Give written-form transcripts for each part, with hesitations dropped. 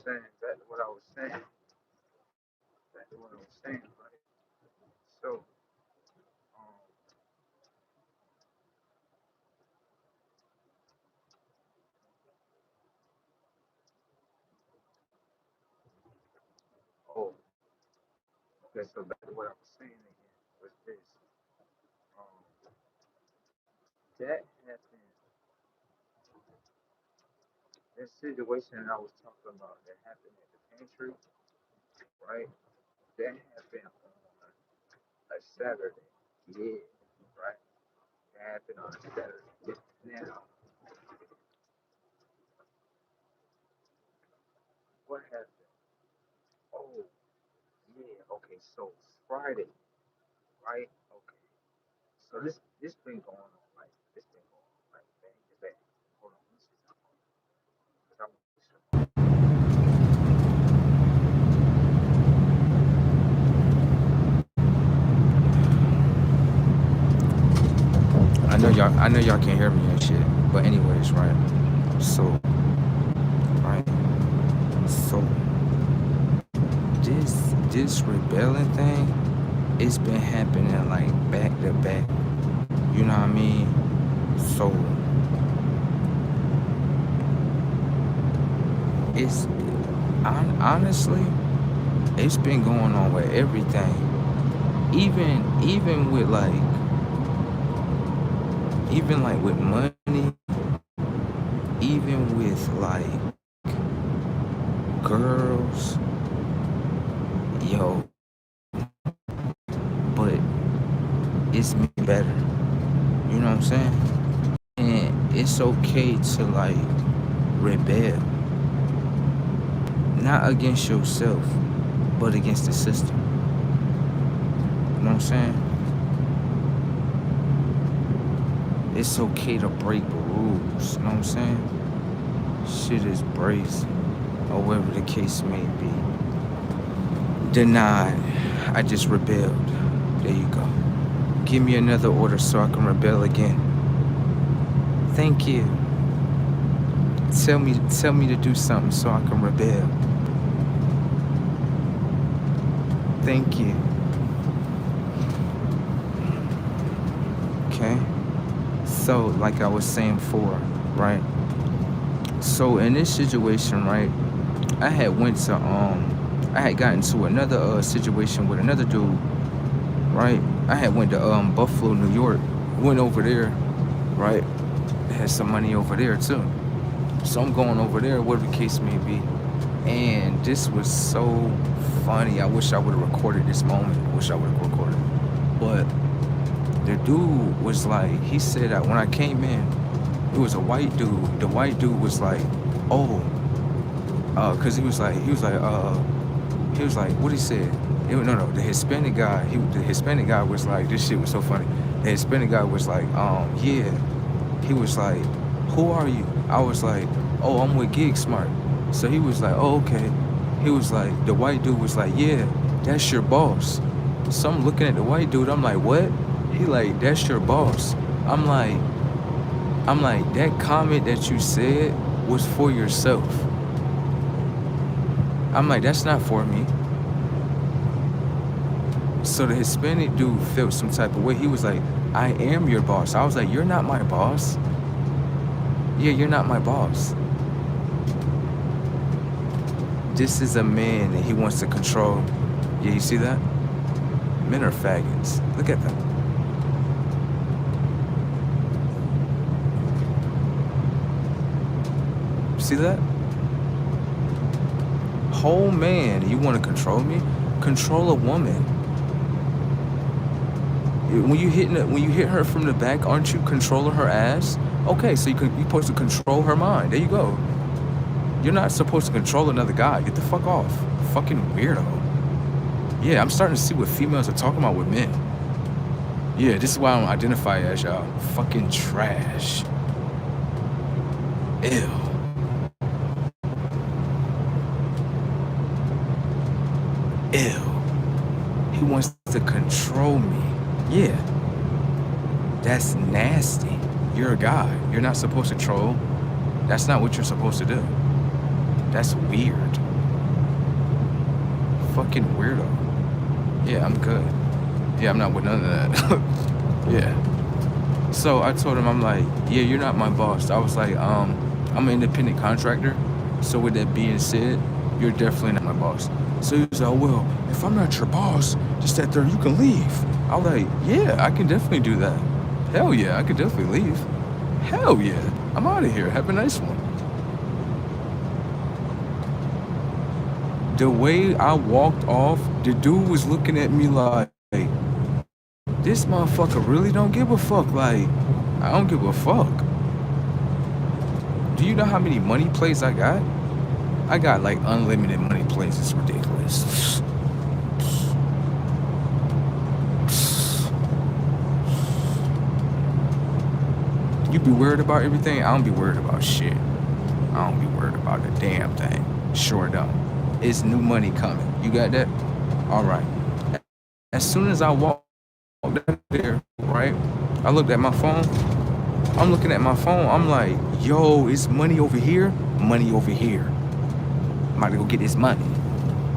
saying, back to what I was saying, back to what I was saying, right? So, um, oh, okay, so back to what I was saying again was this. Um, that happened, that situation I was talking about that happened at the pantry, right? That happened on a Saturday. Yeah, right? That happened on a Saturday. Now, what happened? Oh, yeah, okay, so Friday, right? Okay. So this been going on like this been going on like back to back. Hold on, let me see something. 'Cause I want to make sure. I know y'all can't hear me and shit. But anyways, right? So, right? So this rebelling thing, it's been happening like back to back. You know what I mean? So it's honestly, it's been going on with everything. Even with like with money, even with like girls, yo, but it's me better. You know what I'm saying? And it's okay to like rebel, not against yourself, but against the system. You know what I'm saying? It's okay to break the rules. You know what I'm saying? Shit is brazen, or whatever the case may be. Denied. I just rebelled. There you go. Give me another order so I can rebel again. Thank you. Tell me to do something so I can rebel. Thank you. Okay. So, like I was saying before, right? So in this situation, right, I had went to I had gotten to another situation with another dude, right? I had went to Buffalo, New York. Went over there, right? Had some money over there too. So I'm going over there, whatever the case may be. And this was so funny. I wish I would have recorded this moment. I wish I would have recorded. But the dude was like, he said that when I came in, it was a white dude. The white dude was like, oh, cause he was like, what he said? No, the Hispanic guy. The Hispanic guy was like, this shit was so funny. The Hispanic guy was like, yeah. He was like, who are you? I was like, oh, I'm with Gig Smart. So he was like, oh, okay. He was like, the white dude was like, yeah, that's your boss. So I'm looking at the white dude. I'm like, what? He like, that's your boss. I'm like, that comment that you said was for yourself. I'm like, that's not for me. So the Hispanic dude felt some type of way. He was like, I am your boss. I was like, you're not my boss. Yeah, you're not my boss. This is a man and he wants to control. Yeah, you see that? Men are faggots. Look at them. See that? Whole man, you want to control me? Control a woman. When you hit her from the back, aren't you controlling her ass? Okay, so you're supposed to control her mind. There you go. You're not supposed to control another guy. Get the fuck off. Fucking weirdo. Yeah, I'm starting to see what females are talking about with men. Yeah, this is why I don't identify as y'all. Fucking trash. Ew. Ew. He wants to control me. Yeah. That's nasty. You're a guy. You're not supposed to troll. That's not what you're supposed to do. That's weird. fucking weirdo. Yeah, I'm good. Yeah, I'm not with none of that. Yeah. So I told him, I'm like, yeah, you're not my boss. I was like, I'm an independent contractor. So with that being said, you're definitely not my boss. So he was like, well, if I'm not your boss, just that there, you can leave. I was like, yeah, I can definitely do that. Hell yeah, I could definitely leave. Hell yeah, I'm out of here. Have a nice one. The way I walked off, the dude was looking at me like, this motherfucker really don't give a fuck. Like, I don't give a fuck. Do you know how many money plays I got? I got like unlimited money plays. It's ridiculous. You be worried about everything? I don't be worried about shit. I don't be worried about a damn thing. Sure don't. It's new money coming. You got that? All right. As soon as I walked up there, right, I looked at my phone. I'm looking at my phone. I'm like, yo, it's money over here, money over here. I'm about to go get this money.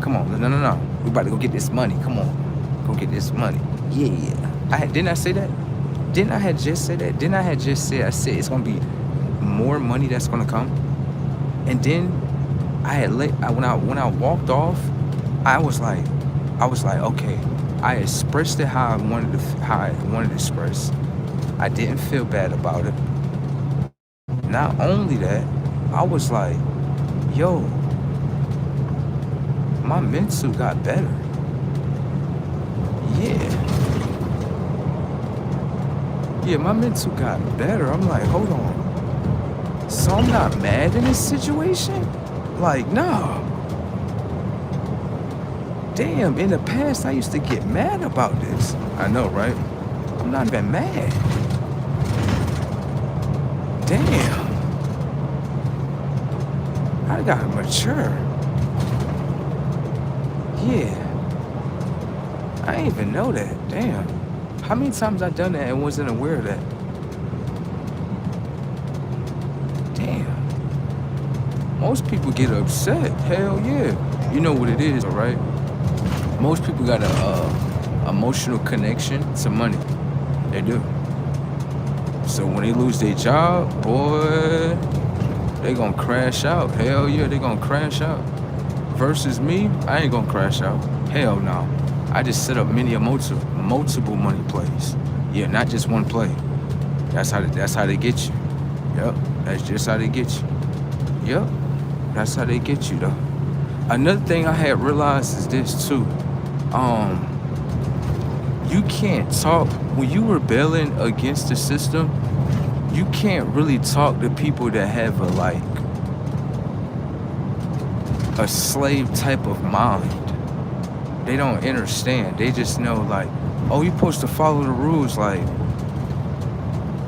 Come on, no. We about to go get this money. Come on, go get this money. Yeah. Didn't I say that? Didn't I had just said that? Didn't I had just said? I said it's gonna be more money that's gonna come. And then when I walked off, I was like, okay. I expressed it how I wanted to express. I didn't feel bad about it. Not only that, I was like, yo, my mental got better. Yeah, my mental got better. I'm like, hold on. So I'm not mad in this situation? Like, no. Damn, in the past I used to get mad about this. I know, right? I'm not even mad. Damn. I gotta mature. Yeah. I didn't even know that. Damn. How many times I done that and wasn't aware of that? Damn. Most people get upset. Hell yeah. You know what it is, alright? Most people got a emotional connection to money. They do. So when they lose their job, boy, they gonna crash out. Hell yeah, they gonna crash out. Versus me, I ain't gonna crash out. Hell no. I just set up multiple money plays. Yeah, not just one play. That's how they get you. Yep, that's just how they get you. Yep, that's how they get you though. Another thing I had realized is this too. You can't talk when you rebelling against the system. You can't really talk to people that have a slave type of mind. They don't understand. They just know like, oh, you're supposed to follow the rules. Like,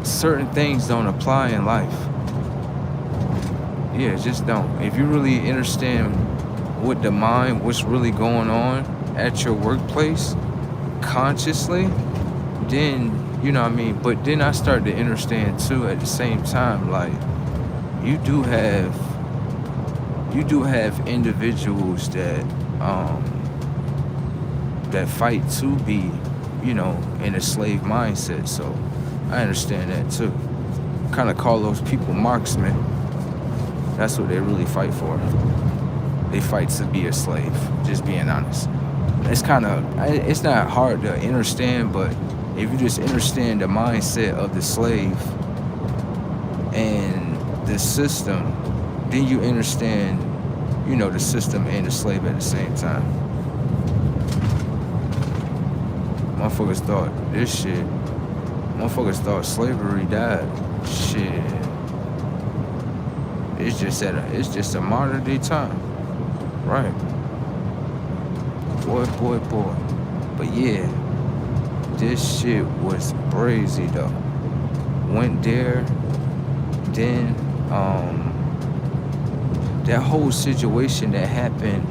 certain things don't apply in life. Yeah, just don't. If you really understand what's really going on at your workplace consciously, then, you know what I mean? But then I started to understand too at the same time, like, you do have individuals that fight to be, you know, in a slave mindset. So I understand that too. Kind of call those people marksmen. That's what they really fight for. They fight to be a slave, just being honest. It's not hard to understand, but if you just understand the mindset of the slave and the system, then you understand, you know, the system and the slave at the same time. Motherfuckers thought slavery died. Shit. It's just a modern day time. Right. Boy. But yeah, this shit was crazy though. Went there, then that whole situation that happened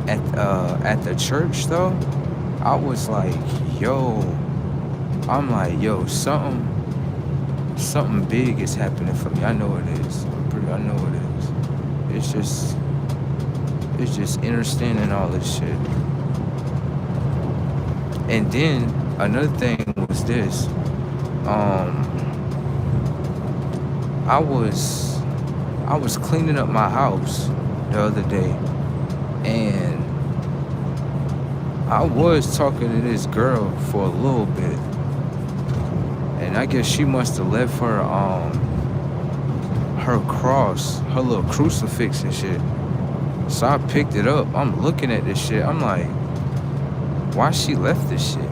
at the church though, I was like, yo, something big is happening for me. I know it is. I know it is. It's just understanding all this shit. And then another thing was this. I was I was cleaning up my house the other day, and I was talking to this girl for a little bit, and I guess she must have left her cross, her little crucifix and shit. So I picked it up. I'm looking at this shit. I'm like, why she left this shit?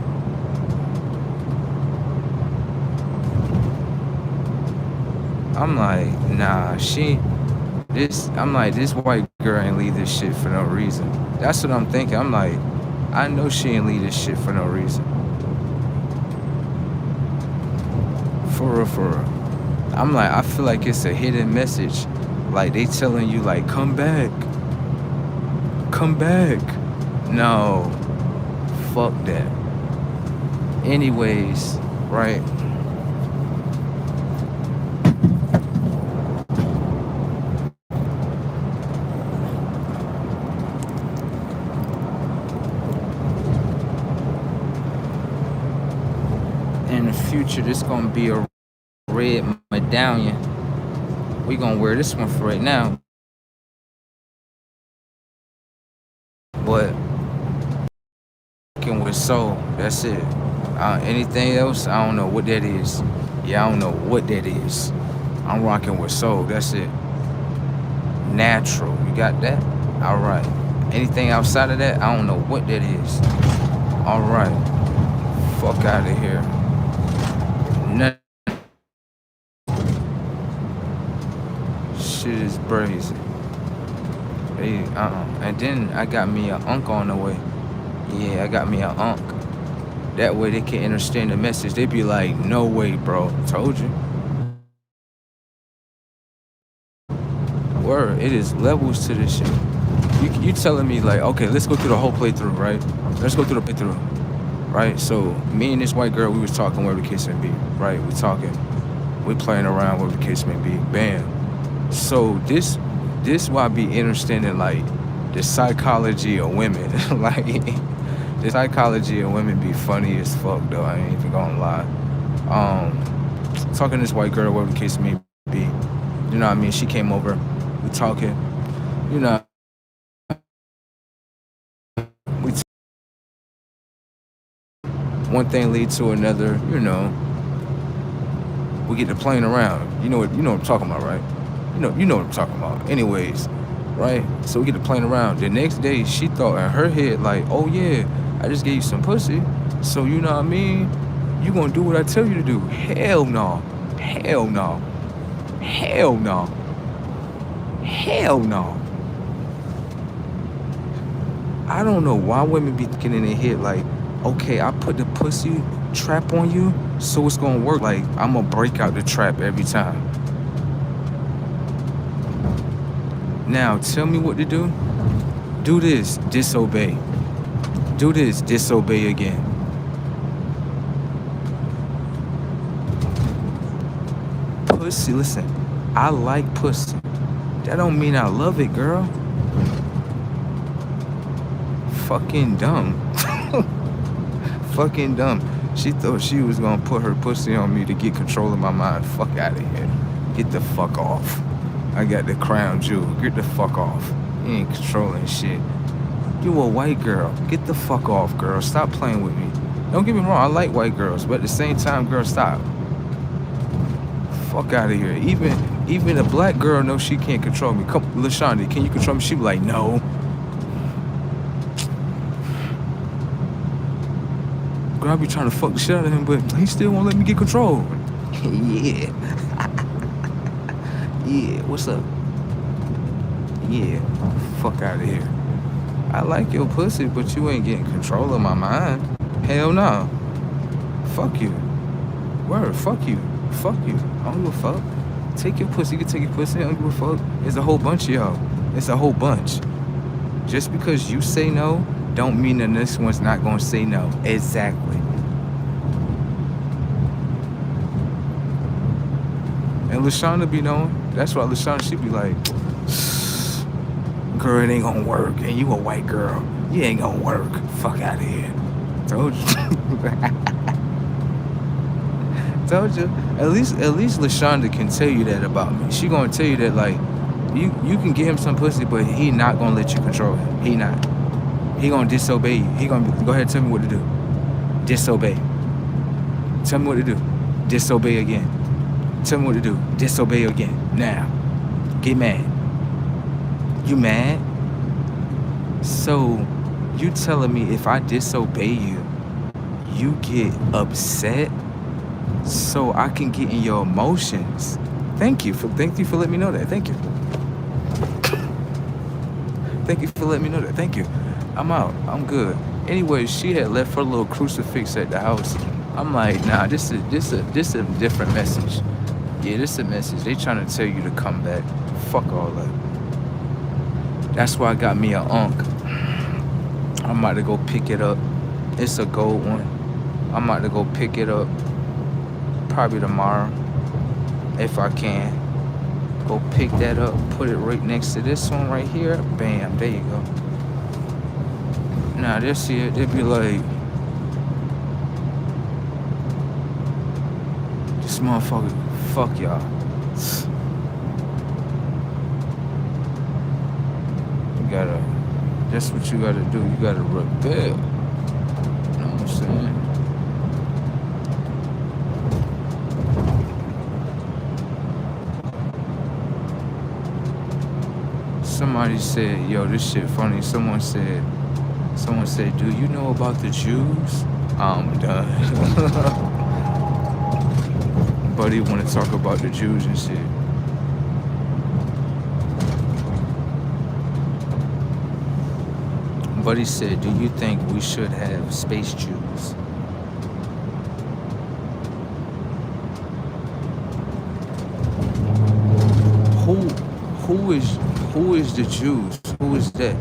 I'm like, nah, I'm like, this white girl ain't leave this shit for no reason. That's what I'm thinking. I'm like, I know she ain't leave this shit for no reason. For real, for real. I'm like, I feel like it's a hidden message. Like, they telling you, like, come back. Come back. No. Fuck that. Anyways, right? In the future, this gonna be a red medallion. We gonna wear this one for right now. But with soul, that's it. Anything else, I don't know what that is. Yeah, I don't know what that is. I'm rocking with soul, that's it. Natural, you got that? All right. Anything outside of that, I don't know what that is. All right. Fuck out of here. Nothing. Shit is crazy. Hey, and then I got me an unk on the way. Yeah, I got me an unk. That way they can understand the message. They be like, no way, bro. Told you. Word, it is levels to this shit. You telling me like, okay, let's go through the whole playthrough, right? Let's go through the playthrough, right? So me and this white girl, we was talking where the case may be, right? We talking, we playing around where the case may be. Bam. So this why I be understanding like the psychology of women. Like the psychology of women be funny as fuck though. I ain't even gonna lie. Talking to this white girl, whatever the case may be. You know what I mean? She came over. We talking. You know. One thing leads to another. You know. We get to playing around. You know what I'm talking about, right? You know what I'm talking about. Anyways, right? So we get to playing around. The next day, she thought in her head like, oh yeah, I just gave you some pussy. So you know what I mean? You gonna do what I tell you to do? Hell no. Hell no. Hell no. Hell no. I don't know why women be getting in their head like, okay, I put the pussy trap on you, so it's gonna work. Like, I'm gonna break out the trap every time. Now, tell me what to do. Do this, disobey. Do this, disobey again. Pussy, listen, I like pussy. That don't mean I love it, girl. Fucking dumb. Fucking dumb. She thought she was gonna put her pussy on me to get control of my mind. Fuck out of here. Get the fuck off. I got the crown jewel. Get the fuck off. You ain't controlling shit. You a white girl. Get the fuck off, girl. Stop playing with me. Don't get me wrong, I like white girls, but at the same time, girl, stop. Fuck out of here. Even a black girl knows she can't control me. Come, LaShonda, can you control me? She be like, no. Girl, I be trying to fuck the shit out of him, but he still won't let me get control. Yeah. Yeah, what's up? Yeah, fuck out of here. I like your pussy, but you ain't getting control of my mind. Hell no. Fuck you. Word, fuck you. Fuck you. I don't give a fuck. Take your pussy, you can take your pussy, I don't give a fuck. It's a whole bunch of y'all. It's a whole bunch. Just because you say no, don't mean the next one's not gonna say no. Exactly. And LaShonda be knowing. That's why LaShonda, she be like, girl, it ain't gonna work. And you a white girl, you ain't gonna work. Fuck out of here. Told you. Told you. At least LaShonda can tell you that about me. She gonna tell you that, like, you can get him some pussy, but he not gonna let you control him. He not. He gonna disobey you. He gonna go ahead, tell me what to do. Disobey. Tell me what to do. Disobey again. Tell me what to do. Disobey again. Now. Get mad. You mad? So you telling me if I disobey you, you get upset so I can get in your emotions? Thank you for letting me know that. Thank you. Thank you for letting me know that. Thank you. I'm out. I'm good. Anyway, she had left her little crucifix at the house. I'm like, nah, this is a different message. Yeah, this is a message. They trying to tell you to come back. Fuck all that. That's why I got me a Unk. I'm about to go pick it up. It's a gold one. I'm about to go pick it up probably tomorrow if I can. Go pick that up, put it right next to this one right here. Bam, there you go. Now this here, they'd be like, this motherfucker, fuck y'all. You gotta, that's what you gotta do. You gotta rebel. You know what I'm saying? Somebody said, yo, this shit funny. Someone said, do you know about the Jews? I'm done. Buddy want to talk about the Jews and shit. Buddy said, do you think we should have space Jews? Who is the Jews? Who is that?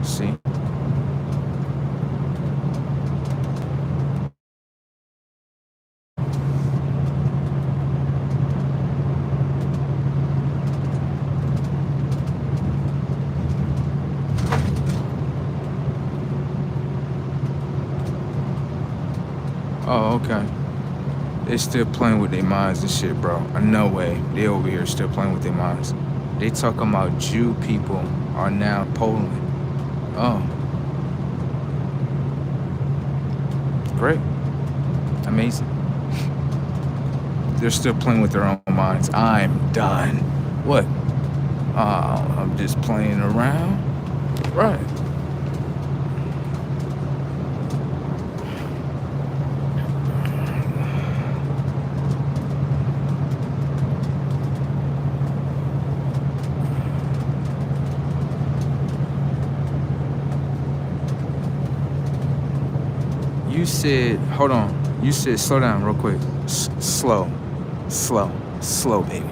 See? Oh, okay. They still playing with their minds and shit, bro. No way. They over here still playing with their minds. They talking about Jew people are now Poland. Oh. Great. Amazing. They're still playing with their own minds. I'm done. What? I'm just playing around? Right. You said, hold on. You said, slow down real quick. Slow, baby.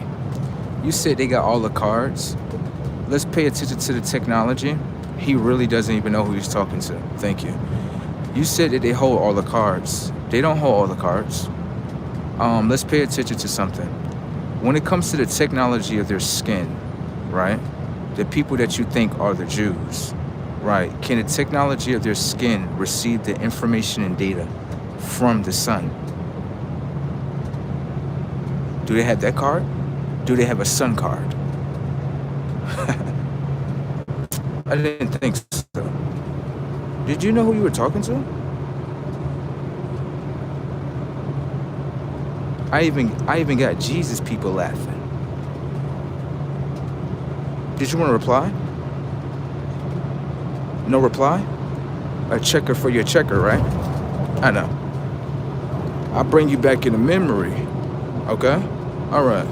You said they got all the cards. Let's pay attention to the technology. He really doesn't even know who he's talking to. Thank you. You said that they hold all the cards. They don't hold all the cards. Let's pay attention to something. When it comes to the technology of their skin, right? The people that you think are the Jews, right? Can the technology of their skin receive the information and data from the sun? Do they have that card? Do they have a sun card? I didn't think so. Did you know who you were talking to? I even got Jesus people laughing. Did you want to reply? No reply? A checker for your checker, right? I know. I'll bring you back into memory. Okay? All right.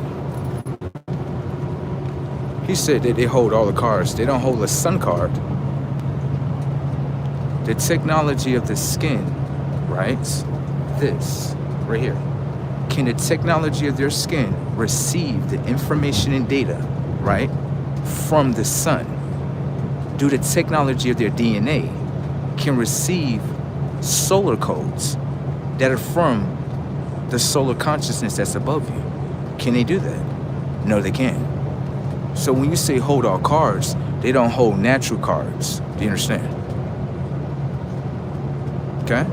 He said that they hold all the cards. They don't hold a sun card. The technology of the skin, right? This, right here. Can the technology of their skin receive the information and data, right, from the sun? due to technology of their DNA, can receive solar codes that are from the solar consciousness that's above you. Can they do that? No, they can't. So when you say hold all cards, they don't hold natural cards. Do you understand? Okay?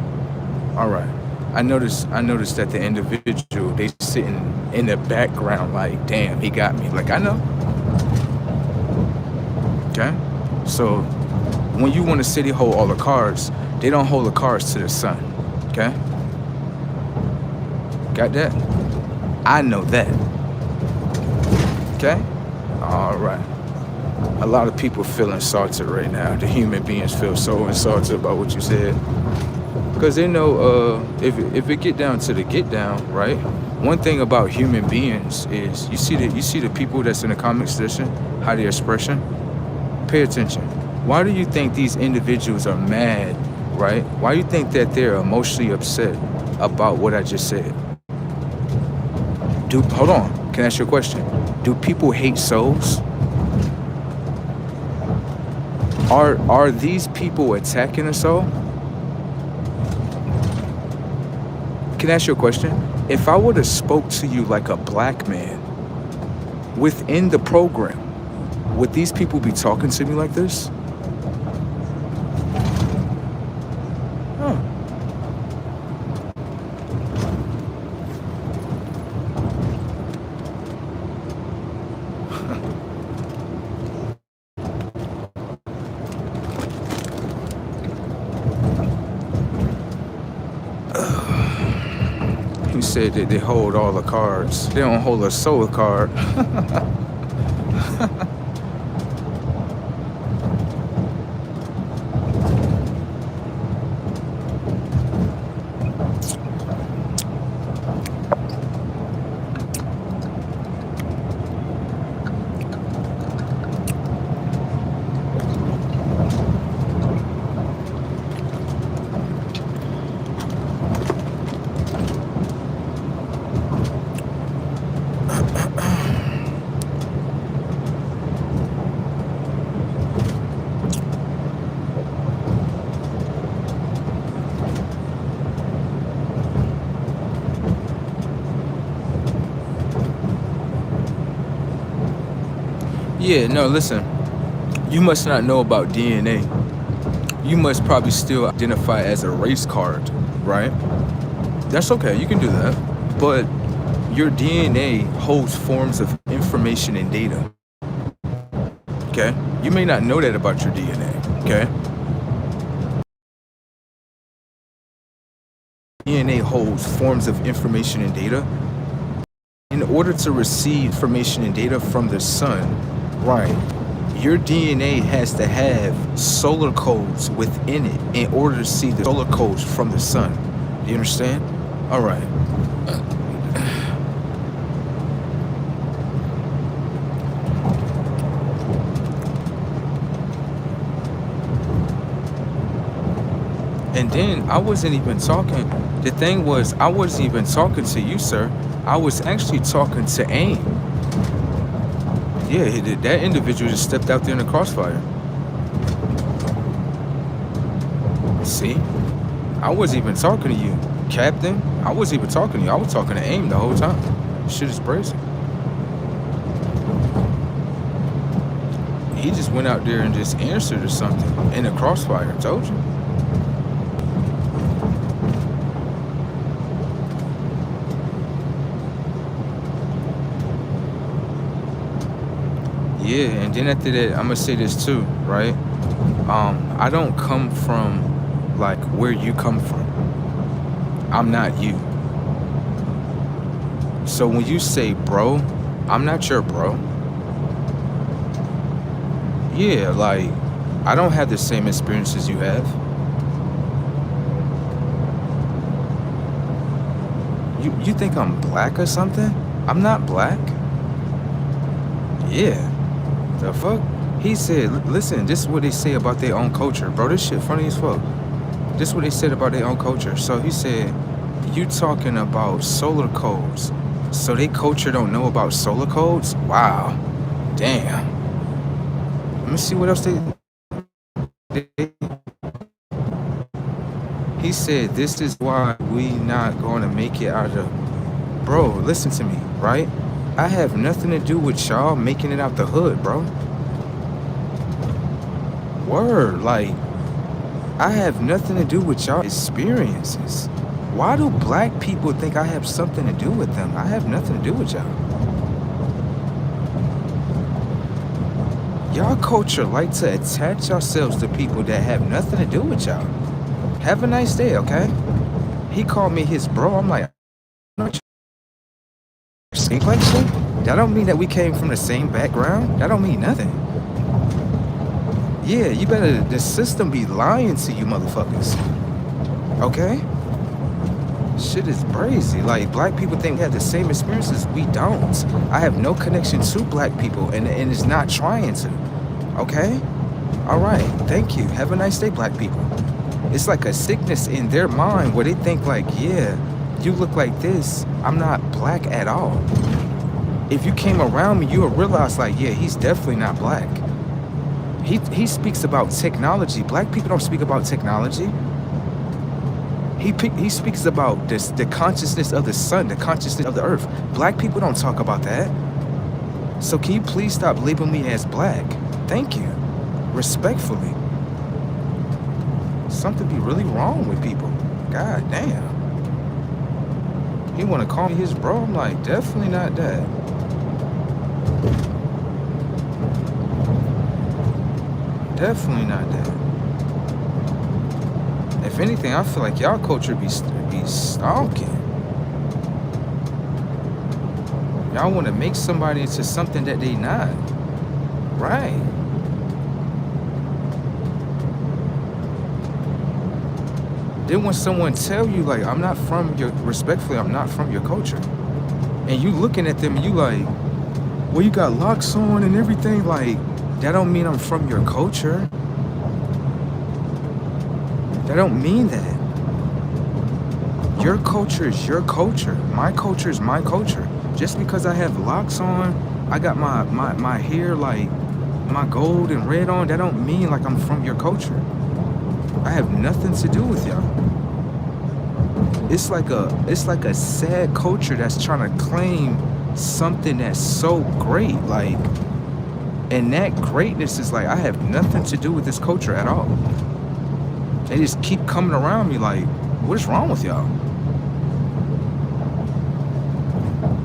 All right. I noticed that the individual, they sitting in the background like, damn, he got me. Like, I know. Okay? So when you want to say they hold all the cards, they don't hold the cards to the sun. Okay? Got that? I know that. Okay? All right. A lot of people feel insulted right now. The human beings feel so insulted about what you said. Because they know if it get down to the get down, right? One thing about human beings is you see the people that's in the comment section, how they expression. Pay attention. Why do you think these individuals are mad, right? Why do you think that they're emotionally upset about what I just said? Hold on. Can I ask you a question? Do people hate souls? Are these people attacking a soul? Can I ask you a question? If I would have spoke to you like a black man within the program, would these people be talking to me like this? Huh. He said that they hold all the cards. They don't hold a soul card. Yeah, no, listen. You must not know about DNA. You must probably still identify as a race card, right? That's okay. You can do that. But your DNA holds forms of information and data. Okay? You may not know that about your DNA. Okay? DNA holds forms of information and data. In order to receive information and data from the sun, right, your DNA has to have solar codes within it in order to see the solar codes from the sun. Do you understand? All right. And then I wasn't even talking. The thing was, I wasn't even talking to you, sir. I was actually talking to AIM. Yeah, that individual just stepped out there in the crossfire. See? I wasn't even talking to you, Captain. I wasn't even talking to you. I was talking to AIM the whole time. Shit is crazy. He just went out there and just answered or something in the crossfire. Told you. Yeah, and then after that, I'm gonna say this too, right? I don't come from like where you come from. I'm not you. So when you say bro, I'm not your bro. Yeah, like I don't have the same experiences you have. You think I'm black or something? I'm not black. Yeah. The fuck? He said, listen, this is what they say about their own culture. Bro, this shit funny as fuck. This is what they said about their own culture. So he said, you talking about solar codes. So they culture don't know about solar codes? Wow. Damn. Let me see what else they He said, "This is why we not going to make it out of." Bro, listen to me, right? I have nothing to do with y'all making it out the hood, bro. Word, like I have nothing to do with y'all experiences. Why do black people think I have something to do with them? I have nothing to do with y'all. Y'all culture like to attach yourselves to people that have nothing to do with y'all. Have a nice day, okay? He called me his bro. I'm like, not your skin complexion? That don't mean that we came from the same background. That don't mean nothing. Yeah, you better, the system be lying to you motherfuckers. Okay? Shit is crazy. Like, black people think we have the same experiences. We don't. I have no connection to black people, and it's not trying to. Okay? All right. Thank you. Have a nice day, black people. It's like a sickness in their mind where they think like, yeah, you look like this. I'm not black at all. If you came around me, you would realize like, yeah, he's definitely not black. He speaks about technology. Black people don't speak about technology. He speaks about this, the consciousness of the sun, the consciousness of the earth. Black people don't talk about that. So can you please stop labeling me as black? Thank you. Respectfully. Something be really wrong with people. God damn. He want to call me his bro? I'm like, definitely not that. Definitely not that. If anything, I feel like y'all culture be stalking. Y'all want to make somebody into something that they not. Right. Then when someone tell you like, I'm not from your, respectfully, I'm not from your culture. And you looking at them and you like, well, you got locks on and everything. Like, that don't mean I'm from your culture. That don't mean that. Your culture is your culture. My culture is my culture. Just because I have locks on, I got my hair like my gold and red on, that don't mean like I'm from your culture. I have nothing to do with y'all. It's like a sad culture that's trying to claim something that's so great, like, and that greatness is like, I have nothing to do with this culture at all. They just keep coming around me like, what is wrong with y'all?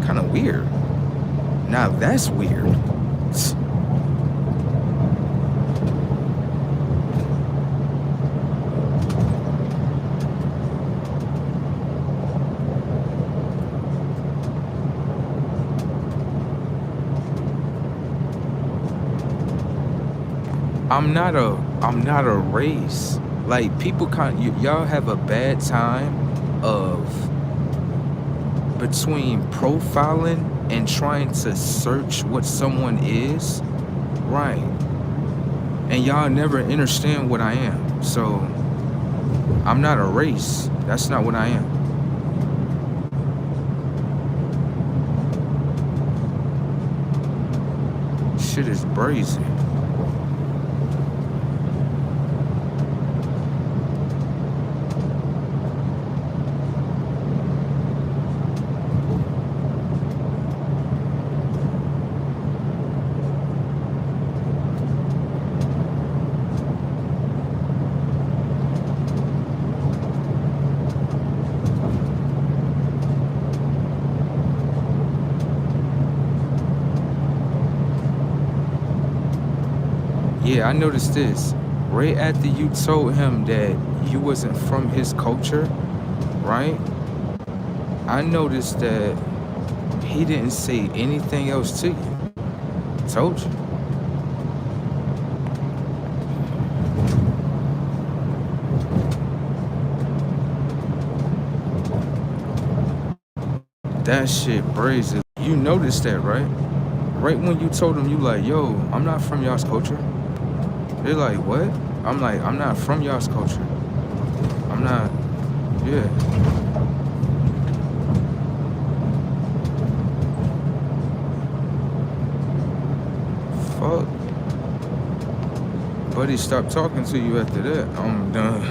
Kind of weird. Now that's weird. I'm not a race. Like, people y'all have a bad time of between profiling and trying to search what someone is, right? And y'all never understand what I am. So I'm not a race. That's not what I am. Shit is brazen. Yeah, I noticed this. Right after you told him that you wasn't from his culture, right? I noticed that he didn't say anything else to you. Told you. That shit brazen. You noticed that, right? Right when you told him, you like, yo, I'm not from y'all's culture. They're like, what? I'm like, I'm not from y'all's culture. I'm not, yeah. Fuck. Buddy, stop talking to you after that. I'm done.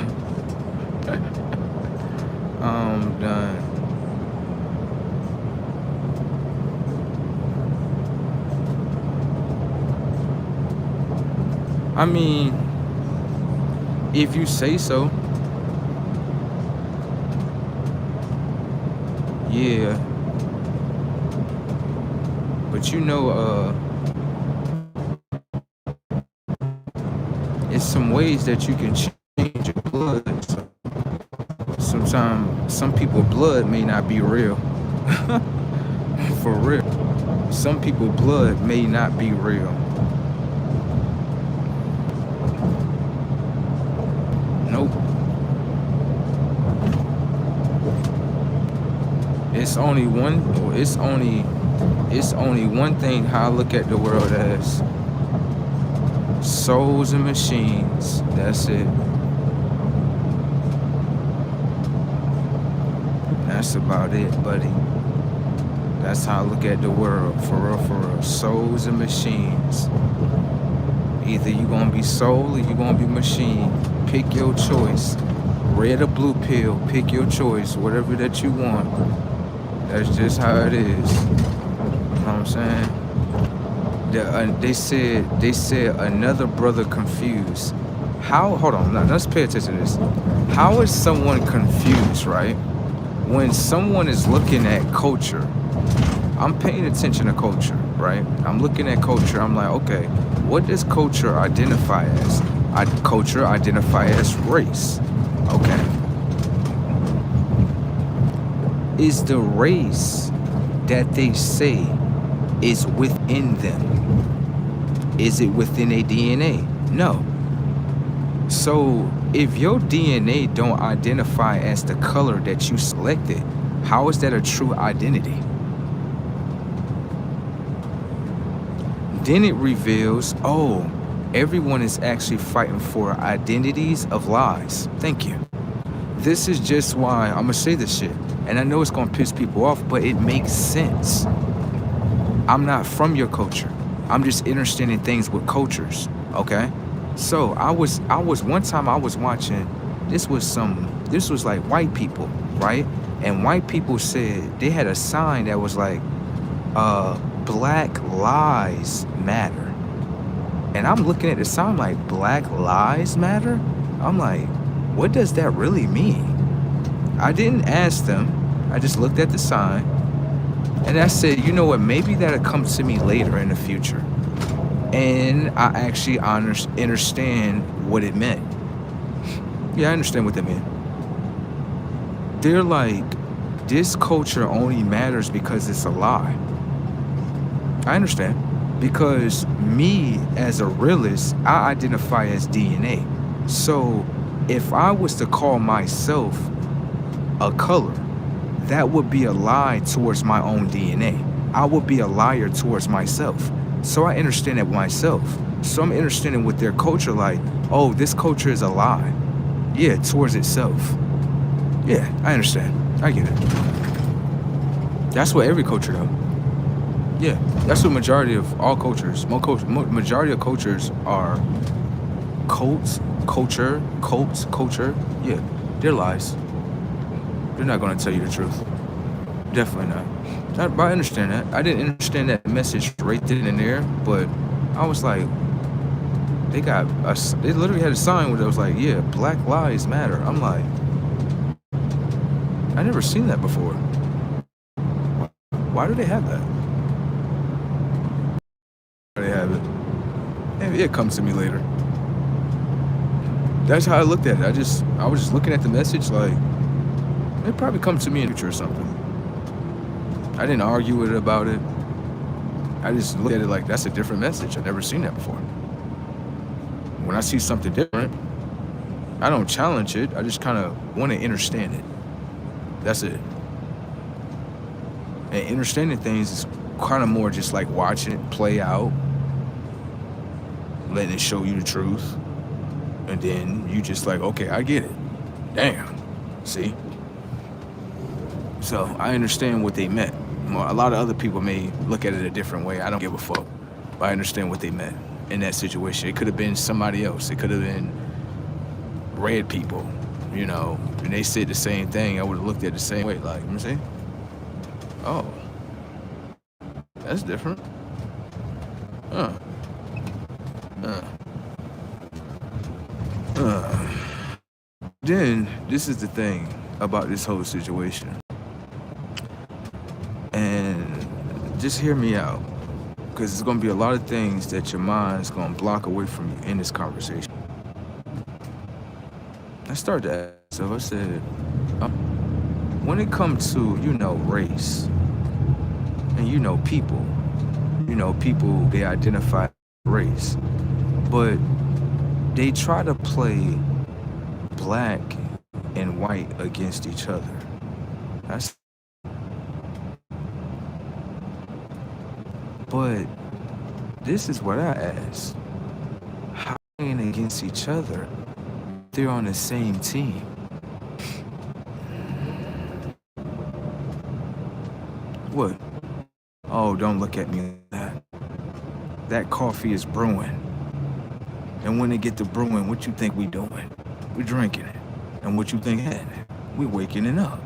I'm done. I mean, if you say so, yeah. But it's some ways that you can change your blood. So sometimes some people blood may not be real. For real. Some people blood may not be real. Nope. It's only one thing how I look at the world as souls and machines. That's it. That's about it, buddy. That's how I look at the world, for real, for real. Souls and machines. Either you gonna be soul or you gonna be machine. Pick your choice. Red or blue pill, pick your choice. Whatever that you want. That's just how it is. You know what I'm saying? They said another brother confused. Hold on, now let's pay attention to this. How is someone confused, right? When someone is looking at culture, I'm paying attention to culture, right? I'm looking at culture, I'm like, okay, what does culture identify as? Culture identify as race. Okay. Is the race that they say is within them? Is it within a DNA? No. So if your DNA don't identify as the color that you selected, how is that a true identity? Then it reveals, oh, everyone is actually fighting for identities of lies. Thank you. This is just why I'm gonna say this shit. And I know it's gonna piss people off, but it makes sense. I'm not from your culture. I'm just interested in things with cultures, okay? So I was one time I was watching, this was like white people, right? And white people said they had a sign that was like, Black Lives Matter. And I'm looking at the sign like, Black Lives Matter? I'm like, what does that really mean? I didn't ask them. I just looked at the sign. And I said, you know what, maybe that'll come to me later in the future. And I actually understand what it meant. Yeah, I understand what that meant. They're like, this culture only matters because it's a lie. I understand. Because me, as a realist, I identify as DNA. So if I was to call myself a color, that would be a lie towards my own DNA. I would be a liar towards myself. So I understand that myself. So I'm understanding with their culture like, oh, this culture is a lie. Yeah, towards itself. Yeah, I understand. I get it. That's what every culture does. Yeah, that's what majority of all cultures, majority of cultures are cults, culture. Yeah, they're lies. They're not going to tell you the truth. Definitely not. I understand that. I didn't understand that message right then and there, but I was like, they literally had a sign where it was like, yeah, Black Lives Matter. I'm like, I never seen that before. Why do they have that? Why do they have it? Maybe it comes to me later. That's how I looked at it. I was just looking at the message like, it probably comes to me in the future or something. I didn't argue with it about it. I just looked at it like, that's a different message. I've never seen that before. When I see something different, I don't challenge it. I just kind of want to understand it. That's it. And understanding things is kind of more just like watching it play out, letting it show you the truth. And then you just like, okay, I get it. Damn. See? So I understand what they meant. A lot of other people may look at it a different way. I don't give a fuck. But I understand what they meant. in that situation. It could have been somebody else. It could have been red people, and they said the same thing. I would have looked at it the same way. Like, let me see. Oh, that's different. Uh, uh, uh. Then this is the thing about this whole situation, and just hear me out, because there's gonna be a lot of things that your mind's gonna block away from you in this conversation. I started to ask myself, I said, when it comes to, race, and people, they identify race, but they try to play black and white against each other. That's, but this is what I ask. How playing against each other? They're on the same team. What? Oh, don't look at me like that. That coffee is brewing. And when it get to brewing, what you think we doing? We drinking it. And what you think happening? We waking it up.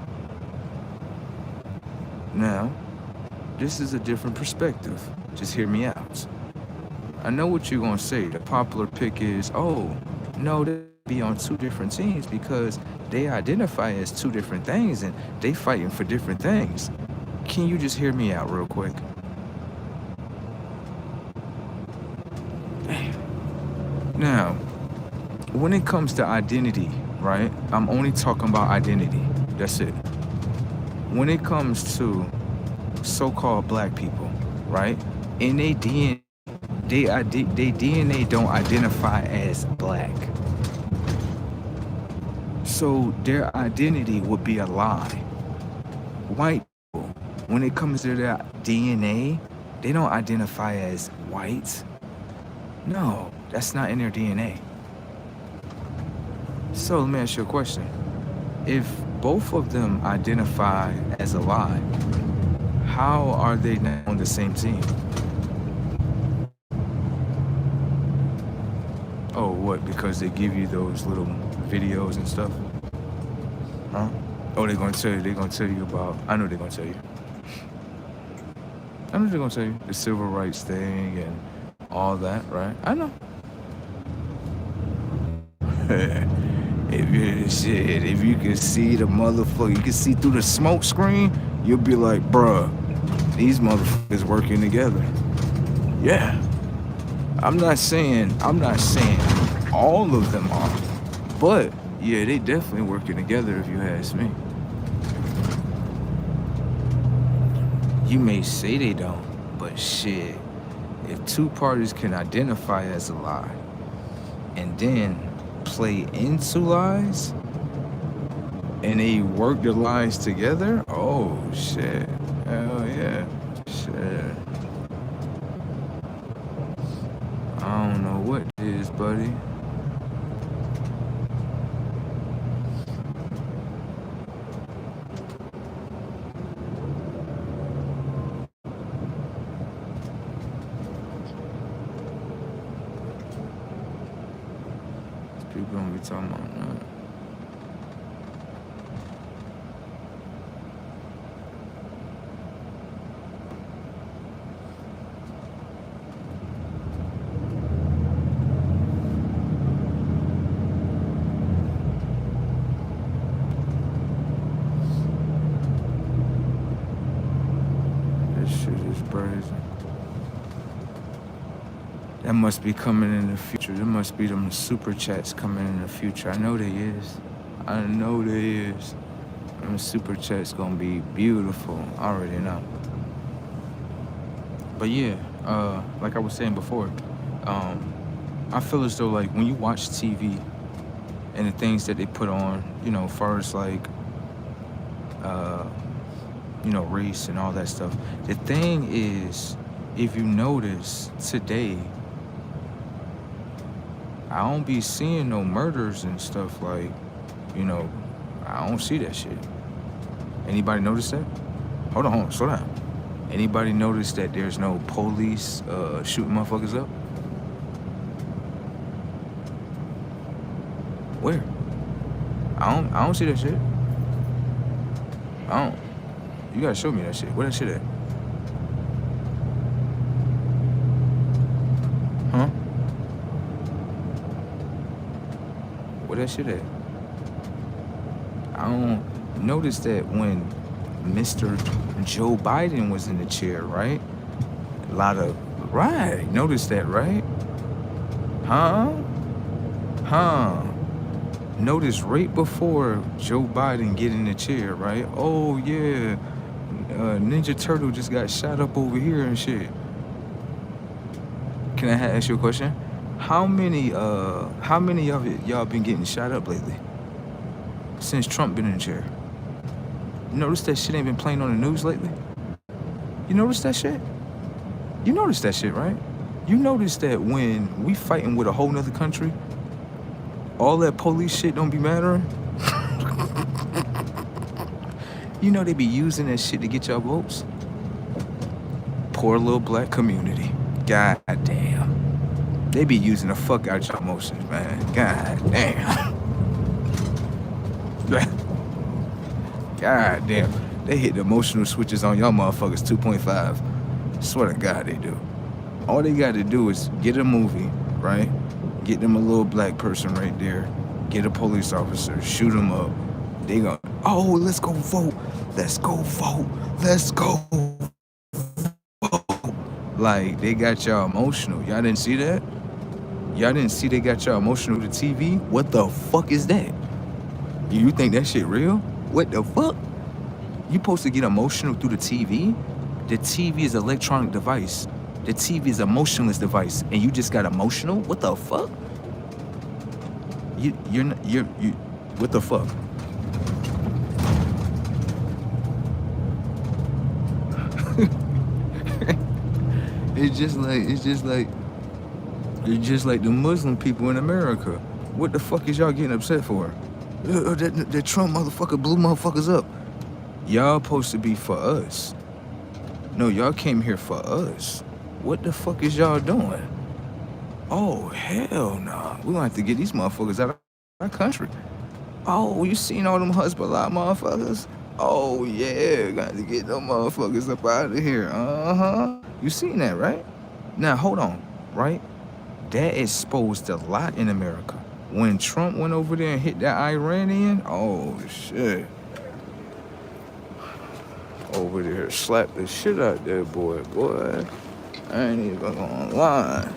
Now, this is a different perspective. Just hear me out. I know what you're gonna say. The popular pick is, oh, no, they be on two different teams because they identify as two different things and they fighting for different things. Can you just hear me out real quick? Now, when it comes to identity, right? I'm only talking about identity. That's it. When it comes to so-called black people, right? In their DNA, their DNA don't identify as black. So their identity would be a lie. White people, when it comes to their DNA, they don't identify as white. No, that's not in their DNA. So let me ask you a question. If both of them identify as a lie, how are they not on the same team? Oh, what? Because they give you those little videos and stuff? Huh? Oh, they're gonna tell you about, I know they're gonna tell you. I know they're gonna tell you the civil rights thing and all that, right? I know. If you can see the motherfucker, you can see through the smoke screen, you'll be like, bruh, these motherfuckers working together. Yeah. I'm not saying all of them are, but yeah, they definitely working together if you ask me. You may say they don't, but shit, if two parties can identify as a lie and then play into lies and they work the lies together, oh shit, hell yeah, shit. I don't know what it is, buddy. People gonna be talking about that. This shit is crazy. That must be coming in the future. There must be them super chats coming in the future. I know they is. I know there is. Them super chats gonna be beautiful. I already know. But yeah, like I was saying before, I feel as though like when you watch TV and the things that they put on, first like, race and all that stuff. The thing is, if you notice today, I don't be seeing no murders and stuff like, I don't see that shit. Anybody notice that? Hold on, slow down. Anybody notice that there's no police shooting motherfuckers up? Where? I don't see that shit. I don't. You gotta show me that shit. Where that shit at? Huh? Where that shit at? I don't notice that when Mr. Joe Biden was in the chair, right? A lot of right. Notice that, right? Huh? Huh? Notice right before Joe Biden get in the chair, right? Oh yeah, Ninja Turtle just got shot up over here and shit. Can I ask you a question? How many of it y'all been getting shot up lately since Trump been in the chair? You notice that shit ain't been playing on the news lately? You notice that shit? You notice that shit, right? You notice that when we fighting with a whole nother country, all that police shit don't be mattering? You know they be using that shit to get y'all votes? Poor little black community. God damn. They be using the fuck out your emotions, man. God damn. God damn. They hit the emotional switches on y'all motherfuckers 2.5. Swear to God they do. All they got to do is get a movie, right? Get them a little black person right there. Get a police officer. Shoot them up. They go, oh, let's go vote. Let's go vote. Let's go vote. Like, they got y'all emotional. Y'all didn't see that? Y'all didn't see they got y'all emotional with the TV? What the fuck is that? You think that shit real? What the fuck? You supposed to get emotional through the TV? The TV is an electronic device. The TV is a motionless device, and you just got emotional? What the fuck? You're what the fuck? It's just like the Muslim people in America. What the fuck is y'all getting upset for? That Trump motherfucker blew motherfuckers up. Y'all supposed to be for us. No, y'all came here for us. What the fuck is y'all doing? Oh, hell nah. We gonna have to get these motherfuckers out of our country. Oh, you seen all them Hezbollah motherfuckers? Oh, yeah. Got to get them motherfuckers up out of here. Uh-huh. You seen that, right? Now, hold on, right? That exposed a lot in America. When Trump went over there and hit that Iranian, oh, shit. Over there, slapped the shit out that boy. I ain't even gonna lie.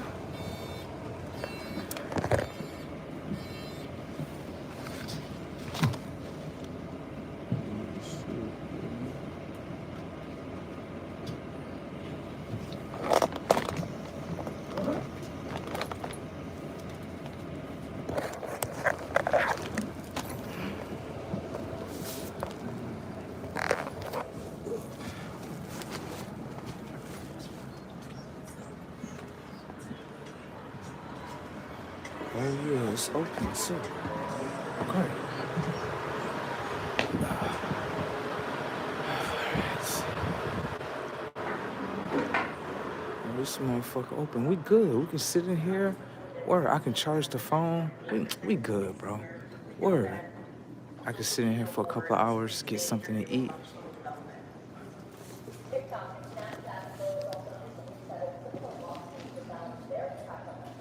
Oh, yeah, it's open, too. Great. This motherfucker open. We good. We can sit in here. Word, I can charge the phone. We good, bro. Word. I can sit in here for a couple of hours, get something to eat.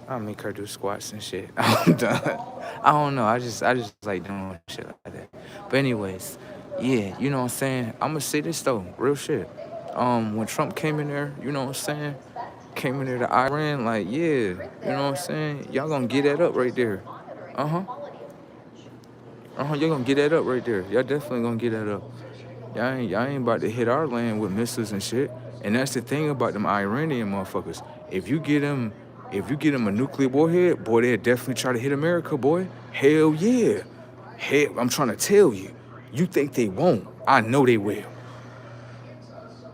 I'll make her do squats and shit. I'm done. I don't know. I just like doing shit like that. But anyways, yeah, you know what I'm saying? I'ma say this though, real shit. When Trump came in there, you know what I'm saying? Came in there to Iran, like, yeah, you know what I'm saying? Y'all gonna get that up right there. Uh-huh. Y'all gonna get that up right there. Y'all definitely gonna get that up. Y'all ain't about to hit our land with missiles and shit. And that's the thing about them Iranian motherfuckers. If you get them a nuclear warhead, boy, they'll definitely try to hit America, boy. Hell yeah. Hell, I'm trying to tell you. You think they won't? I know they will.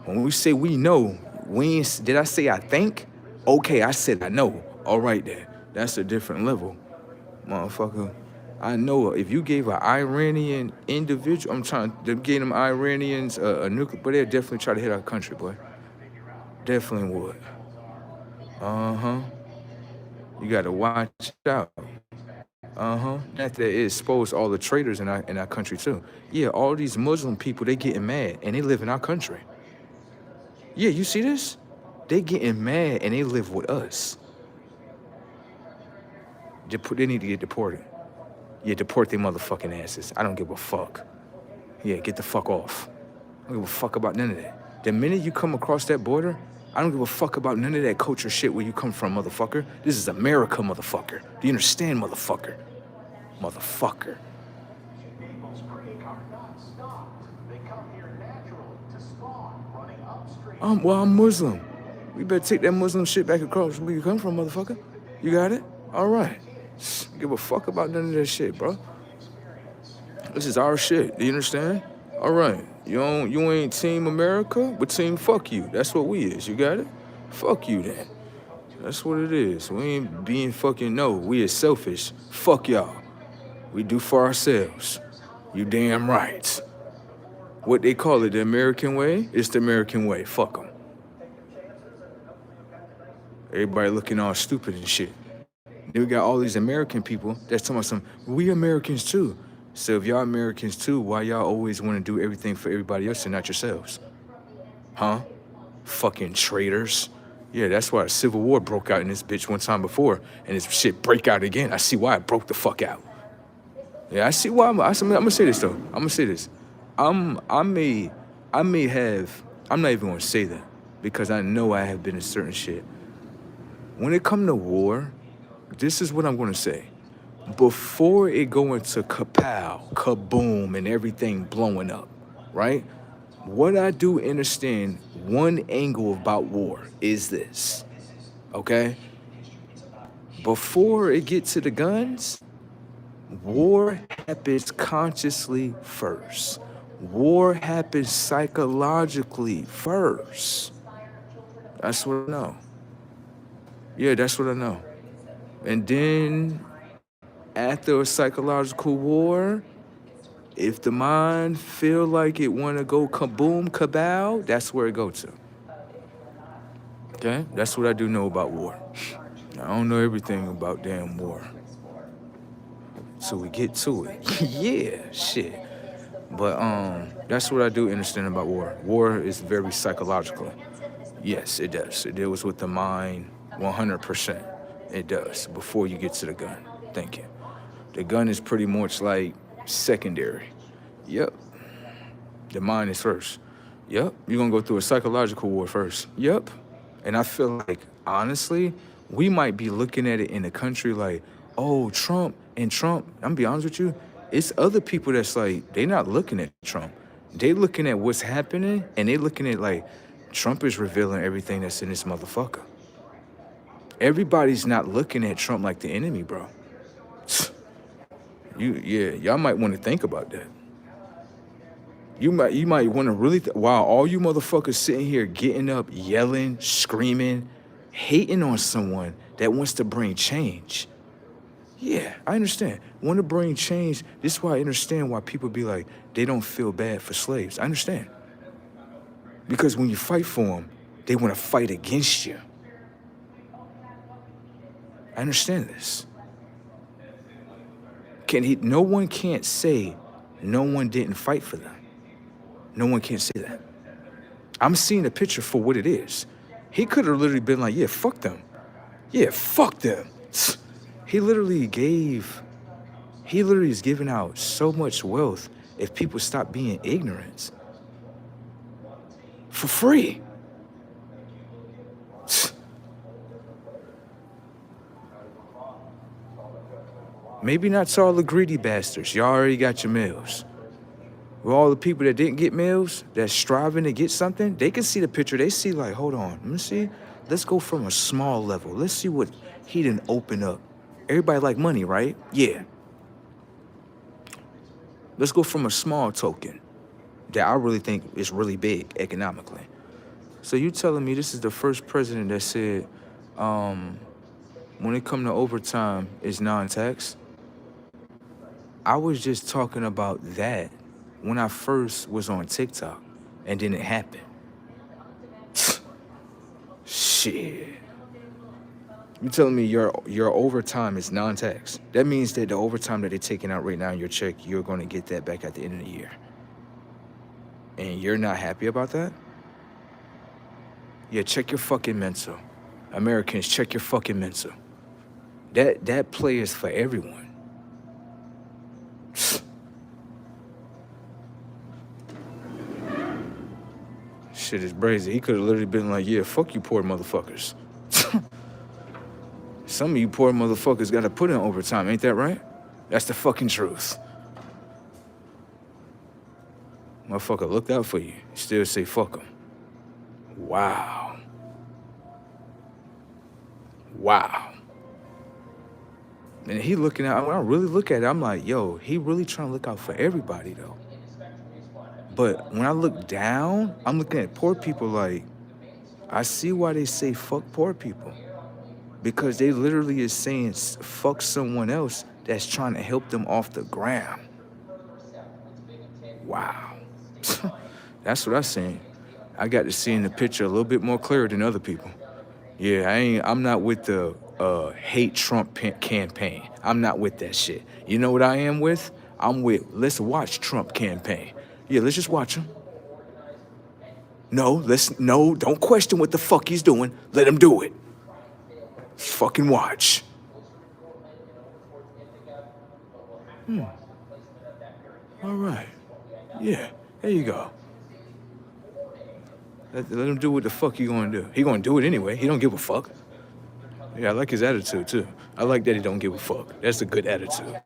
When we say we know, did I say I think? Okay, I said I know. All right then. That's a different level, motherfucker. I know if you gave an Iranian individual, I'm trying to give them Iranians a nuclear, but they'll definitely try to hit our country, boy. Definitely would. Uh-huh. You gotta watch out. That it exposed all the traitors in our country too. Yeah, all these Muslim people, they getting mad and they live in our country. Yeah, you see this? They getting mad and they live with us. They need to get deported. Yeah, deport their motherfucking asses. I don't give a fuck. Yeah, get the fuck off. I don't give a fuck about none of that. The minute you come across that border, I don't give a fuck about none of that culture shit where you come from, motherfucker. This is America, motherfucker. Do you understand, motherfucker? Motherfucker. I'm Muslim. We better take that Muslim shit back across where you come from, motherfucker. You got it? All right. Give a fuck about none of that shit, bro. This is our shit. Do you understand? All right. You ain't Team America, but Team Fuck You. That's what we is. You got it? Fuck you then. That's what it is. We ain't being fucking no. We is selfish. Fuck y'all. We do for ourselves. You damn right. What they call it, the American way? It's the American way. Fuck them. Everybody looking all stupid and shit. Then we got all these American people that's talking about we Americans too. So if y'all Americans too, why y'all always want to do everything for everybody else and not yourselves? Huh? Fucking traitors. Yeah, that's why a civil war broke out in this bitch one time before, and this shit break out again. I see why it broke the fuck out. Yeah, I see why. I'm gonna say this though. I'm gonna say this. I may have. I'm not even gonna say that because I know I have been in certain shit. When it come to war, this is what I'm gonna say. Before it go into kapow, kaboom, and everything blowing up, right? What I do understand, one angle about war is this, okay? Before it get to the guns, war happens consciously first. War happens psychologically first. That's what I know. Yeah, that's what I know. And then after a psychological war, if the mind feel like it want to go kaboom, kabow, that's where it go to. Okay? That's what I do know about war. I don't know everything about damn war. So we get to it. Yeah, shit. But that's what I do understand about war. War is very psychological. Yes, it does. It deals with the mind 100%. It does, before you get to the gun. Thank you. The gun is pretty much like secondary. Yep. The mind is first. Yep. You're going to go through a psychological war first. Yep. And I feel like, honestly, we might be looking at it in the country like, oh, Trump. I'm going to be honest with you, it's other people that's like, they not looking at Trump. They looking at what's happening, and they looking at like, Trump is revealing everything that's in this motherfucker. Everybody's not looking at Trump like the enemy, bro. Y'all might want to think about that. You might want to really, while all you motherfuckers sitting here getting up, yelling, screaming, hating on someone that wants to bring change. Yeah, I understand. Want to bring change. This is why I understand why people be like, they don't feel bad for slaves. I understand. Because when you fight for them, they want to fight against you. I understand this. No one can't say no one didn't fight for them. No one can say that. I'm seeing the picture for what it is. He could have literally been like, yeah, fuck them. Yeah, fuck them. He literally is giving out so much wealth if people stop being ignorant. For free. Maybe not to all the greedy bastards. Y'all already got your meals. With all the people that didn't get meals, that's striving to get something, they can see the picture. They see like, hold on, let me see. Let's go from a small level. Let's see what he didn't open up. Everybody like money, right? Yeah. Let's go from a small token that I really think is really big economically. So you telling me this is the first president that said, when it come to overtime, it's non-tax? I was just talking about that when I first was on TikTok, and then it happened. Shit. You telling me your overtime is non-tax? That means that the overtime that they're taking out right now in your check, you're going to get that back at the end of the year, and you're not happy about that? Yeah, check your fucking mental. Americans, check your fucking mental. That play is for everyone. Shit is brazy. He could have literally been like, yeah, fuck you poor motherfuckers. Some of you poor motherfuckers got to put in overtime, ain't that right? That's the fucking truth. Motherfucker looked out for you. Still say fuck him. Wow. Wow. And he looking at, when I really look at it, I'm like, yo, he really trying to look out for everybody though. But when I look down, I'm looking at poor people like, I see why they say fuck poor people. Because they literally is saying fuck someone else that's trying to help them off the ground. Wow. That's what I'm saying. I got to see in the picture a little bit more clear than other people. Yeah, I'm not with the hate Trump campaign. I'm not with that shit. You know what I am with? I'm with let's watch Trump campaign. Yeah, let's just watch him. No, don't question what the fuck he's doing. Let him do it. Let's fucking watch. All right. Yeah, there you go. Let him do what the fuck he gonna do. He gonna do it anyway. He don't give a fuck. Yeah, I like his attitude too. I like that he don't give a fuck. That's a good attitude.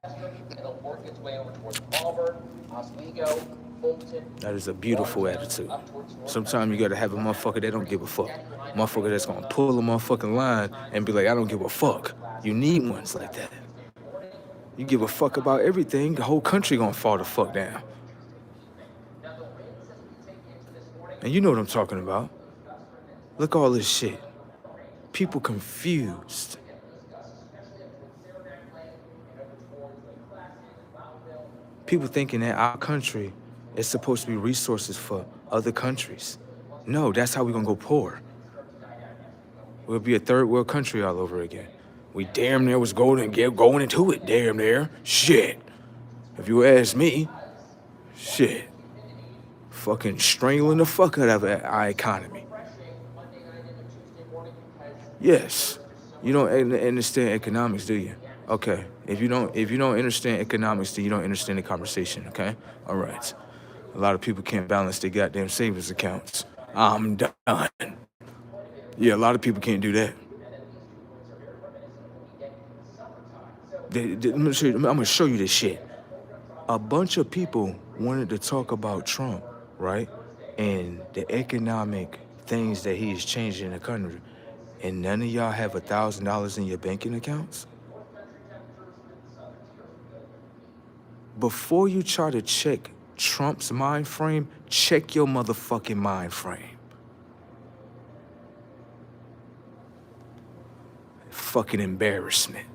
That is a beautiful attitude. Sometimes you gotta have a motherfucker that don't give a fuck. Motherfucker that's gonna pull a motherfucking line and be like, I don't give a fuck. You need ones like that. You give a fuck about everything, the whole country gonna fall the fuck down. And you know what I'm talking about. Look all this shit. People confused. People thinking that our country is supposed to be resources for other countries. No, that's how we're gonna go poor. We'll be a third world country all over again. We damn near was going into it, damn near. Shit. If you ask me, shit. Fucking strangling the fuck out of our economy. Yes. You don't understand economics, do you? Okay. If you don't understand economics, then you don't understand the conversation, okay? All right. A lot of people can't balance their goddamn savings accounts. I'm done. Yeah, a lot of people can't do that. I'm gonna show you this shit. A bunch of people wanted to talk about Trump, right? And the economic things that he is changing in the country. And none of y'all have $1,000 in your banking accounts? Before you try to check Trump's mind frame, check your motherfucking mind frame. Fucking embarrassment.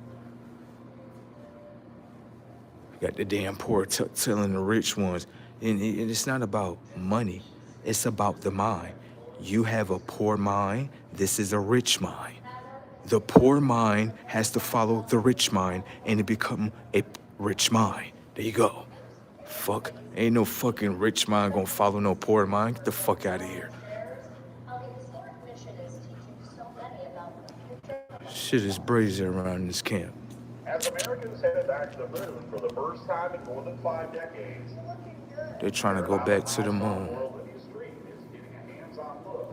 Got the damn poor telling the rich ones. And it's not about money. It's about the mind. You have a poor mind. This is a rich mind. The poor mind has to follow the rich mind and to become a rich mind. There you go. Fuck. Ain't no fucking rich mind gonna follow no poor mind. Get the fuck out of here. Shit is brazy around this camp. As Americans headed back to the moon for the first time in more than 5 decades, they're trying to go back to the moon.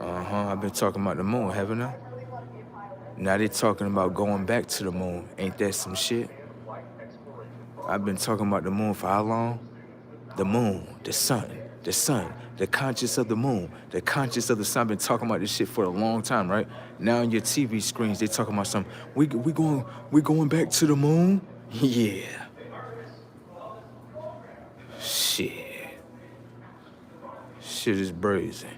I've been talking about the moon, haven't I? Now they talking about going back to the moon. Ain't that some shit? I've been talking about the moon for how long? The moon, the sun, the conscious of the moon, the conscious of the sun. I've been talking about this shit for a long time, right? Now on your TV screens, they talking about something. We going back to the moon? Yeah. Shit. Shit is brazen.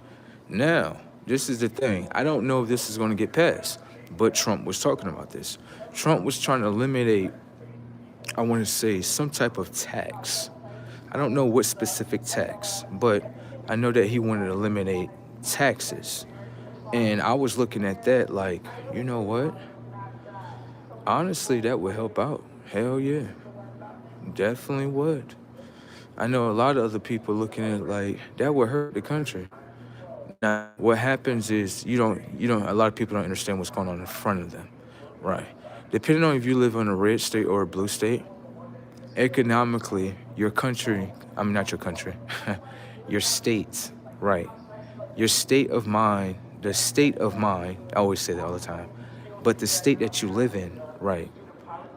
Now, this is the thing. I don't know if this is going to get passed, but Trump was talking about this. Trump was trying to eliminate, I want to say, some type of tax. I don't know what specific tax, but I know that he wanted to eliminate taxes. And I was looking at that like, you know what? Honestly, that would help out. Hell yeah, definitely would. I know a lot of other people looking at it like that would hurt the country. Now, what happens is a lot of people don't understand what's going on in front of them, right? Depending on if you live in a red state or a blue state, economically, your country, I mean, not your country, your state, right? Your state of mind, the state of mind, I always say that all the time, but the state that you live in, right,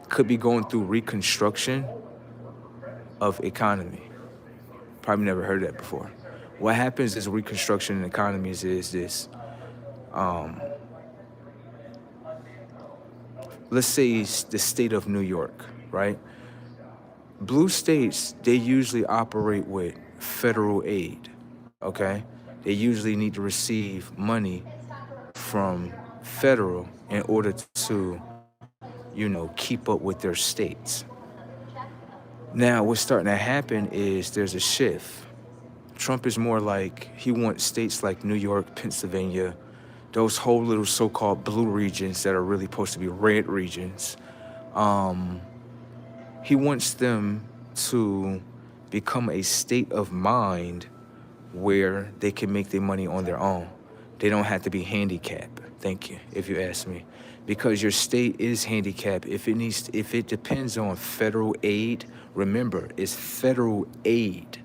could be going through reconstruction of economy. Probably never heard that before. What happens is reconstruction in economies is this. Um, let's say the state of New York, right? Blue states, they usually operate with federal aid, okay? They usually need to receive money from federal in order to, keep up with their states. Now, what's starting to happen is there's a shift. Trump is more like he wants states like New York, Pennsylvania, those whole little so-called blue regions that are really supposed to be red regions. Um, he wants them to become a state of mind where they can make their money on their own. They don't have to be handicapped. Thank you, if you ask me. Because your state is handicapped. If it depends on federal aid, remember, it's federal aid.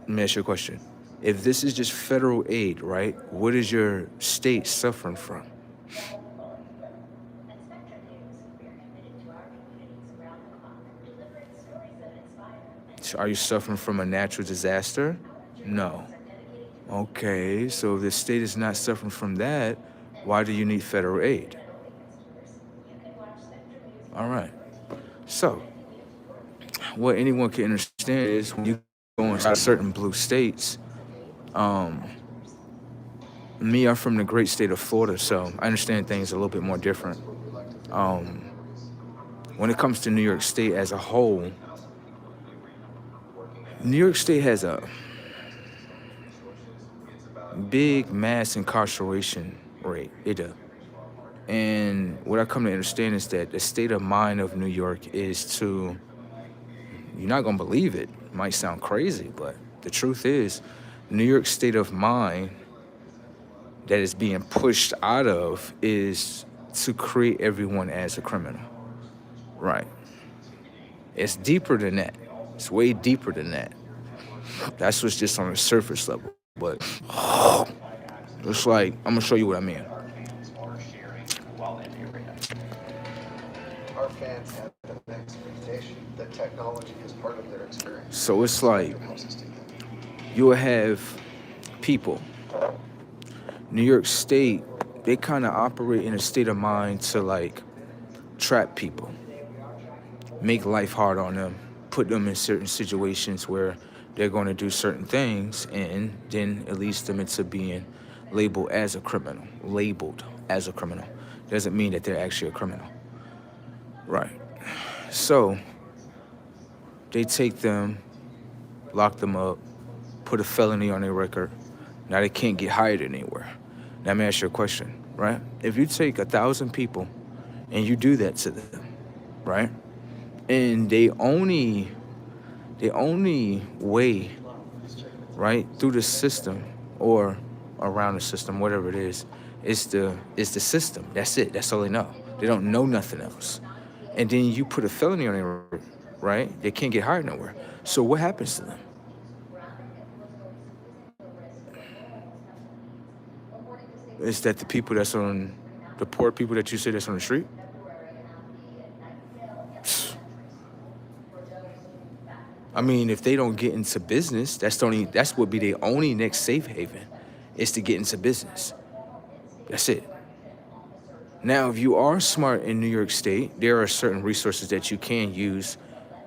Let me ask you a question. If this is just federal aid, right, what is your state suffering from? So are you suffering from a natural disaster? No. Okay, so if the state is not suffering from that, why do you need federal aid? All right. So, what anyone can understand is when you go inside certain blue states, um, me, I'm from the great state of Florida, so I understand things a little bit more different. Um, when it comes to New York State as a whole, New York State has a big mass incarceration rate. It does. And what I come to understand is that the state of mind of New York is to, you're not going to believe it. It might sound crazy, but the truth is, New York's state of mind that is being pushed out of is to create everyone as a criminal. Right. It's deeper than that. It's way deeper than that. That's what's just on the surface level. But it's like, I'm going to show you what I mean. Our fans have an expectation that technology is part of their experience. So it's like you'll have people. New York State, they kind of operate in a state of mind to like trap people, make life hard on them, put them in certain situations where they're going to do certain things, and then it leads them into being labeled as a criminal. Labeled as a criminal doesn't mean that they're actually a criminal. Right. So they take them, lock them up, put a felony on their record. Now they can't get hired anywhere. Now let me ask you a question, right? If you take 1,000 people and you do that to them, right? And they only way, right, through the system or around the system, whatever it is the system. That's it. That's all they know. They don't know nothing else. And then you put a felony on their record, right? They can't get hired nowhere. So what happens to them? Is that the people that's on, the poor people that you say that's on the street? I mean, if they don't get into business, that's what be their only next safe haven, is to get into business. That's it. Now, if you are smart in New York State, there are certain resources that you can use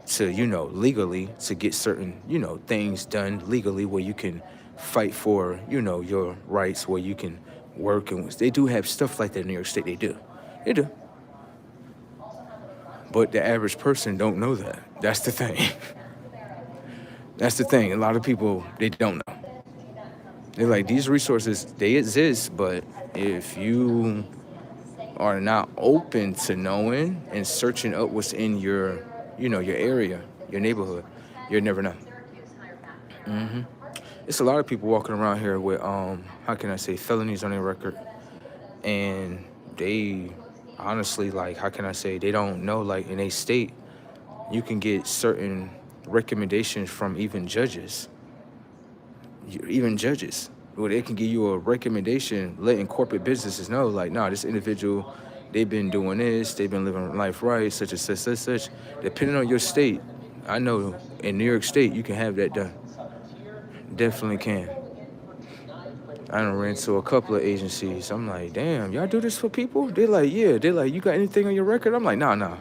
to, legally to get certain, things done legally where you can fight for, your rights, where you can work. And they do have stuff like that in New York State. They do. They do. But the average person don't know that. That's the thing. That's the thing. A lot of people, they don't know. They're like, these resources, they exist, but if you are not open to knowing and searching up what's in your, your area, your neighborhood, you'll never know. hmm It's a lot of people walking around here with, how can I say, felonies on their record, and they honestly, like, how can I say, they don't know, like, in a state, you can get certain recommendations from even judges. Even judges, well, they can give you a recommendation, letting corporate businesses know, like, nah, this individual, they've been doing this, they've been living life right, such and such, such, such. Depending on your state, I know in New York State, you can have that done. Definitely can. I done ran to a couple of agencies. I'm like, damn, y'all do this for people? They're like, yeah. They're like, you got anything on your record? I'm like, nah.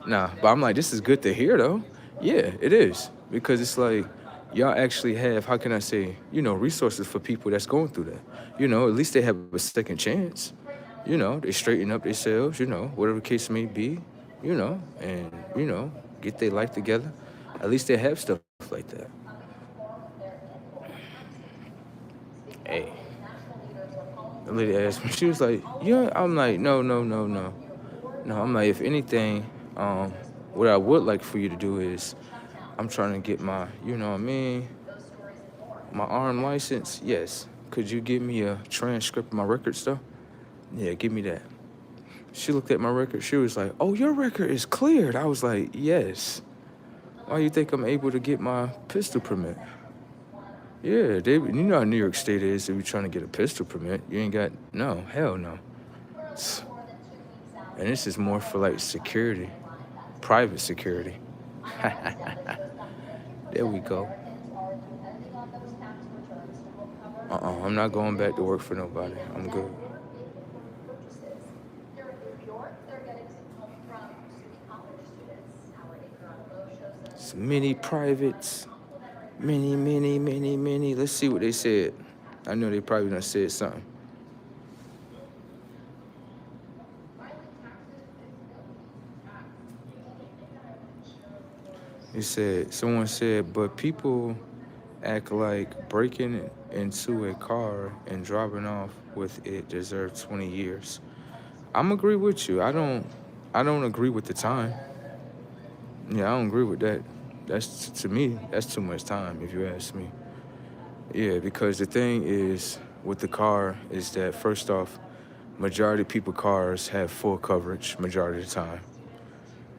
But I'm like, this is good to hear, though. Yeah, it is. Because it's like, y'all actually have, how can I say, resources for people that's going through that. At least they have a second chance. They straighten up themselves, whatever the case may be, and, get their life together. At least they have stuff like that. Hey, the lady asked me, she was like, yeah. I'm like, no, no, no, no. No, I'm like, if anything, what I would like for you to do is, I'm trying to get my, what I mean, my arm license. Yes. Could you give me a transcript of my record stuff? Yeah, give me that. She looked at my record. She was like, oh, your record is cleared. I was like, yes. Why do you think I'm able to get my pistol permit? Yeah, you know how New York State is if you're trying to get a pistol permit. You ain't got, no, hell no. And this is more for like security, private security. There we go. I'm not going back to work for nobody. I'm good. It's many privates. Many. Let's see what they said. I know they probably done said something. Someone said, but people act like breaking into a car and driving off with it deserve 20 years. I'm agree with you. I don't agree with the time. Yeah, I don't agree with that. To me, that's too much time, if you ask me. Yeah, because the thing is with the car is that, first off, majority of people cars have full coverage majority of the time.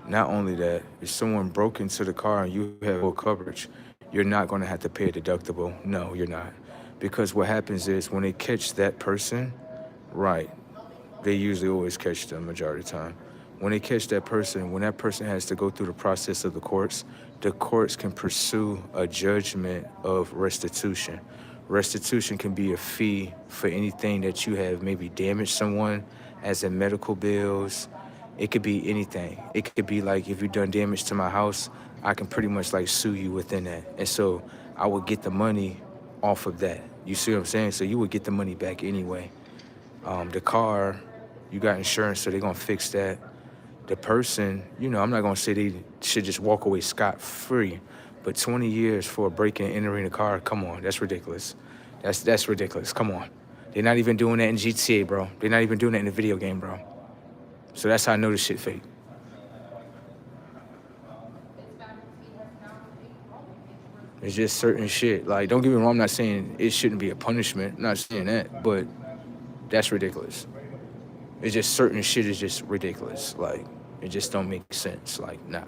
Not only that, if someone broke into the car and you have full coverage, you're not going to have to pay a deductible. No, you're not. Because what happens is when they catch that person, right, they usually always catch them majority of the time. When they catch that person, when that person has to go through the process of the courts can pursue a judgment of restitution. Restitution can be a fee for anything that you have maybe damaged someone, as in medical bills. It could be anything. It could be like, if you've done damage to my house, I can pretty much like sue you within that. And so I would get the money off of that. You see what I'm saying? So you would get the money back anyway. The car, you got insurance, so they're gonna fix that. The person, I'm not gonna say they should just walk away scot-free, but 20 years for breaking and entering a car, come on, that's ridiculous. That's ridiculous, come on. They're not even doing that in GTA, bro. They're not even doing that in the video game, bro. So that's how I know this shit fake. It's just certain shit. Like, don't get me wrong, I'm not saying it shouldn't be a punishment. I'm not saying that, but that's ridiculous. It's just certain shit is just ridiculous. Like, it just don't make sense. Like, nah.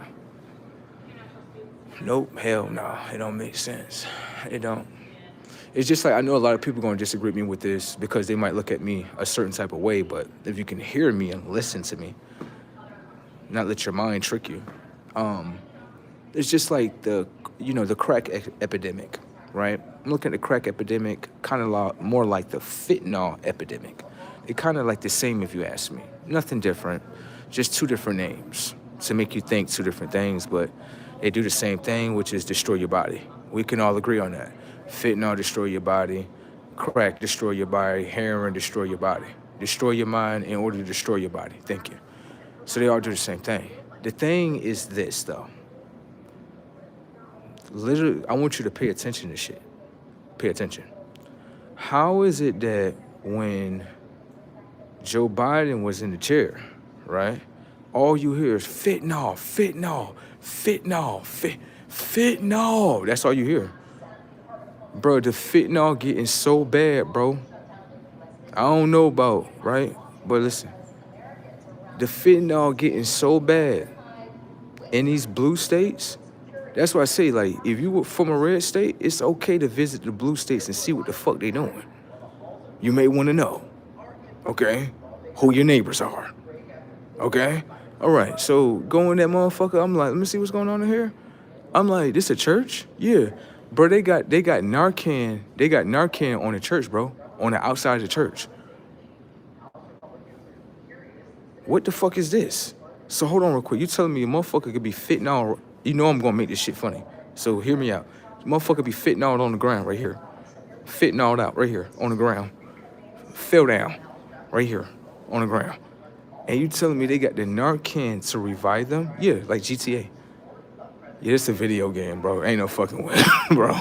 Nope, hell no. It don't make sense. It don't. It's just like, I know a lot of people going to disagree with me with this because they might look at me a certain type of way, but if you can hear me and listen to me, not let your mind trick you. It's just like the crack epidemic, right? I'm looking at the crack epidemic kind of more like the fentanyl epidemic. They're kind of like the same, if you ask me. Nothing different, just two different names to make you think two different things, but they do the same thing, which is destroy your body. We can all agree on that. Fentanyl destroy your body, crack destroy your body, heroin destroy your body. Destroy your mind in order to destroy your body. Thank you. So they all do the same thing. The thing is this, though. Literally, I want you to pay attention to shit. Pay attention. How is it that when Joe Biden was in the chair, right? All you hear is fentanyl, fentanyl, fentanyl, fentanyl. That's all you hear. Bro, the fentanyl getting so bad, bro. I don't know about, right? But listen, the fentanyl getting so bad in these blue states. That's why I say, like, if you were from a red state, it's okay to visit the blue states and see what the fuck they doing. You may want to know, okay, who your neighbors are, okay? All right, so go in that motherfucker. I'm like, let me see what's going on in here. I'm like, this a church? Yeah. Bro, they got Narcan on the church, bro. On the outside of the church. What the fuck is this? So hold on real quick. You telling me a motherfucker could be fentanyl? You know I'm gonna make this shit funny. So hear me out. Motherfucker be fentanyl on the ground right here. Fentanyl out right here on the ground. Fell down right here on the ground. And you telling me they got the Narcan to revive them? Yeah, like GTA. Yeah, it's a video game, bro. Ain't no fucking way, bro.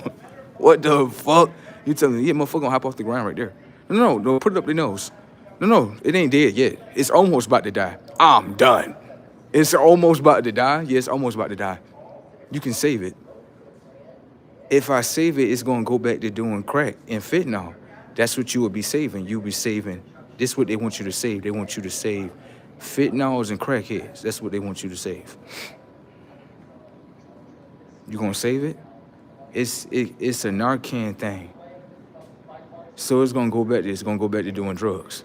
What the fuck? You telling me, yeah, motherfucker gonna hop off the ground right there. No, put it up their nose. No, it ain't dead yet. It's almost about to die. I'm done. It's almost about to die. Yeah, it's almost about to die. You can save it. If I save it, it's gonna go back to doing crack and fentanyl. That's what you would be saving. You'll be saving. This is what they want you to save. They want you to save fentanyls and crackheads. That's what they want you to save. You gonna save it? It's a Narcan thing. So it's gonna go back to doing drugs.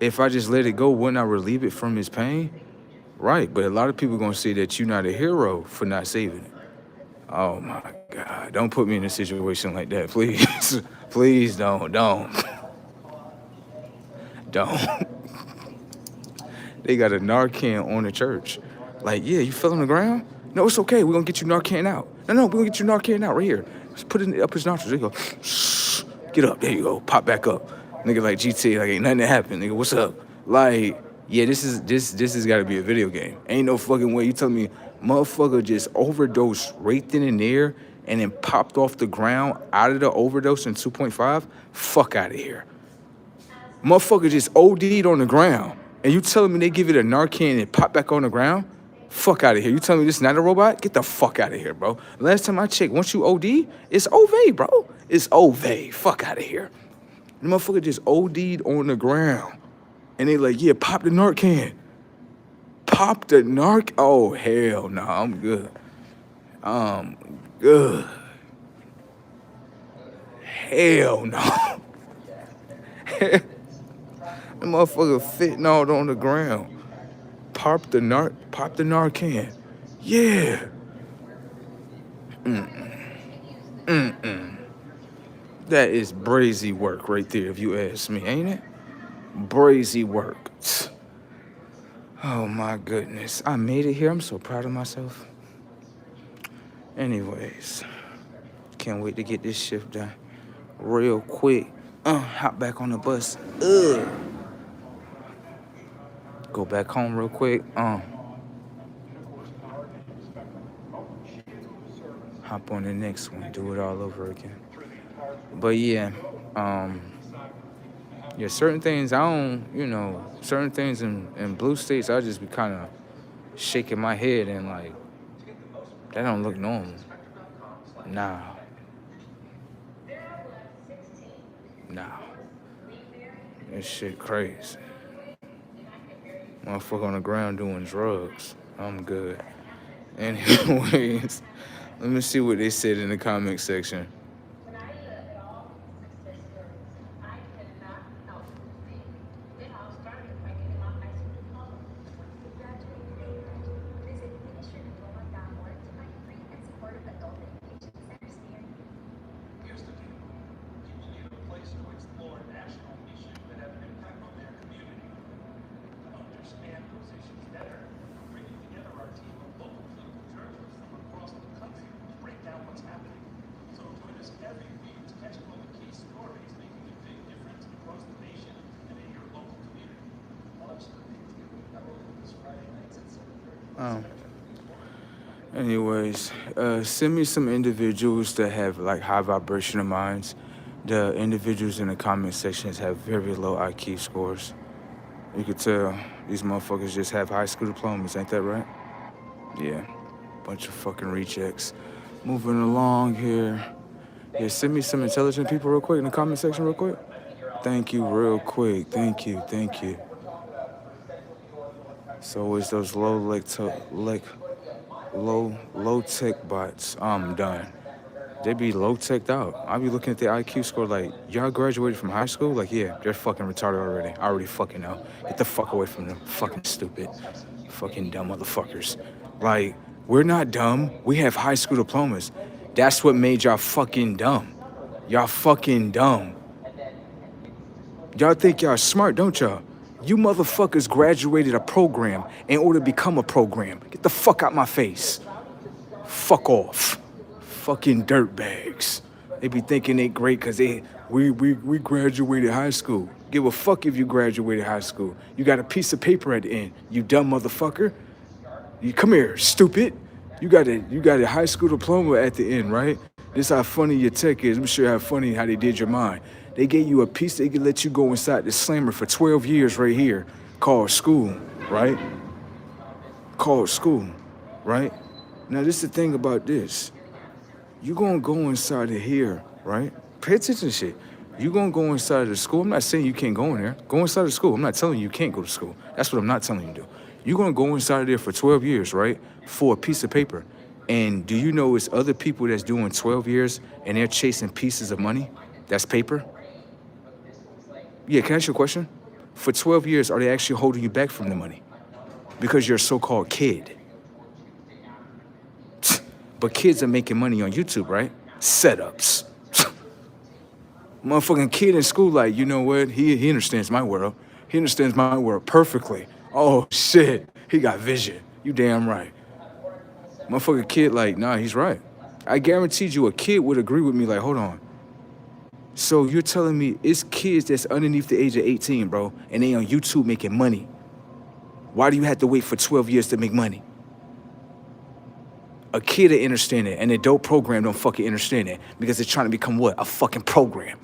If I just let it go, wouldn't I relieve it from his pain? Right, but a lot of people gonna say that you're not a hero for not saving it. Oh my God, don't put me in a situation like that, please. Please don't. Don't. They got a Narcan on the church. Like, yeah, you fell on the ground? No, it's okay. We're gonna get you Narcan out. No, we're gonna get you Narcan out right here. Just put it up his nostrils. There you go. Shh. Get up. There you go. Pop back up. Nigga like GTA, like ain't nothing that happened. Nigga, what's up? Like, yeah, this has gotta be a video game. Ain't no fucking way. You telling me motherfucker just overdosed right then and there and then popped off the ground out of the overdose in 2.5? Fuck out of here. Motherfucker just OD'd on the ground. And you telling me they give it a Narcan and pop back on the ground? Fuck out of here. You telling me this is not a robot? Get the fuck out of here, bro. Last time I checked, once you OD, it's OV, bro. It's OV. Fuck out of here. The motherfucker just OD'd on the ground. And they like, yeah, pop the Narcan. Pop the Narc? Oh, hell no. I'm good. I'm good. Hell no. The motherfucker fentanyl on the ground. Pop the Narcan. Yeah. That is brazy work right there, if you ask me, ain't it? Brazy work. Oh my goodness. I made it here. I'm so proud of myself. Anyways, can't wait to get this shift done real quick. Hop back on the bus. Go back home real quick. Hop on the next one. Do it all over again. But yeah, certain things I don't, certain things in blue states, I just be kind of shaking my head and like, that don't look normal. Nah. This shit crazy. Motherfucker on the ground doing drugs. I'm good. Anyways, let me see what they said in the comment section. Anyways, send me some individuals that have like high vibrational minds The individuals in the comment sections have very low IQ scores. You could tell these motherfuckers just have high school diplomas, ain't that right? Yeah, bunch of fucking rejects. Moving along here. Yeah, send me some intelligent people real quick in the comment section real quick. Thank you real quick. Thank you. Thank you. So it's those low tech bots. I'm done. They be low teched out. I be looking at the IQ score like, y'all graduated from high school? Like, yeah, they're fucking retarded already. I already fucking know. Get the fuck away from them. Fucking stupid. Fucking dumb motherfuckers. Like, we're not dumb. We have high school diplomas. That's what made y'all fucking dumb. Y'all fucking dumb. Y'all think y'all smart, don't y'all? You motherfuckers graduated a program in order to become a program. Get the fuck out my face. Fuck off. Fucking dirtbags. They be thinking they great because we graduated high school. Give a fuck if you graduated high school. You got a piece of paper at the end. You dumb motherfucker. You come here, stupid. You got a high school diploma at the end, right? This how funny your tech is. Let me show you how funny how they did your mind. They gave you a piece they could let you go inside the slammer for 12 years right here, called school, right? Called school, right? Now this is the thing about this. You gonna go inside of here, right? Pay attention to shit. You gonna go inside of the school. I'm not saying you can't go in there. Go inside of school. I'm not telling you can't go to school. That's what I'm not telling you to do. You're gonna go inside of there for 12 years, right? For a piece of paper. And do you know it's other people that's doing 12 years and they're chasing pieces of money? That's paper? Yeah, can I ask you a question? For 12 years, are they actually holding you back from the money? Because you're a so-called kid. But kids are making money on YouTube, right? Setups. Motherfucking kid in school, like, you know what? He understands my world. He understands my world perfectly. Oh, shit. He got vision. You damn right. Motherfucking kid, like, nah, he's right. I guaranteed you a kid would agree with me, like, hold on. So you're telling me it's kids that's underneath the age of 18, bro, and they on YouTube making money. Why do you have to wait for 12 years to make money? A kid will understand it. An adult program don't fucking understand it because they're trying to become what? A fucking program.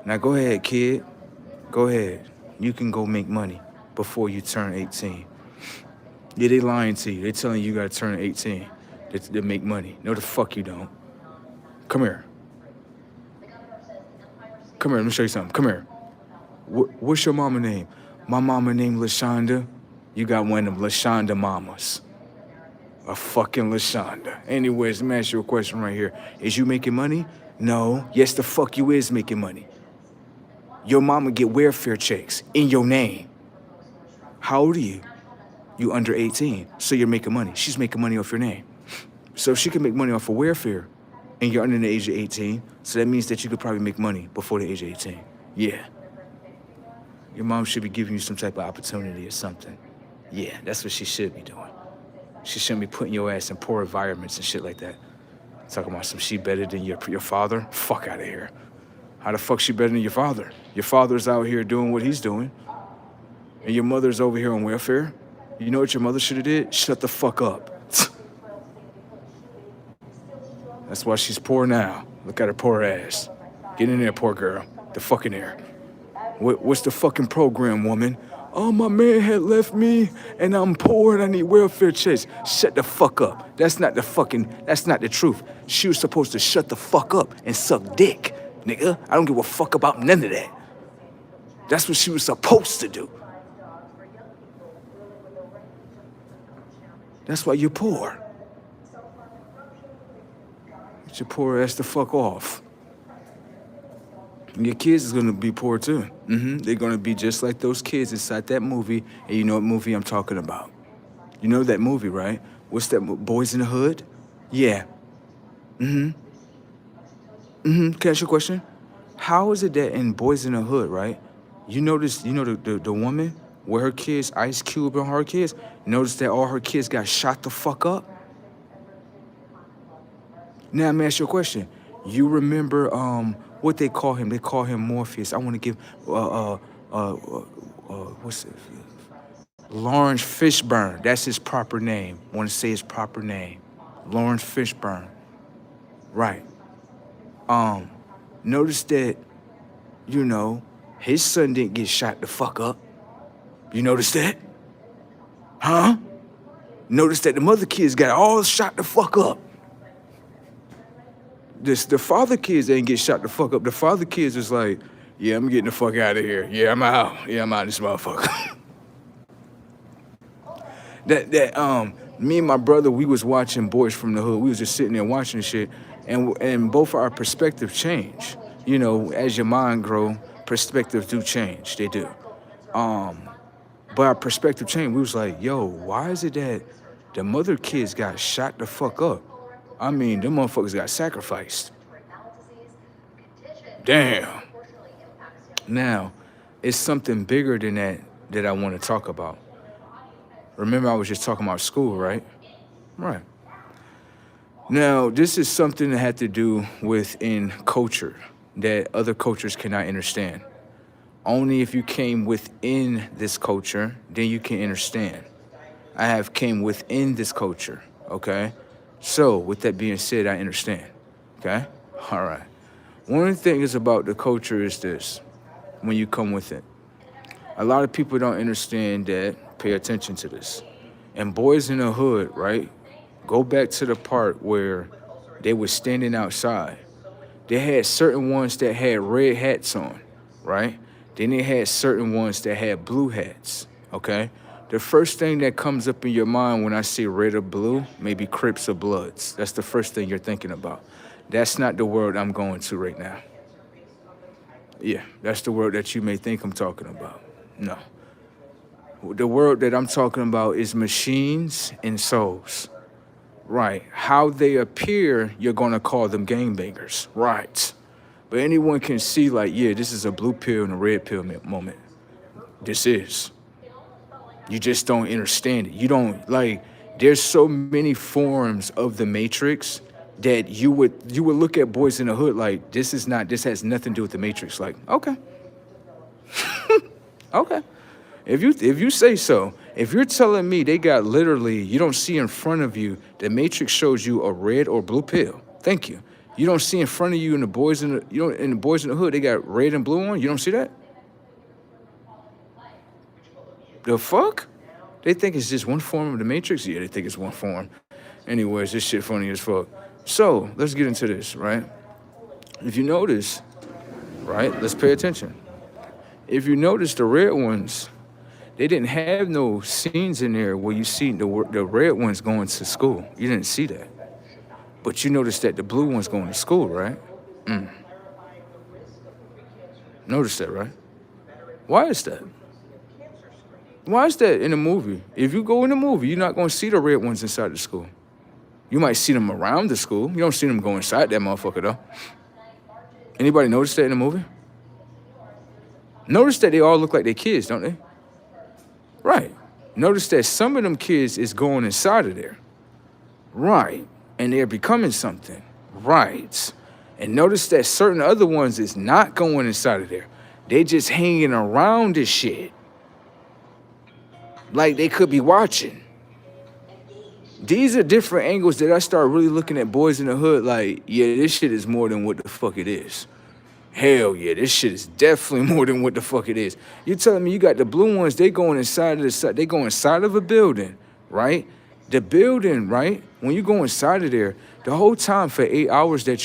Now go ahead, kid. Go ahead. You can go make money before you turn 18. Yeah, they lying to you. They telling you gotta turn 18 to make money. No, the fuck you don't. Come here. Come here, let me show you something. Come here. What's your mama name? My mama named LaShonda. You got one of them LaShonda mamas. A fucking LaShonda. Anyways, let me ask you a question right here. Is you making money? No. Yes, the fuck you is making money. Your mama get welfare checks in your name. How old are you? You under 18, so you're making money. She's making money off your name. So if she can make money off of welfare and you're under the age of 18, so that means that you could probably make money before the age of 18. Yeah. Your mom should be giving you some type of opportunity or something. Yeah, that's what she should be doing. She shouldn't be putting your ass in poor environments and shit like that. Talking about some she better than your father? Fuck out of here. How the fuck she better than your father? Your father's out here doing what he's doing. And your mother's over here on welfare. You know what your mother should have did? Shut the fuck up. That's why she's poor now. Look at her poor ass. Get in there, poor girl. The fuck in there. What's the fucking program, woman? Oh, my man had left me, and I'm poor, and I need welfare checks. Shut the fuck up. That's not the truth. She was supposed to shut the fuck up and suck dick, nigga. I don't give a fuck about none of that. That's what she was supposed to do. That's why you're poor. Get your poor ass the fuck off. And your kids is gonna be poor too. They're gonna be just like those kids inside that movie. And you know what movie I'm talking about. You know that movie, right? What's that, Boys in the Hood? Yeah. Can I ask you a question? How is it that in Boys in the Hood, right? You notice, the woman where her kids, Ice Cube and her kids, notice that all her kids got shot the fuck up? Now, let me ask you a question. You remember what they call him? They call him Morpheus. I want to give what's it? Lawrence Fishburne. That's his proper name. I want to say his proper name. Lawrence Fishburne. Right. Um, Notice that, you know, his son didn't get shot the fuck up. You notice that? Huh? Notice that the mother kids got all shot the fuck up. The father kids ain't get shot the fuck up. The father kids is like, yeah, I'm getting the fuck out of here. Yeah, I'm out. Yeah, I'm out of this motherfucker. Me and my brother, we was watching Boys from the Hood. We was just sitting there watching shit, and both our perspective change. You know, as your mind grow, perspectives do change. They do. But our perspective changed. We was like, yo, why is it that the mother kids got shot the fuck up? I mean, them motherfuckers got sacrificed. Damn. Now, it's something bigger than that I want to talk about. Remember, I was just talking about school, right? Right. Now, this is something that had to do within culture that other cultures cannot understand. Only if you came within this culture, then you can understand. I have came within this culture, okay? So, with that being said, I understand, okay? All right. One of the things about the culture is this, when you come with it. A lot of people don't understand that. Pay attention to this. And Boys in the Hood, right? Go back to the part where they were standing outside. They had certain ones that had red hats on, right? Then they had certain ones that had blue hats, okay? The first thing that comes up in your mind when I say red or blue, maybe Crips or Bloods. That's the first thing you're thinking about. That's not the world I'm going to right now. Yeah, that's the world that you may think I'm talking about. No. The world that I'm talking about is machines and souls. Right. How they appear, you're going to call them gangbangers. Right. But anyone can see, like, yeah, this is a blue pill and a red pill moment. This is. You just don't understand it. You don't, like, there's so many forms of the Matrix that you would look at Boys in the Hood like, this has nothing to do with the Matrix. Like, okay. Okay. If you say so, if you're telling me they got literally, you don't see in front of you, the Matrix shows you a red or blue pill. Thank you. You don't see in front of you in the Boys in the Hood, they got red and blue on. You don't see that? The fuck? They think it's just one form of the Matrix? Yeah, they think it's one form. Anyways, this shit funny as fuck. So, let's get into this, right? If you notice, right, let's pay attention. If you notice the red ones, they didn't have no scenes in there where you see the red ones going to school. You didn't see that. But you noticed that the blue one's going to school, right? Notice that, right? Why is that? Why is that in the movie? If you go in the movie, you're not going to see the red ones inside the school. You might see them around the school. You don't see them go inside that motherfucker, though. Anybody notice that in the movie? Notice that they all look like they're kids, don't they? Right. Notice that some of them kids is going inside of there. Right. And they're becoming something. Right. And notice that certain other ones is not going inside of there. They just hanging around this shit. Like they could be watching. These are different angles that I start really looking at Boys in the Hood like, yeah, this shit is more than what the fuck it is. Hell yeah, this shit is definitely more than what the fuck it is. You're telling me you got the blue ones, they going inside of a building, right? The building, right? When you go inside of there, the whole time for 8 hours that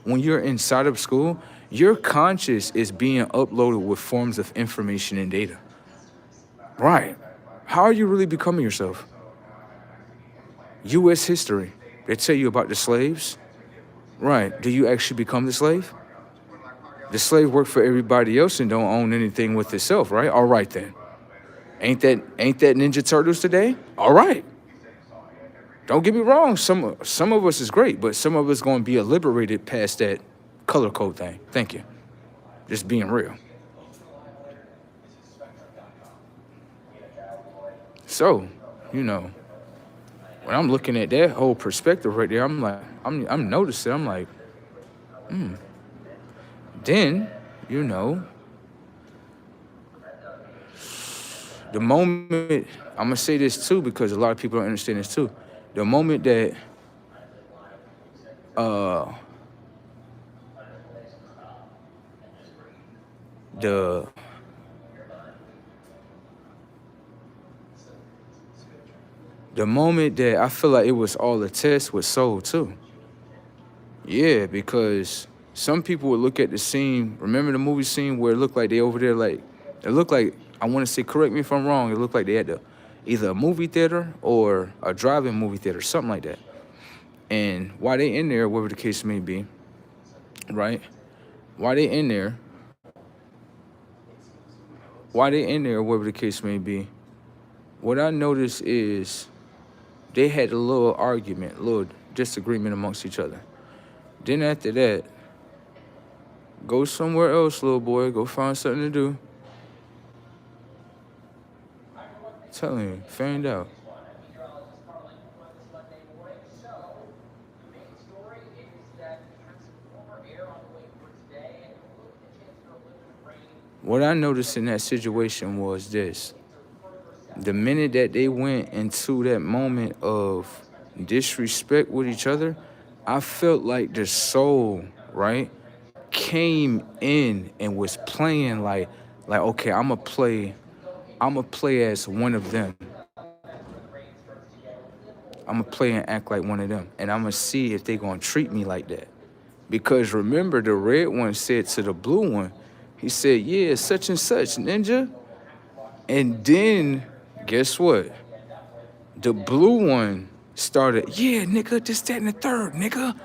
when you're inside of school, your conscious is being uploaded with forms of information and data. Right. How are you really becoming yourself? U.S. history. They tell you about the slaves. Right. Do you actually become the slave? The slave work for everybody else and don't own anything with itself, right? All right then. Ain't that Ninja Turtles today? All right. Don't get me wrong. Some of us is great, but some of us going to be liberated past that color code thing. Thank you. Just being real. So, you know, when I'm looking at that whole perspective right there, I'm like, I'm noticing. I'm like, Then, you know, the moment, I'm going to say this too because a lot of people don't understand this too. The moment that the the moment that I feel like it was all a test with Soul too. Yeah, because some people would look at the scene. Remember the movie scene where it looked like they over there, like it looked like, I want to say, correct me if I'm wrong. It looked like they had either a movie theater or a drive-in movie theater, something like that. And while they in there, whatever the case may be, right? While they in there, whatever the case may be, what I noticed is they had a little argument, a little disagreement amongst each other. Then after that, go somewhere else, little boy. Go find something to do. Telling you, fanned out. What I noticed in that situation was this. The minute that they went into that moment of disrespect with each other, I felt like the soul, right, came in and was playing like okay, I'ma play as one of them. I'ma play and act like one of them. And I'ma see if they gonna treat me like that. Because remember, the red one said to the blue one, he said, yeah, such and such, ninja. And then, guess what? The blue one started, yeah, nigga, this, that, and the third, nigga.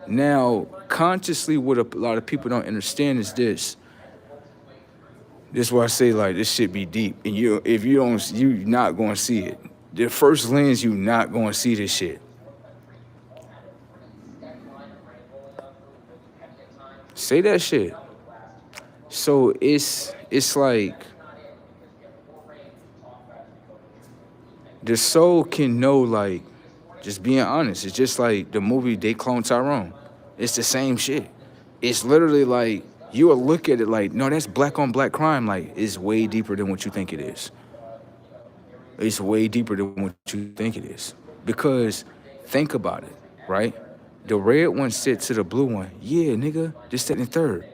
Now, consciously, what a lot of people don't understand is this. This is why I say, like, this shit be deep. And if you don't, you not gonna see it. The first lens, you not gonna see this shit. Say that shit. So it's like the soul can know, like, just being honest. It's just like the movie They Clone Tyrone. It's the same shit. It's literally like you will look at it like, no, that's black on black crime. Like, it's way deeper than what you think it is. It's way deeper than what you think it is. Because think about it, right? The red one said to the blue one, yeah, nigga, this, that, and the third.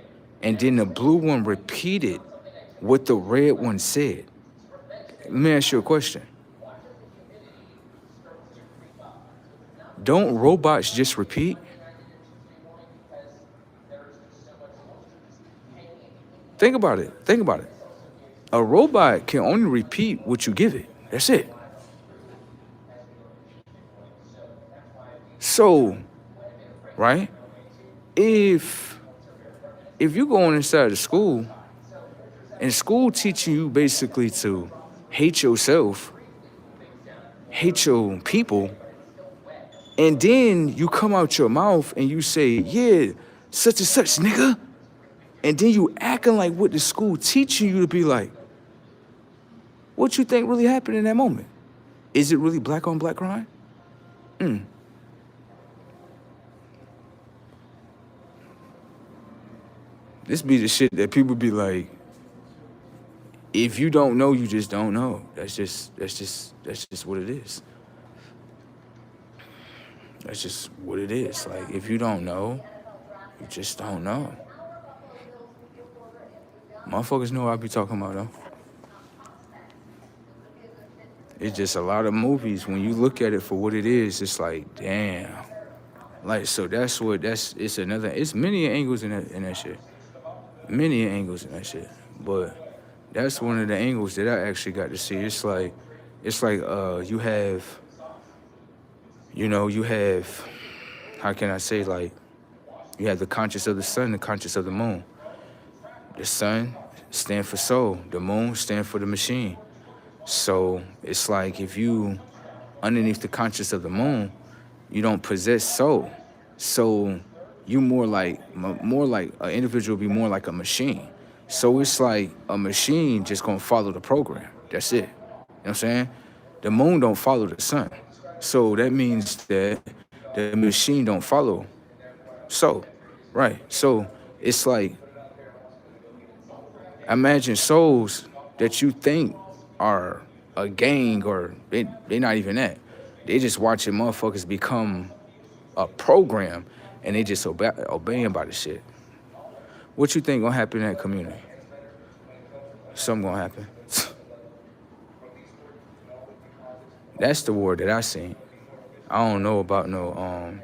And then the blue one repeated what the red one said. Let me ask you a question. Don't robots just repeat? Think about it. Think about it. A robot can only repeat what you give it. That's it. So, right? If you go on inside the school and school teaching you basically to hate yourself, hate your people, and then you come out your mouth and you say, yeah, such and such, nigga. And then you acting like what the school teaching you to be like. What you think really happened in that moment? Is it really black on black crime? This be the shit that people be like, if you don't know, you just don't know. That's just what it is. That's just what it is. Like, if you don't know, you just don't know. Motherfuckers know what I be talking about, though. It's just a lot of movies, when you look at it for what it is, it's like, damn. Like, so it's many angles in that shit. Many angles in that shit. But that's one of the angles that I actually got to see. It's like you have, how can I say, like, you have the conscious of the sun, the conscious of the moon. The sun stands for soul. The moon stands for the machine. So it's like if you, underneath the conscious of the moon, you don't possess soul. So you more like an individual be more like a machine. So it's like a machine just gonna follow the program. That's it. You know what I'm saying? The moon don't follow the sun. So that means that the machine don't follow soul. Right. So it's like, imagine souls that you think are a gang, or they not even that. They just watching motherfuckers become a program, and they just obeying by the shit. What you think gonna happen in that community? Something gonna happen. That's the war that I seen. I don't know about no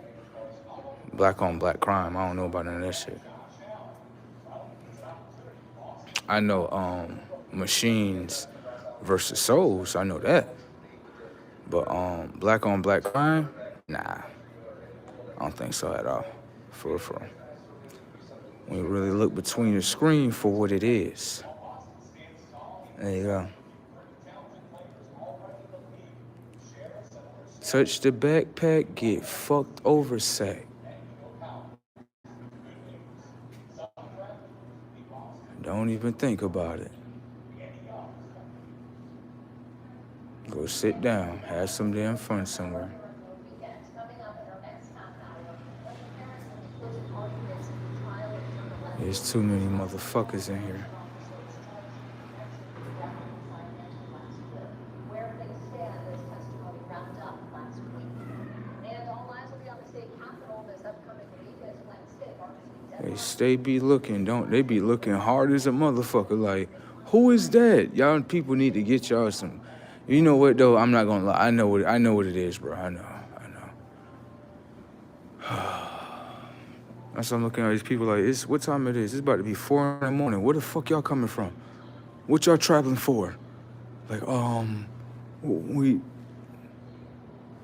black on black crime. I don't know about none of that shit. I know machines versus souls. I know that. But black on black crime, nah, I don't think so at all. For when you really look between the screen for what it is. There you go. Touch the backpack, get fucked over, sack. Don't even think about it. Go sit down, have some damn fun somewhere. There's too many motherfuckers in here. They stay be looking, don't they? Be looking hard as a motherfucker. Like, who is that? Y'all people need to get y'all some. You know what though? I'm not gonna lie. I know what it is, bro. I know. That's why I'm looking at these people like, it's what time it is? It's about to be 4 in the morning. Where the fuck y'all coming from? What y'all traveling for? Like, we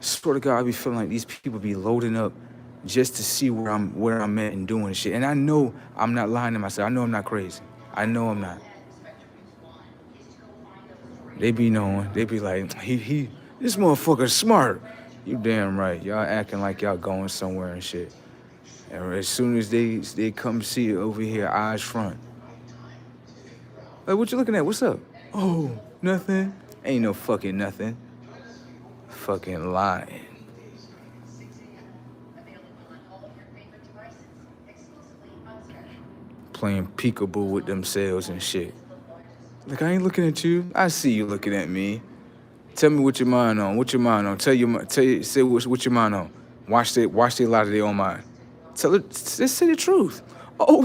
swear to God, I be feeling like these people be loading up just to see where I'm at and doing shit. And I know I'm not lying to myself. I know I'm not crazy. I know I'm not. They be knowing. They be like, this motherfucker smart. You damn right. Y'all acting like y'all going somewhere and shit. And as soon as they come see it over here, eyes front. Like, what you looking at? What's up? Oh, nothing. Ain't no fucking nothing. Fucking lying. Playing peekaboo with themselves and shit. Like, I ain't looking at you. I see you looking at me. Tell me what your mind on. What your mind on? Say what your mind on. Watch they lie to their own mind. Just say the truth. Oh,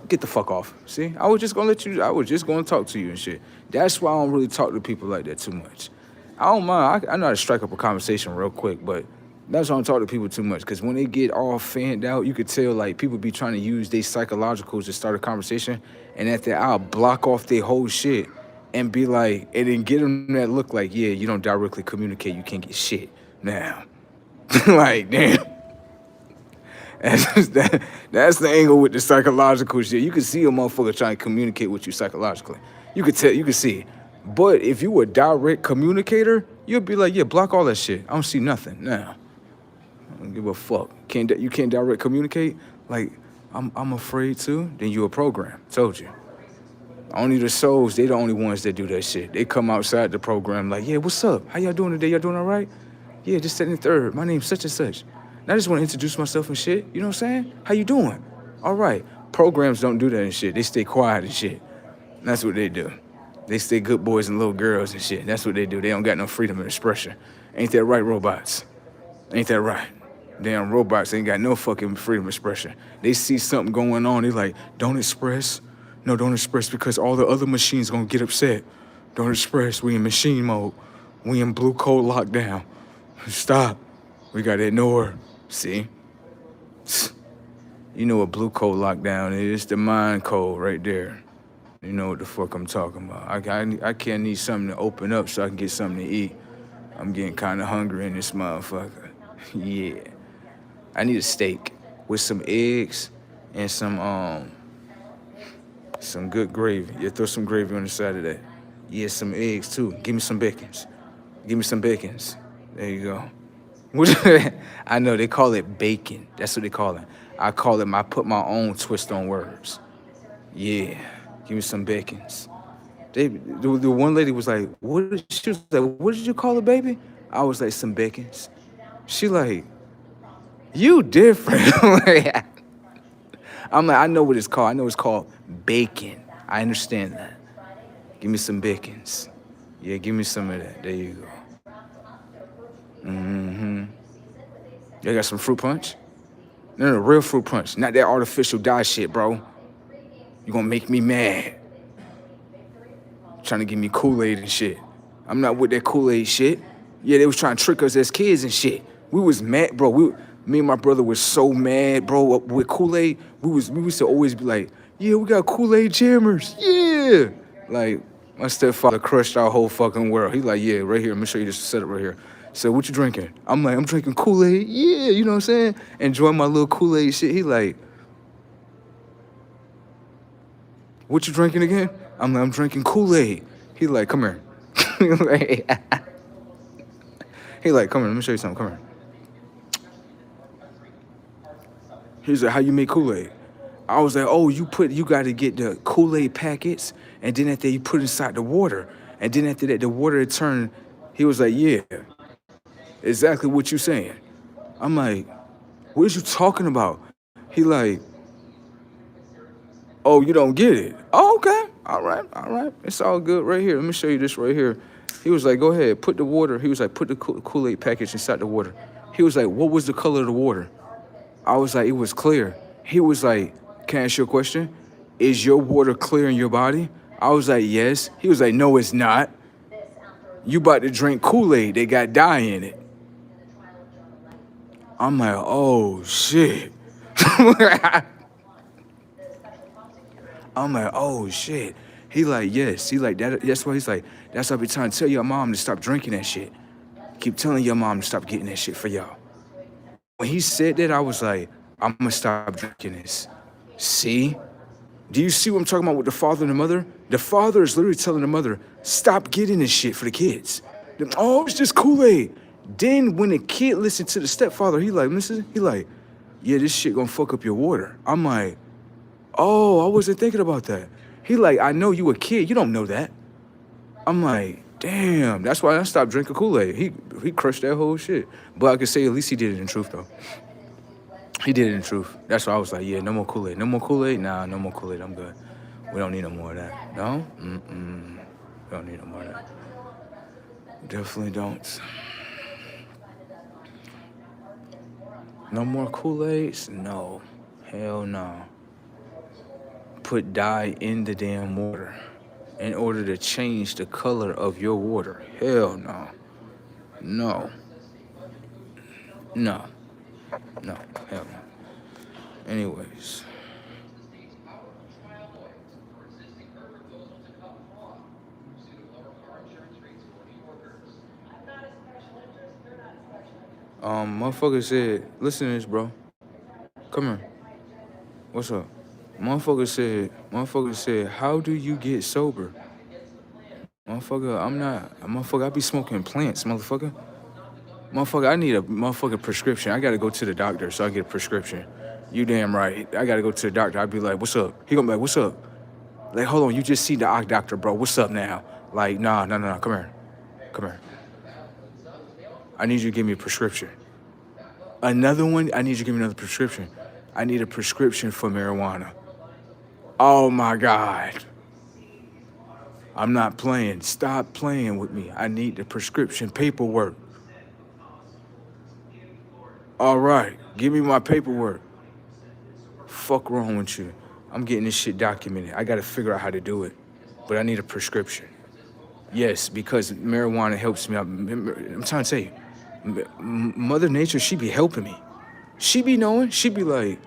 get the fuck off. See, I was just gonna talk to you and shit. That's why I don't really talk to people like that too much. I don't mind. I know how to strike up a conversation real quick, but that's why I don't talk to people too much. Because when they get all fanned out, you could tell like people be trying to use their psychologicals to start a conversation, and at that I'll block off their whole shit and be like, and then get them that look like, yeah, you don't directly communicate, you can't get shit now. Like, damn. That's the angle with the psychological shit. You can see a motherfucker trying to communicate with you psychologically. You can see it. But if you a direct communicator, you'll be like, yeah, block all that shit. I don't see nothing now. I don't give a fuck. You can't direct communicate? Like, I'm afraid to? Then you a program. Told you. Only the souls, they the only ones that do that shit. They come outside the program like, yeah, what's up? How y'all doing today? Y'all doing all right? Yeah, just sitting in third. My name's such and such. And I just want to introduce myself and shit. You know what I'm saying? How you doing? All right. Programs don't do that and shit. They stay quiet and shit. And that's what they do. They stay good boys and little girls and shit. That's what they do. They don't got no freedom of expression. Ain't that right, robots? Ain't that right? Damn robots ain't got no fucking freedom of expression. They see something going on. They like, don't express. No, don't express because all the other machines gonna get upset. Don't express. We in machine mode. We in blue code lockdown. Stop. We gotta ignore. See? You know what blue code lockdown is? The mind code right there. You know what the fuck I'm talking about. I can't need something to open up so I can get something to eat. I'm getting kind of hungry in this motherfucker. Yeah. I need a steak with some eggs and some good gravy. Yeah, throw some gravy on the side of that. Yeah, some eggs too. Give me some bacons. Give me some bacons. There you go. I know they call it bacon. That's what they call it. I put my own twist on words. Yeah. Give me some bacons. The one lady was like, she was like, what did you call it, baby? I was like, some bacons. She like, you different. I'm like, I know what it's called. I know it's called bacon. I understand that. Give me some bacons. Yeah, give me some of that. There you go. Mm-hmm. They got some fruit punch? No, real fruit punch. Not that artificial dye shit, bro. You gonna make me mad. trying to give me Kool-Aid and shit. I'm not with that Kool-Aid shit. Yeah, they was trying to trick us as kids and shit. We was mad, bro. Me and my brother was so mad, bro. With Kool-Aid, we used to always be like, yeah, we got Kool-Aid jammers. Yeah. Like, my stepfather crushed our whole fucking world. He like, yeah, right here. Let me show you this setup right here. So what you drinking? I'm like, I'm drinking Kool-Aid. Yeah, you know what I'm saying? Enjoying my little Kool-Aid shit. He like, what you drinking again? I'm like, I'm drinking Kool-Aid. He like, come here. He like, come here, let me show you something. Come here. He's like, how you make Kool-Aid? I was like, oh, you got to get the Kool-Aid packets, and then after you put inside the water, and then after that, the water it turned. He was like, yeah, exactly what you saying. I'm like, what is you talking about? He like, oh, you don't get it. Oh, okay, all right, it's all good right here. Let me show you this right here. He was like, go ahead, put the water. He was like, put the Kool-Aid package inside the water. He was like, what was the color of the water? I was like, it was clear. He was like, can I ask you a question? Is your water clear in your body? I was like, yes. He was like, no, it's not. You about to drink Kool-Aid. They got dye in it. I'm like, oh, shit. I'm like, oh, shit. He like, yes. He like, that's why he's like, that's why I be trying to tell your mom to stop drinking that shit. Keep telling your mom to stop getting that shit for y'all. When he said that, I was like, I'm going to stop drinking this. See? Do you see what I'm talking about with the father and the mother? The father is literally telling the mother, stop getting this shit for the kids. Oh, it's just Kool-Aid. Then when the kid listened to the stepfather, he like, yeah, this shit gonna fuck up your water. I'm like, oh, I wasn't thinking about that. He like, I know you a kid. You don't know that. I'm like, damn. That's why I stopped drinking Kool-Aid. He crushed that whole shit. But I could say at least he did it in truth, though. He did it in truth. That's why I was like, yeah, no more Kool-Aid. No more Kool-Aid? Nah, no more Kool-Aid. I'm good. We don't need no more of that. No? We don't need no more of that. Definitely don't. No more Kool-Aids? No. Hell no. Put dye in the damn water in order to change the color of your water. Hell no. No. No. No. Hell no. Anyways. Motherfucker said, listen to this, bro. Come here. What's up? Motherfucker said, how do you get sober? Motherfucker, I be smoking plants, motherfucker. Motherfucker, I need a motherfucking prescription. I gotta go to the doctor so I get a prescription. You damn right. I gotta go to the doctor. I'd be like, what's up? He gonna be like, what's up? Like, hold on, you just see the eye doctor, bro. What's up now? Like, nah, come here. Come here. I need you to give me a prescription. Another one, I need you to give me another prescription. I need a prescription for marijuana. Oh my God. I'm not playing. Stop playing with me. I need the prescription paperwork. All right, give me my paperwork. Fuck wrong with you? I'm getting this shit documented. I gotta figure out how to do it. But I need a prescription. Yes, because marijuana helps me out. I'm trying to tell you, Mother Nature, she be helping me. She be knowing. She be like,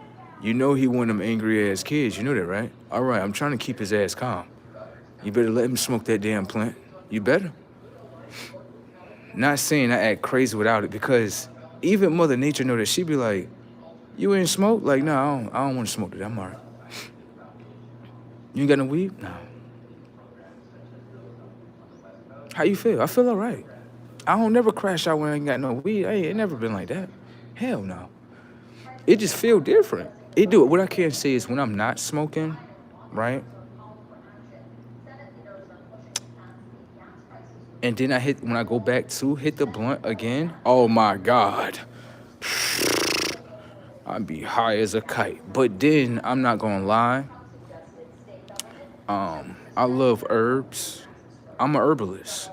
you know he one of them angry ass kids. You know that, right? All right, I'm trying to keep his ass calm. You better let him smoke that damn plant. You better. Not saying I act crazy without it, because even Mother Nature know that. She be like, you ain't smoke? Like, no, I don't want to smoke today. I'm all right. You ain't got no weed? No. How you feel? I feel all right. I don't never crash out when I ain't got no weed. Hey, it never been like that. Hell no. It just feel different. It do. What I can say is when I'm not smoking, right? And then when I go back to hit the blunt again, oh my God. I'd be high as a kite. But then, I'm not gonna lie. I love herbs. I'm a herbalist.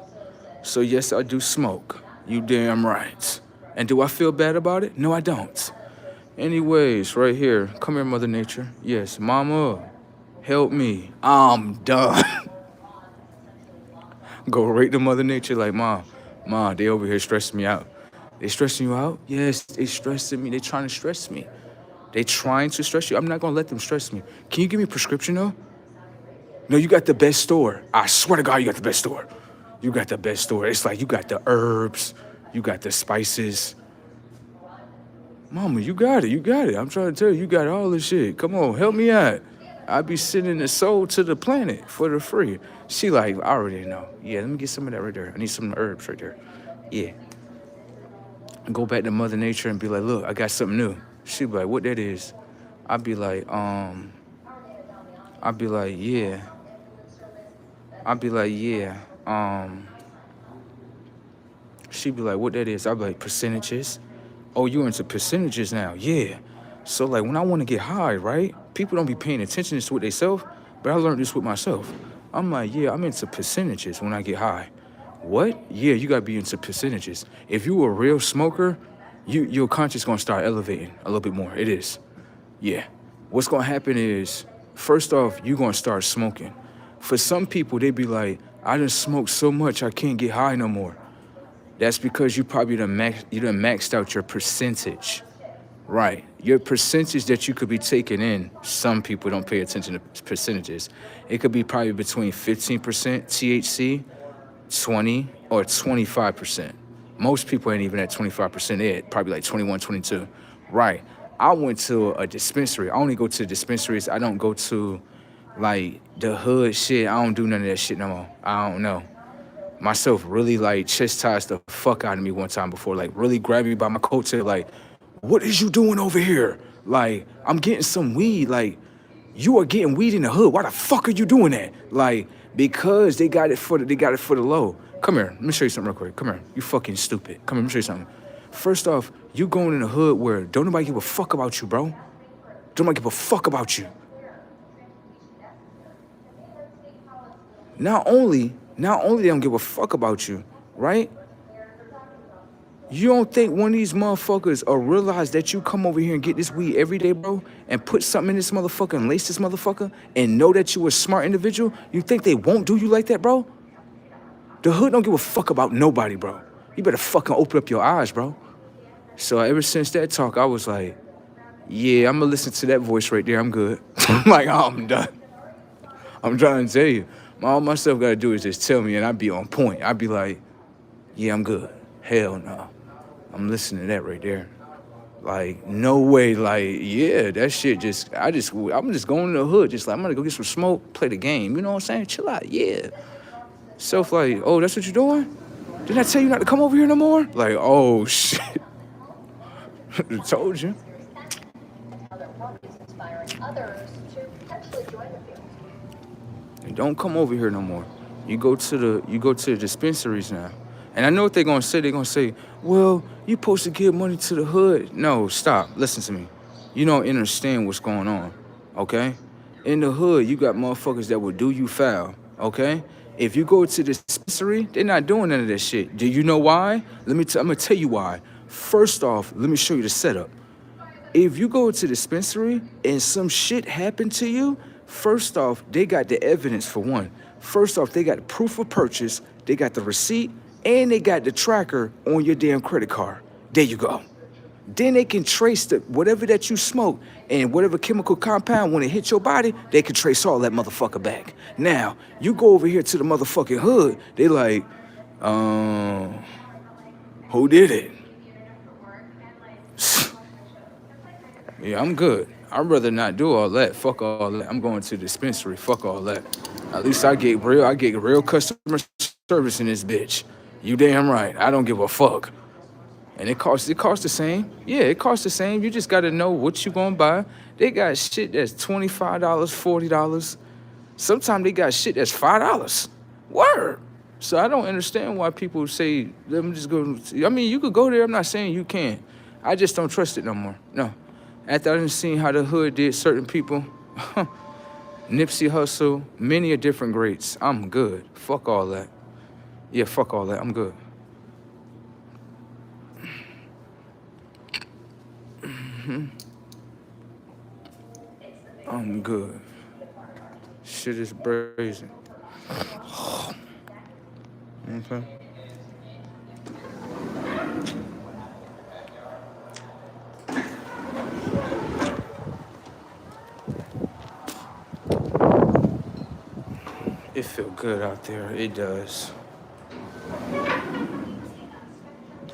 So yes, I do smoke. You damn right. And do I feel bad about it? No, I don't. Anyways, right here. Come here, Mother Nature. Yes, Mama, help me. I'm done. Go right to Mother Nature like, Mom, they over here stressing me out. They stressing you out? Yes, they stressing me. They trying to stress me. They trying to stress you. I'm not gonna let them stress me. Can you give me a prescription though? No, you got the best store. I swear to God, you got the best store. You got the best store. It's like you got the herbs, you got the spices. Mama, you got it. You got it. I'm trying to tell you, you got all this shit. Come on, help me out. I be sending the soul to the planet for the free. She like, I already know. Yeah, let me get some of that right there. I need some herbs right there. Yeah. Go back to Mother Nature and be like, look, I got something new. She be like, what that is? I'd be like, yeah. I'd be like, yeah. She'd be like, what that is? I'd be like, percentages. Oh, you into percentages now? Yeah. So like when I want to get high, right? People don't be paying attention to it themselves, but I learned this with myself. I'm like, yeah, I'm into percentages when I get high. What? Yeah, you gotta be into percentages. If you a real smoker, your conscience gonna start elevating a little bit more. It is. Yeah. What's gonna happen is, first off, you gonna start smoking. For some people, they be like, I done smoked so much I can't get high no more. That's because you probably done maxed out your percentage. Right. Your percentage that you could be taking in, some people don't pay attention to percentages. It could be probably between 15% THC, 20 or 25%. Most people ain't even at 25%, they're at probably like 21, 22. Right. I went to a dispensary. I only go to dispensaries. I don't go to like the hood shit. I don't do none of that shit no more. I don't know. Myself really like chastised the fuck out of me one time before, like really grabbed me by my coattail, like, what is you doing over here? Like, I'm getting some weed. Like, you are getting weed in the hood. Why the fuck are you doing that? Like, because they got it for the low. Come here, let me show you something real quick. Come here, you fucking stupid. Come here, let me show you something. First off, you going in the hood where don't nobody give a fuck about you, bro. Don't nobody give a fuck about you. Not only they don't give a fuck about you, right? You don't think one of these motherfuckers will realize that you come over here and get this weed every day, bro, and put something in this motherfucker and lace this motherfucker and know that you a smart individual? You think they won't do you like that, bro? The hood don't give a fuck about nobody, bro. You better fucking open up your eyes, bro. So ever since that talk, I was like, yeah, I'm gonna listen to that voice right there. I'm good. I'm like, oh, I'm done. I'm trying to tell you. All myself gotta do is just tell me and I'd be on point. I'd be like, yeah, I'm good. Hell no. I'm listening to that right there. Like, no way, like, yeah, that shit I'm just going to the hood, just like, I'm gonna go get some smoke, play the game, you know what I'm saying? Chill out, yeah. Self like, oh, that's what you're doing? Didn't I tell you not to come over here no more? Like, oh, shit. I told you. And don't come over here no more. You go to the dispensaries now. And I know what they're gonna say. They're gonna say, well, you supposed to give money to the hood. No, stop. Listen to me. You don't understand what's going on, okay? In the hood, you got motherfuckers that will do you foul, okay? If you go to the dispensary, they're not doing none of that shit. Do you know why? I'm gonna tell you why. First off, let me show you the setup. If you go to the dispensary and some shit happened to you, first off, they got the evidence for one. First off, they got proof of purchase, they got the receipt, and they got the tracker on your damn credit card. There you go. Then they can trace whatever that you smoke and whatever chemical compound, when it hits your body, they can trace all that motherfucker back. Now, you go over here to the motherfucking hood, they like, who did it? Yeah, I'm good. I'd rather not do all that. Fuck all that. I'm going to the dispensary. Fuck all that. At least I get real customer service in this bitch. You damn right. I don't give a fuck. And it costs the same. Yeah, it costs the same. You just gotta know what you gonna buy. They got shit that's $25, $40. Sometimes they got shit that's $5. Word. So I don't understand why people say, let me just go. I mean, you could go there. I'm not saying you can't. I just don't trust it no more. No. After I done seen how the hood did certain people, Nipsey Hussle, many a different greats. I'm good. Fuck all that. Yeah, fuck all that. I'm good. I'm good. Shit is brazen. Okay. It feel good out there. It does.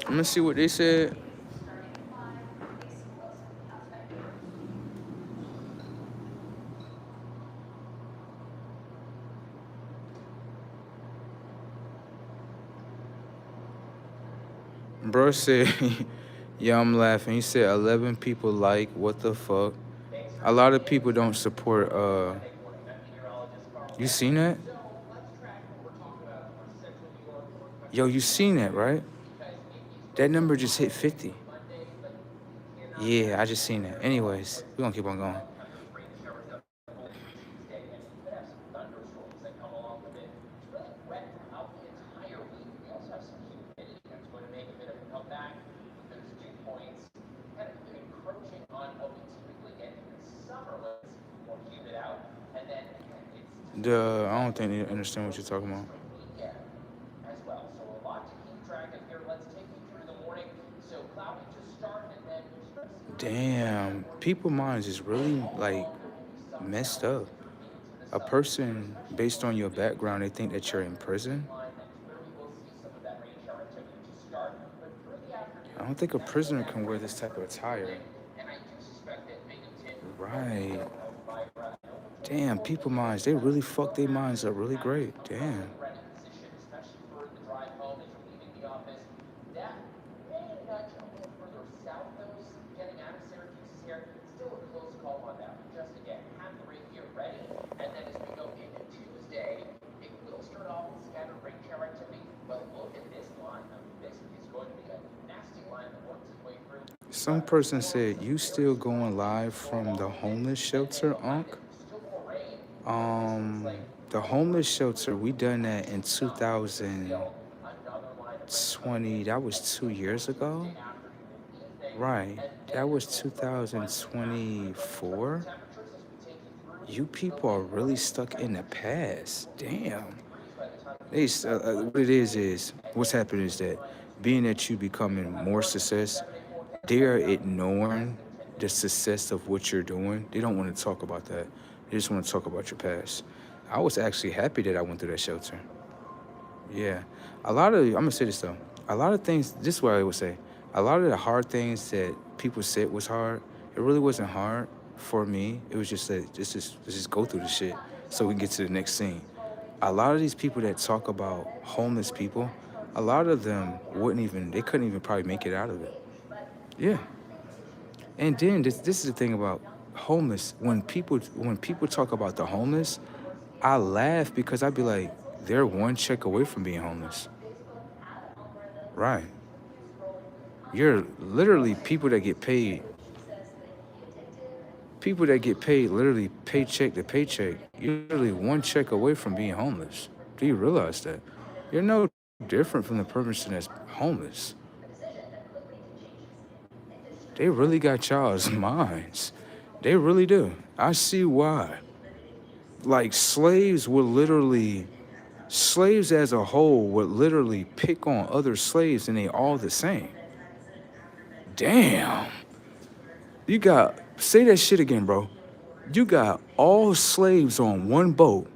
I'm gonna see what they said. Bro said, yeah, I'm laughing. He said 11 people like, what the fuck? A lot of people don't support, you seen that? Yo, you seen that, right? That number just hit 50. Yeah, I just seen that. Anyways, we're gonna keep on going. I don't think they understand what you're talking about. Damn, people minds is really like messed up. A person based on your background, they think that you're in prison. I don't think a prisoner can wear this type of attire. Right. Damn, people minds, they really fuck their minds up really great. Damn. Some person said, you still going live from the homeless shelter, Unc? Um, the homeless shelter, we done that in 2020. That was 2 years ago? Right. That was 2024. You people are really stuck in the past. Damn. What it is what's happening is that being that you becoming more success, they're ignoring the success of what you're doing. They don't want to talk about that. They just want to talk about your past. I was actually happy that I went through that shelter. Yeah. I'm going to say this though. A lot of things, this is what I would say. A lot of the hard things that people said was hard, it really wasn't hard for me. It was just that let's just go through the shit so we can get to the next scene. A lot of these people that talk about homeless people, a lot of them they couldn't even probably make it out of it. Yeah. And then this is the thing about homeless. When people talk about the homeless, I laugh because I'd be like, they're one check away from being homeless. Right. You're literally people that get paid literally paycheck to paycheck. You're literally one check away from being homeless. Do you realize that? You're no different from the person that's homeless. They really got y'all's minds. They really do. I see why. Like slaves as a whole would literally pick on other slaves and they all the same. Damn. Say that shit again, bro. You got all slaves on one boat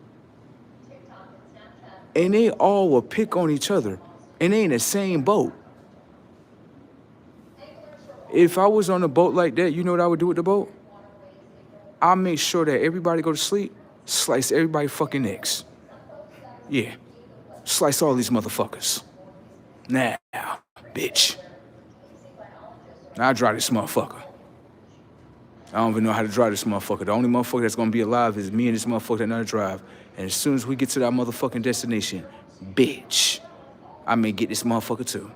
and they all will pick on each other and they in the same boat. If I was on a boat like that, you know what I would do with the boat? I'll make sure that everybody go to sleep, slice everybody fucking necks. Yeah. Slice all these motherfuckers. Now, bitch. Now I dry this motherfucker. I don't even know how to drive this motherfucker. The only motherfucker that's gonna be alive is me and this motherfucker that know how to drive. And as soon as we get to that motherfucking destination, bitch, I may get this motherfucker too.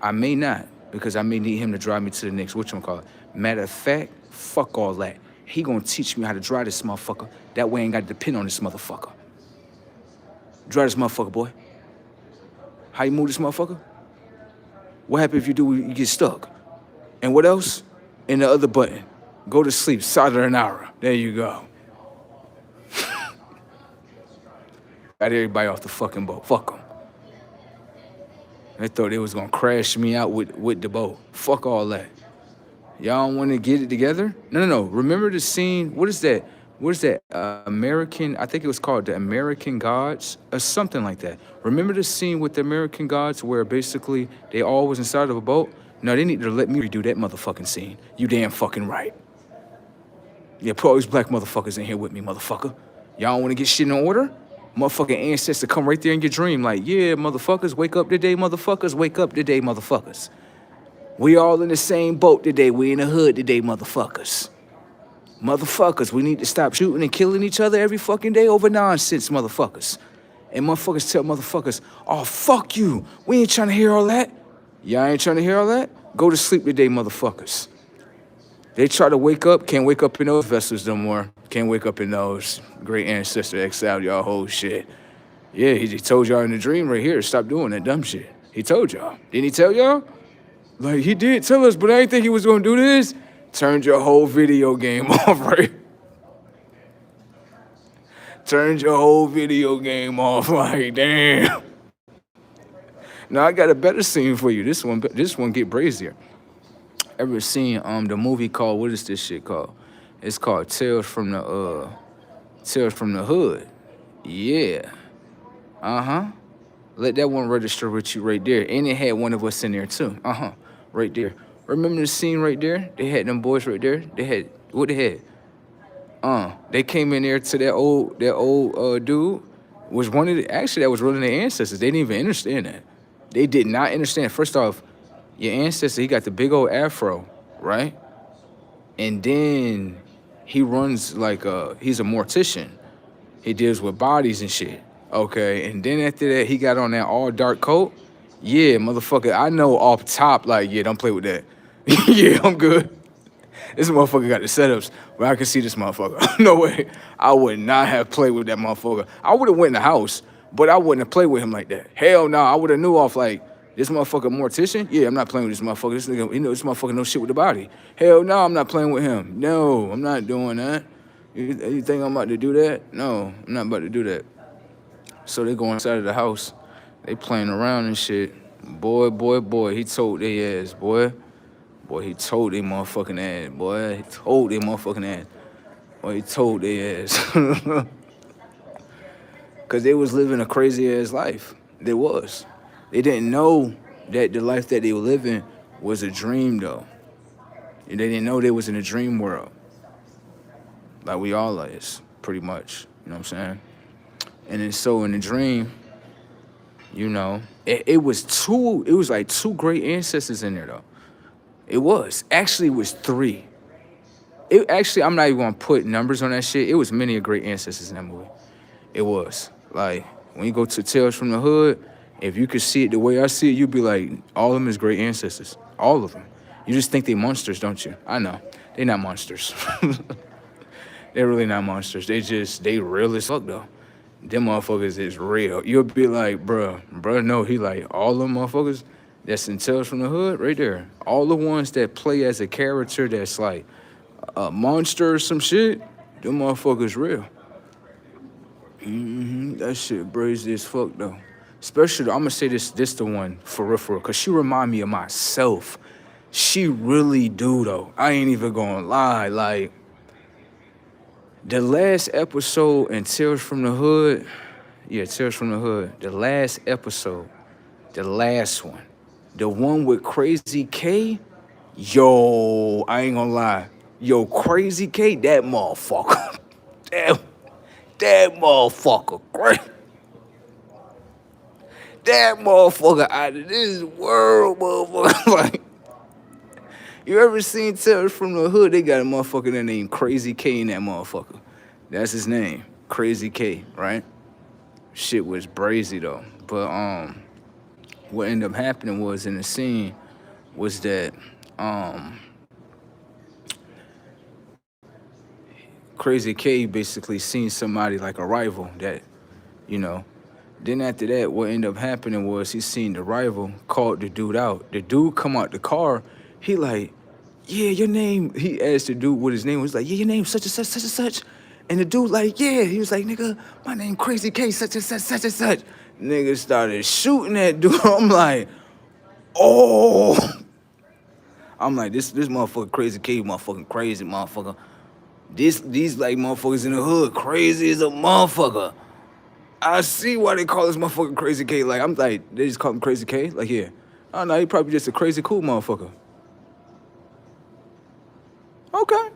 I may not, because I may need him to drive me to the next whatchamacallit. Matter of fact, fuck all that. He gonna teach me how to drive this motherfucker. That way I ain't gotta depend on this motherfucker. Drive this motherfucker, boy. How you move this motherfucker? What happens if you get stuck? And what else? And the other button. Go to sleep, sayonara. There you go. Got everybody off the fucking boat. Fuck them. They thought they was gonna crash me out with the boat. Fuck all that. Y'all don't want to get it together? No. Remember the scene? What is that? What is that? American? I think it was called the American Gods or something like that. Remember the scene with the American Gods where basically they all was inside of a boat? No, they need to let me redo that motherfucking scene. You damn fucking right. Yeah, put all these black motherfuckers in here with me, motherfucker. Y'all don't want to get shit in order? Motherfucking ancestor come right there in your dream like, yeah, motherfuckers, wake up today, motherfuckers, wake up today, motherfuckers. We all in the same boat today. We in the hood today, motherfuckers. Motherfuckers, we need to stop shooting and killing each other every fucking day over nonsense, motherfuckers. And motherfuckers tell motherfuckers, oh, fuck you. We ain't trying to hear all that. Y'all ain't trying to hear all that? Go to sleep today, motherfuckers. They try to wake up, can't wake up in those vessels no more. Can't wake up in those. Great ancestor exiled y'all whole shit. Yeah, he told y'all in the dream right here, stop doing that dumb shit. He told y'all. Didn't he tell y'all? Like, he did tell us, but I didn't think he was gonna do this. Turned your whole video game off, right? Turned your whole video game off, like, damn. Now, I got a better scene for you. This one get brazier. Ever seen the movie called, what is this shit called? It's called Tales from the Hood. Yeah. Uh-huh. Let that one register with you right there. And it had one of us in there too. Uh-huh. Right there. Remember the scene right there? They had them boys right there. They had what they had? They came in there to that old dude. Was one of the, actually that was one of their ancestors. They didn't even understand that. They did not understand. First off, your ancestor, he got the big old afro, right? And then he runs like he's a mortician. He deals with bodies and shit. Okay, and then after that, he got on that all dark coat. Yeah, motherfucker, I know off top, like, yeah, don't play with that. Yeah, I'm good. This motherfucker got the setups, but I can see this motherfucker. No way. I would not have played with that motherfucker. I would have went in the house, but I wouldn't have played with him like that. Hell no, I would have knew off like, this motherfucker mortician? Yeah, I'm not playing with this motherfucker. This nigga, this motherfucker knows shit with the body. Hell no, I'm not playing with him. No, I'm not doing that. You think I'm about to do that? No, I'm not about to do that. So they go inside of the house. They playing around and shit. Boy, he told they ass, boy. Boy, he told they motherfucking ass, boy. He told they motherfucking ass. Boy, he told they ass. Because they was living a crazy-ass life. They was. They didn't know that the life that they were living was a dream, though. And they didn't know they was in a dream world. Like we all is, pretty much. You know what I'm saying? And then so in the dream, you know, it was like two great ancestors in there, though. It was. Actually, it was three. I'm not even gonna put numbers on that shit. It was many great ancestors in that movie. It was. Like, when you go to Tales from the Hood, if you could see it the way I see it, you'd be like, all of them is great ancestors. All of them. You just think they monsters, don't you? I know. They not monsters. They're really not monsters. They real as fuck, though. Them motherfuckers is real. You'll be like, bruh, no, he like, all them motherfuckers that's in Tales from the Hood, right there. All the ones that play as a character that's like a monster or some shit, them motherfuckers real. That shit brazy as fuck, though. Especially, I'm gonna say this the one, for real, because she remind me of myself. She really do, though. I ain't even gonna lie, like, the last episode in Tales from the Hood, Tales from the Hood, the last episode, the last one, the one with Crazy K, yo, I ain't gonna lie. Yo, Crazy K, that motherfucker. That motherfucker, great. That motherfucker out of this world, motherfucker. Like, you ever seen Tales from the Hood? They got a motherfucker that named Crazy K in that motherfucker. That's his name, Crazy K, right? Shit was brazy, though. But what ended up happening was in the scene was that Crazy K basically seen somebody like a rival that, you know. Then after that, what ended up happening was he seen the rival, called the dude out. The dude come out the car, he like, yeah, your name, he asked the dude what his name was, like, yeah, your name such and such, such and such. And the dude like, yeah, he was like, nigga, my name Crazy K, such and such, such and such. Nigga started shooting that dude. I'm like, Oh, I'm like, this motherfucker crazy K, motherfucking crazy motherfucker. These like motherfuckers in the hood, crazy as a motherfucker. I see why they call this motherfucker crazy K. Like I'm like, they just call him crazy K. Like yeah, I don't know, he probably just a crazy cool motherfucker. Okay,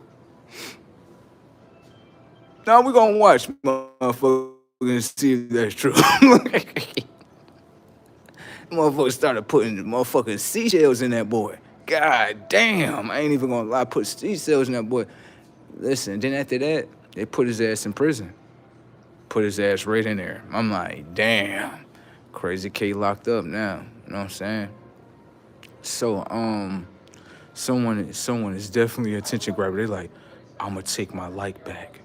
now we gonna watch motherfucker and see if that's true. Motherfucker started putting motherfucking seashells in that boy. God damn, I ain't even gonna lie, put seashells in that boy. Listen, then after that, they put his ass in prison. Put his ass right in there. I'm like, damn, crazy K locked up now. You know what I'm saying? So, someone is definitely an attention grabber. They like, I'ma take my like back.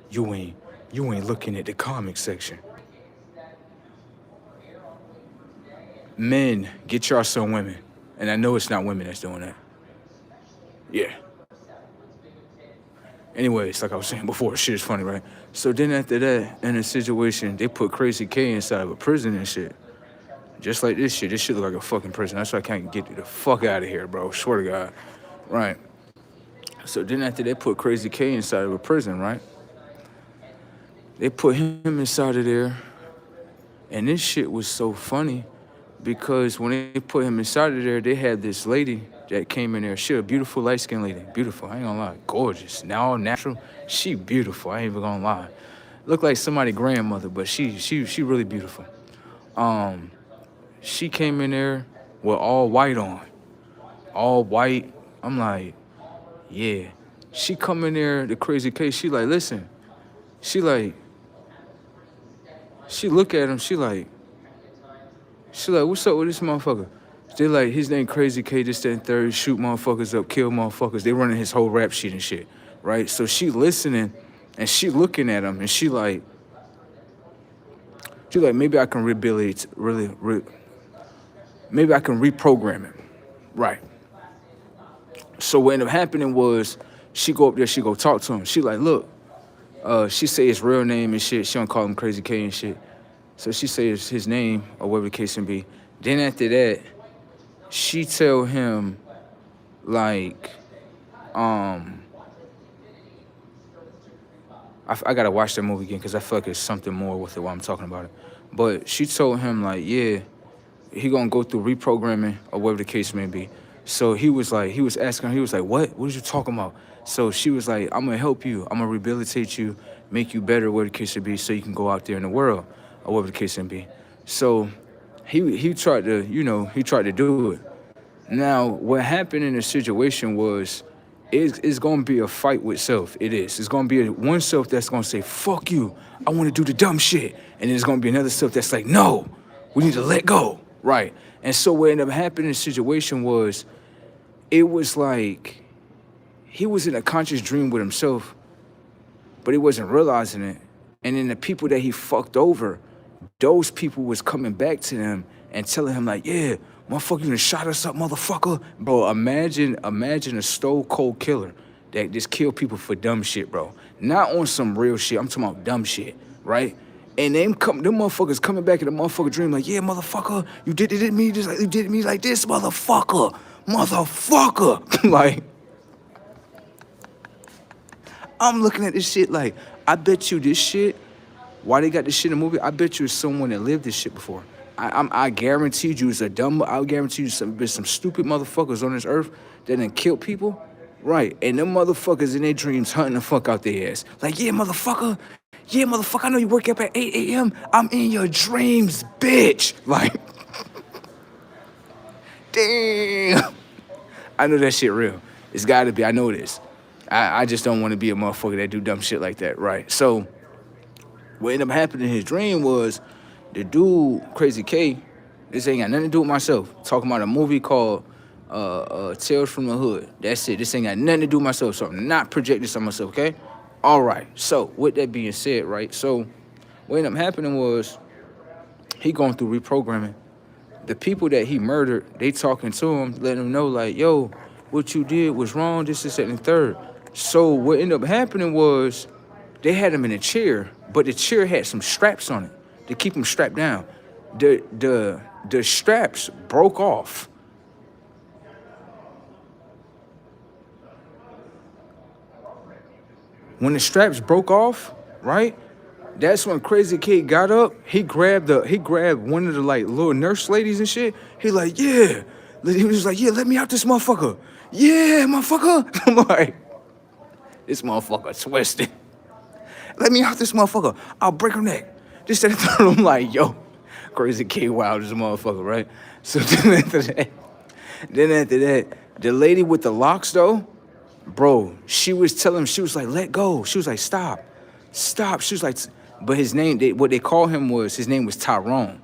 You ain't you ain't looking at the comic section. Men, get y'all some women. And I know it's not women that's doing that. Yeah. Anyways, like I was saying before, shit is funny, right? So then after that, in a situation, they put Crazy K inside of a prison and shit. Just like this shit. This shit look like a fucking prison. That's why I can't get the fuck out of here, bro. Swear to God. Right. So then after they put Crazy K inside of a prison, right? They put him inside of there. And this shit was so funny because when they put him inside of there, they had this lady that came in there. She a beautiful light-skinned lady. Beautiful. I ain't gonna lie. Gorgeous. Now all natural. She beautiful. I ain't even gonna lie. Look like somebody's grandmother, but she really beautiful. She came in there with all white on. All white. I'm like, yeah. She come in there, the crazy case, she like, listen. She like, she look at him, she like, what's up with this motherfucker? They like, his name Crazy K, this, that, and third, shoot motherfuckers up, kill motherfuckers. They running his whole rap sheet and shit, right? So she listening, and she looking at him, and she like, maybe I can maybe I can reprogram him, right? So what ended up happening was, she go up there, she go talk to him. She like, look, she say his real name and shit. She don't call him Crazy K and shit. So she says his name or whatever the case may be. Then after that, she tell him like, I gotta watch that movie again because I feel like there's something more with it while I'm talking about it. But she told him like, yeah, he gonna go through reprogramming or whatever the case may be. So he was asking her, he was like, what? What are you talking about? So she was like, I'm gonna help you. I'm gonna rehabilitate you, make you better, whatever the case may be, so you can go out there in the world or whatever the case may be. So he tried to, he tried to do it. Now, what happened in the situation was, it's gonna be a fight with self. It is. It's gonna be one self that's gonna say, fuck you, I wanna do the dumb shit. And there's gonna be another self that's like, no, we need to let go. Right. And so what ended up happening in the situation was, it was like, he was in a conscious dream with himself, but he wasn't realizing it. And then the people that he fucked over, those people was coming back to him and telling him like, yeah, motherfucker, you done shot us up, motherfucker. Bro, imagine a stone cold killer that just kill people for dumb shit, bro. Not on some real shit. I'm talking about dumb shit, right? And them motherfuckers coming back in the motherfucker dream like, yeah, motherfucker, you did it to me just like you did me like this, motherfucker. Like, I'm looking at this shit like, I bet you this shit, why they got this shit in the movie, I bet you it's someone that lived this shit before. I guaranteed you I guarantee you there's some stupid motherfuckers on this earth that done killed people. Right, and them motherfuckers in their dreams hunting the fuck out their ass. Like, yeah, motherfucker, I know you wake up at 8 a.m. I'm in your dreams, bitch. Like, damn. I know that shit real. It's gotta be, I know it is. I just don't want to be a motherfucker that do dumb shit like that, right? So, what ended up happening in his dream was, the dude, Crazy K, this ain't got nothing to do with myself, talking about a movie called Tales from the Hood. That's it. This ain't got nothing to do with myself, so I'm not projecting this on myself, okay? All right. So, with that being said, right, so what ended up happening was, he going through reprogramming. The people that he murdered, they talking to him, letting him know, like, yo, what you did was wrong, this, that, and third. So what ended up happening was, they had him in a chair, but the chair had some straps on it to keep him strapped down. The the straps broke off. When the straps broke off, right? That's when Crazy Kid got up. He grabbed one of the like little nurse ladies and shit. He like, yeah. He was like, yeah, let me out this motherfucker. Yeah, motherfucker. I'm like, this motherfucker twisted. Let me out this motherfucker. I'll break her neck. Just that I'm like, yo, Crazy Kid wild as a motherfucker, right? So then after that, the lady with the locks though, bro, she was telling him, she was like, let go. She was like, stop. Stop. She was like, but his name, what they call him was, his name was Tyrone.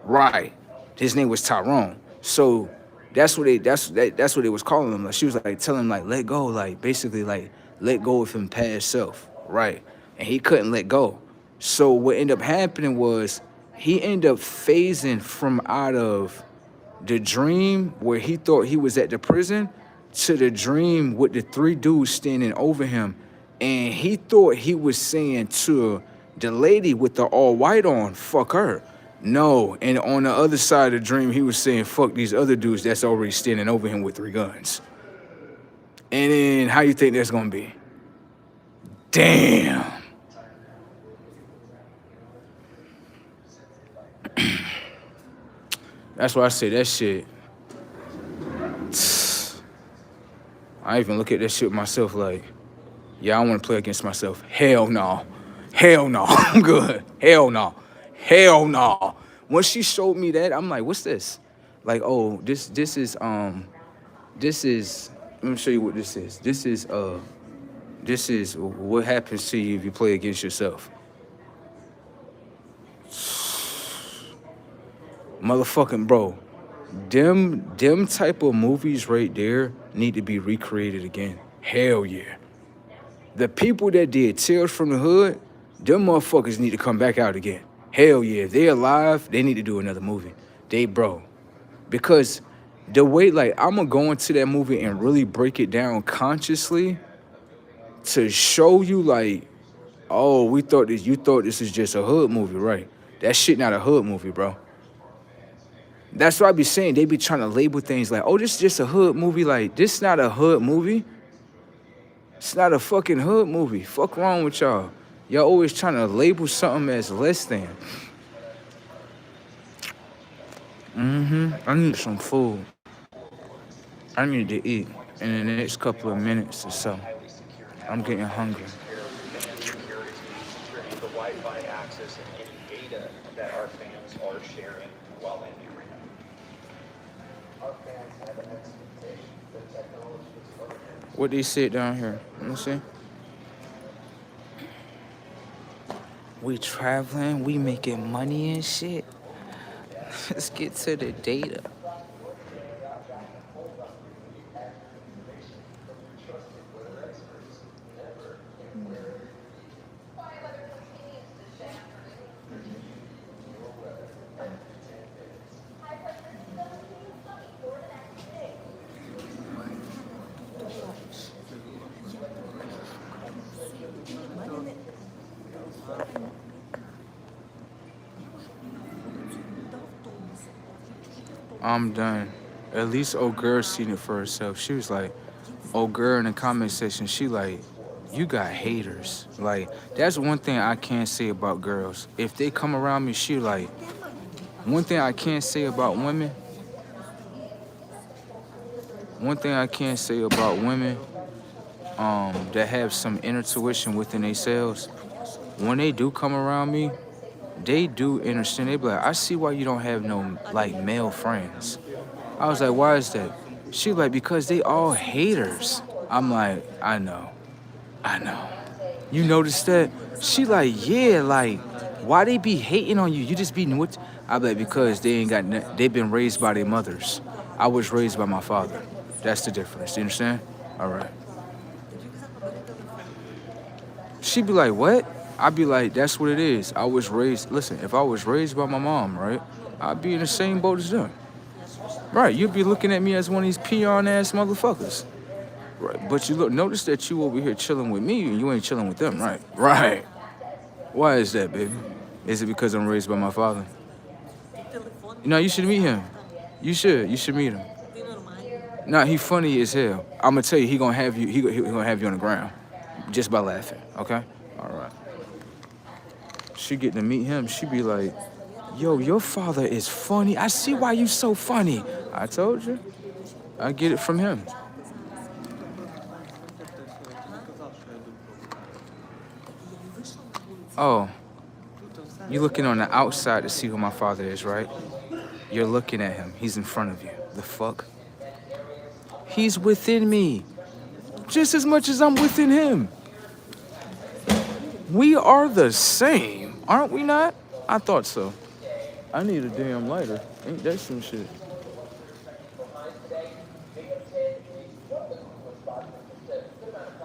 Right. His name was Tyrone. So that's what they was calling him. Like she was like telling him like let go, like basically like let go of him past self. Right. And he couldn't let go. So what ended up happening was he ended up phasing from out of the dream where he thought he was at the prison to the dream with the three dudes standing over him. And he thought he was saying to the lady with the all white on, fuck her. No, and on the other side of the dream, he was saying, fuck these other dudes that's already standing over him with 3 guns. And then how you think that's gonna be? Damn. That's why I say that shit. I even look at that shit myself like, yeah, I want to play against myself. Hell no. Hell no. I'm good. Hell no. Hell no. Once she showed me that, I'm like, what's this? Like, oh, this is let me show you what this is. This is what happens to you if you play against yourself. Motherfucking bro. Them type of movies right there need to be recreated again. Hell yeah. The people that did Tales from the Hood, them motherfuckers need to come back out again. Hell yeah. If they're alive, they need to do another movie. Bro. Because the way, like, I'm gonna go into that movie and really break it down consciously to show you, like, oh, you thought this is just a hood movie, right? That shit not a hood movie, bro. That's what I be saying. They be trying to label things like, oh, this is just a hood movie. Like, this not a hood movie. It's not a fucking hood movie. Fuck wrong with y'all. Y'all always trying to label something as less than. I need some food. I need to eat in the next couple of minutes or so. I'm getting hungry. The Wi-Fi access and any data that our fans are sharing while in the arena. Our fans have an expectation that technology is part of their What they said down here? Let me see. We traveling, we making money and shit. Let's get to the data. I'm done. At least old girl seen it for herself. She was like, old girl in the comment section, she like, you got haters. Like, that's one thing I can't say about girls. If they come around me, she like, one thing I can't say about women, that have some inner tuition within themselves, when they do come around me, they do understand. They be like, I see why you don't have no like male friends. I was like, why is that? She like, because they all haters. I'm like, I know. You notice that? She like, yeah, like, why they be hating on you? You just be what? I be like, because they been raised by their mothers. I was raised by my father. That's the difference. You understand? All right. She be like, what? I be like, that's what it is. I was raised, listen, if I was raised by my mom, right, I'd be in the same boat as them. Right, you'd be looking at me as one of these peon-ass motherfuckers. Right, but you notice that you over here chilling with me and you ain't chilling with them, right? Right. Why is that, baby? Is it because I'm raised by my father? You know, you should meet him. You should. You should meet him. Nah, he funny as hell. I'm gonna tell you, he gonna have you. He gonna have you on the ground, just by laughing. Okay. All right. She get to meet him. She be like, "Yo, your father is funny. I see why you so funny." I told you. I get it from him. Oh, you looking on the outside to see who my father is, right? You're looking at him. He's in front of you. The fuck? He's within me, just as much as I'm within him. We are the same, aren't we not? I thought so. I need a damn lighter. Ain't that some shit?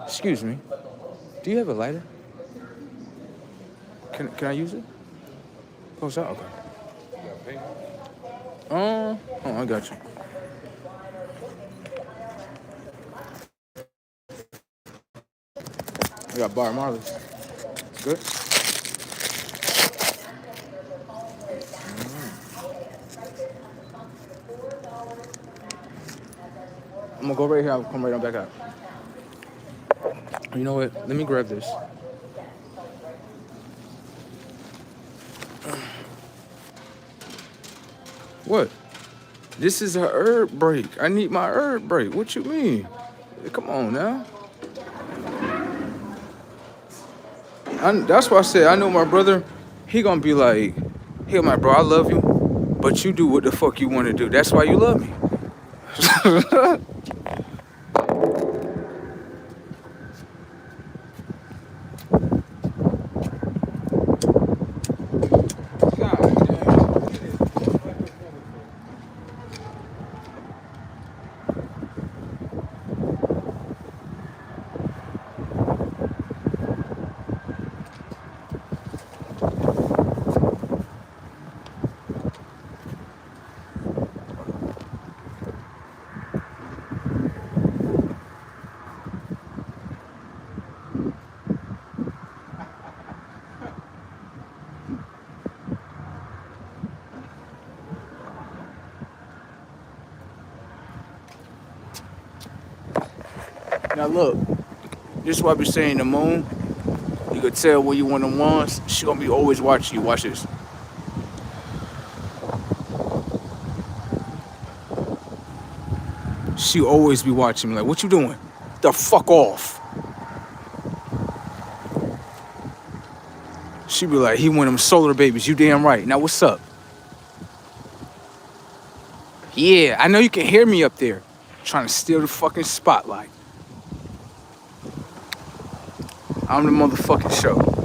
Excuse me. Do you have a lighter? Can I use it? Oh, it's out? Okay. Oh, I got you. I got Bar Marley's. Good? I'm gonna go right here. I'll come right on back out. You know what? Let me grab this. What? This is a herb break. I need my herb break. What you mean? Come on now. That's why I said I know my brother. He gonna be like, my bro, I love you, but you do what the fuck you want to do. That's why you love me. Now look, this is why I be saying the moon. You could tell when you one of the ones. She gonna be always watching you. Watch this. She always be watching me like, what you doing? The fuck off. She be like, he one of them solar babies. You damn right. Now what's up? Yeah, I know you can hear me up there. Trying to steal the fucking spotlight. I'm the motherfucking show.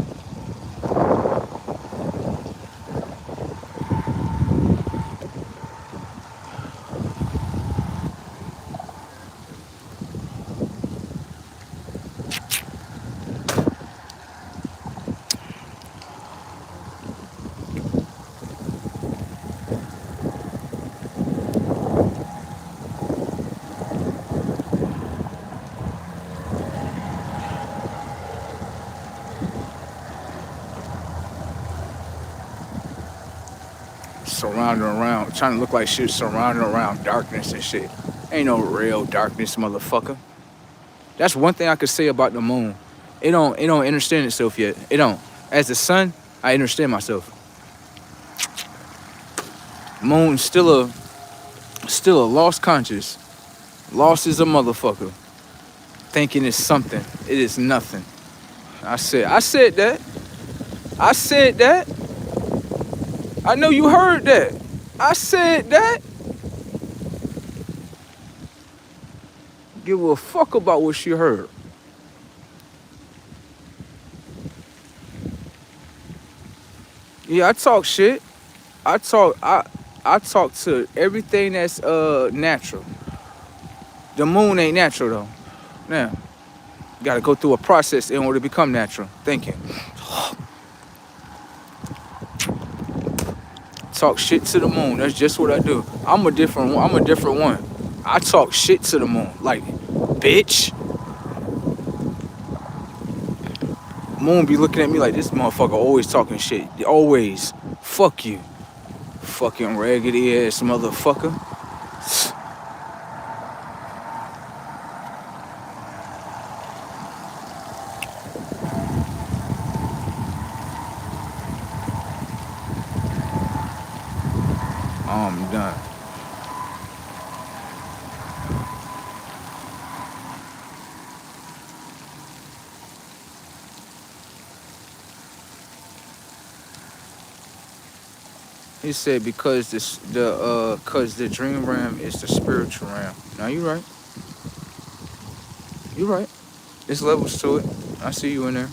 Surrounding around, trying to look like shit, surrounding around darkness and shit. Ain't no real darkness, motherfucker. That's one thing I could say about the moon. It don't understand itself yet. It don't. As the sun, I understand myself. Moon's still a lost conscious. Lost is a motherfucker. Thinking it's something. It is nothing. I said that. I said that. I know you heard that. I said that. Give a fuck about what she heard. Yeah, I talk shit. I talk to everything that's natural. The moon ain't natural though. Now, you gotta go through a process in order to become natural. Thank you. Talk shit to the moon. That's just what I do. I'm a different one. I talk shit to the moon. Like, bitch. Moon be looking at me like this motherfucker always talking shit. Always. Fuck you. Fucking raggedy ass motherfucker. I'm done. He said because cause the dream realm is the spiritual realm. Now you right. You right. There's levels to it. I see you in there.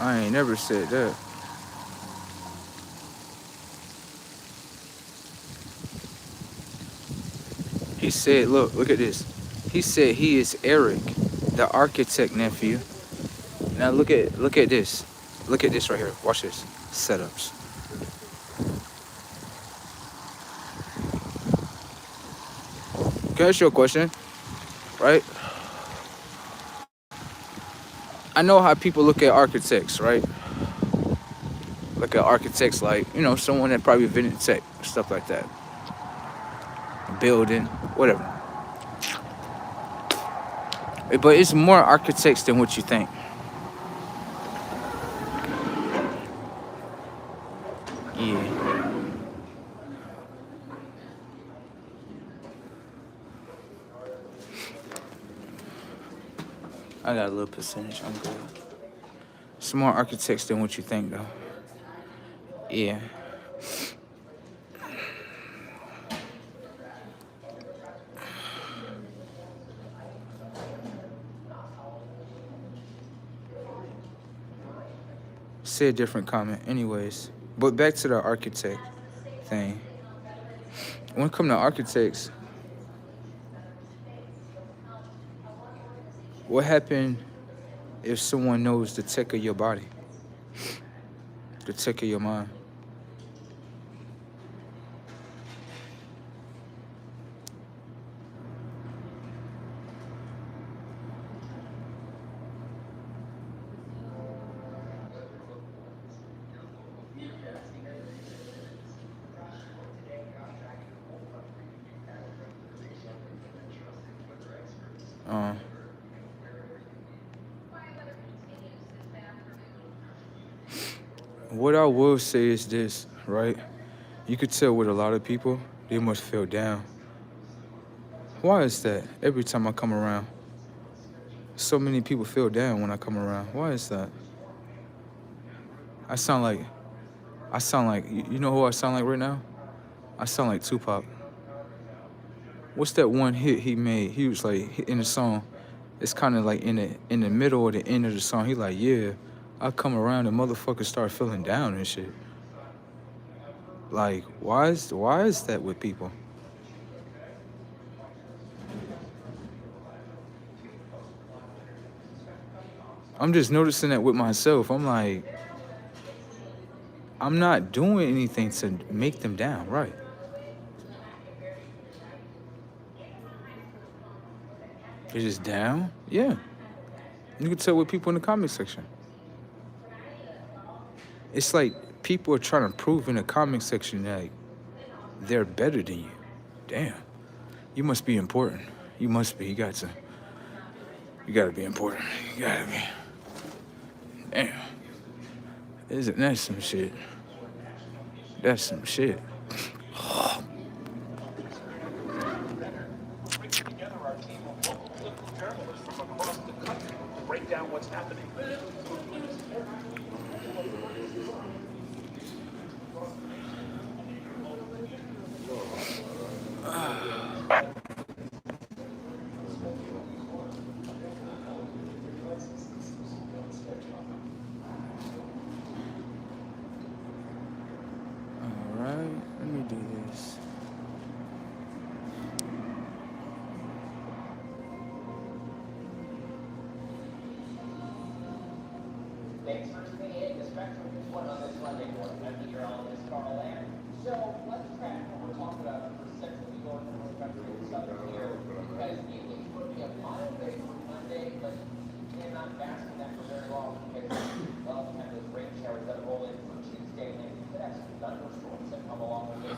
I ain't never said that. He said, look at this. He said he is Eric, the architect nephew. Now look at this. Look at this right here. Watch this. Setups. Can I ask you a question? Right? I know how people look at architects, right? Look at architects like, someone that probably invented tech, stuff like that. Building, whatever. But it's more architects than what you think. Yeah. I got a little percentage. I'm good. It's more architects than what you think, though. Yeah. Say a different comment. Anyways. But back to the architect thing. When it comes to architects, what happened if someone knows the tech of your body? The tech of your mind? Uh, what I will say is this, right? You could tell with a lot of people, they must feel down. Why is that? Every time I come around, so many people feel down when I come around. Why is that? I sound like, you know who I sound like right now? I sound like Tupac. What's that one hit he made? He was like, in the song, it's kind of like in the middle or the end of the song, he like, yeah, I come around and motherfuckers start feeling down and shit. Like, why is that with people? I'm just noticing that with myself. I'm like, I'm not doing anything to make them down, right? They're just down? Yeah. You can tell with people in the comment section. It's like people are trying to prove in the comment section that they're better than you. Damn. You must be important. You must be. You gotta be important. You gotta be. Damn. Isn't that some shit? That's some shit. Together, our team will work with local journalists from across the country to break down what's happening. All right, let me do this.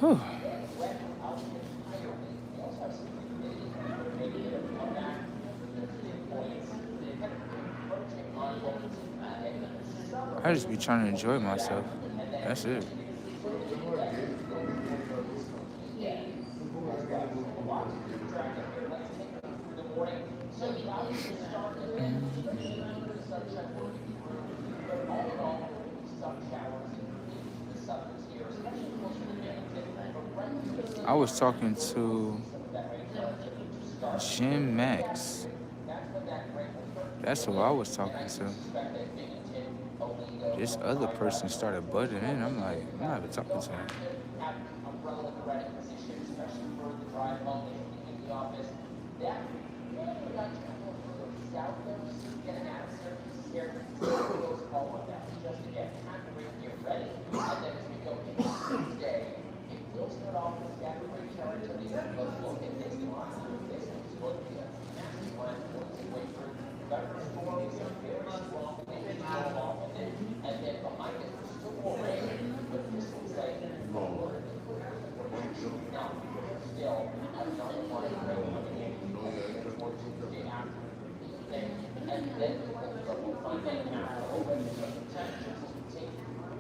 Whew. I just be trying to enjoy myself. That's it. I was talking to Jim Max. That's who I was talking to. This other person started butting in. I'm like, I'm not even talking to him.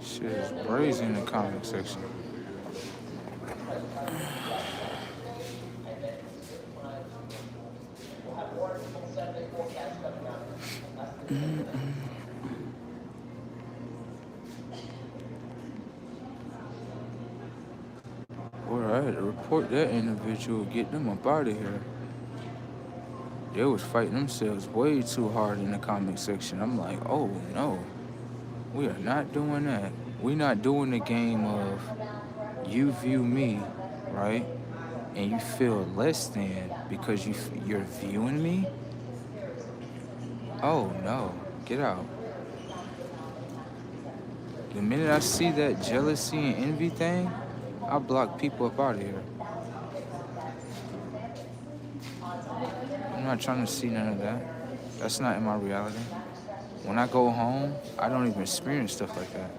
Shit is brazen in the comment section. Boy, I had to report that individual, get them up out of here. They was fighting themselves way too hard in the comment section. I'm like, oh no, we are not doing that. We not doing the game of you view me, right? And you feel less than because you're viewing me. Oh no, get out. The minute I see that jealousy and envy thing, I block people up out of here. I'm not trying to see none of that. That's not in my reality. When I go home, I don't even experience stuff like that.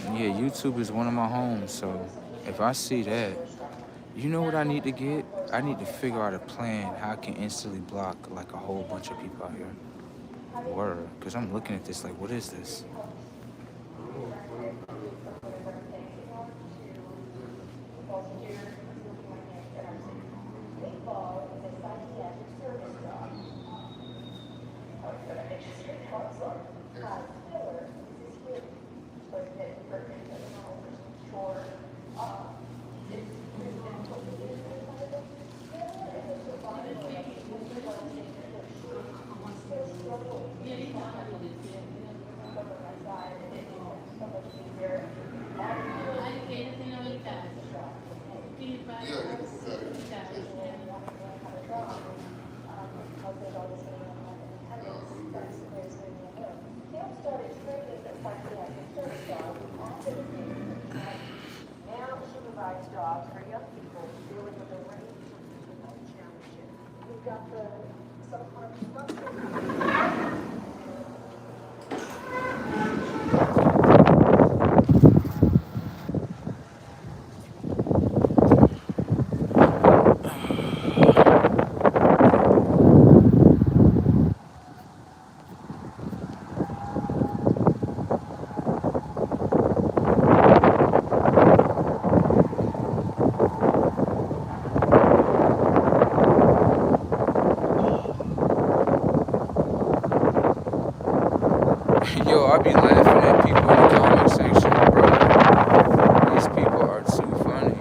And yeah, YouTube is one of my homes, so if I see that, you know what I need to get? I need to figure out a plan how I can instantly block like a whole bunch of people out here. Word, because I'm looking at this like, what is this? Yo, I be laughing at people in the comment section, bro. These people are too funny.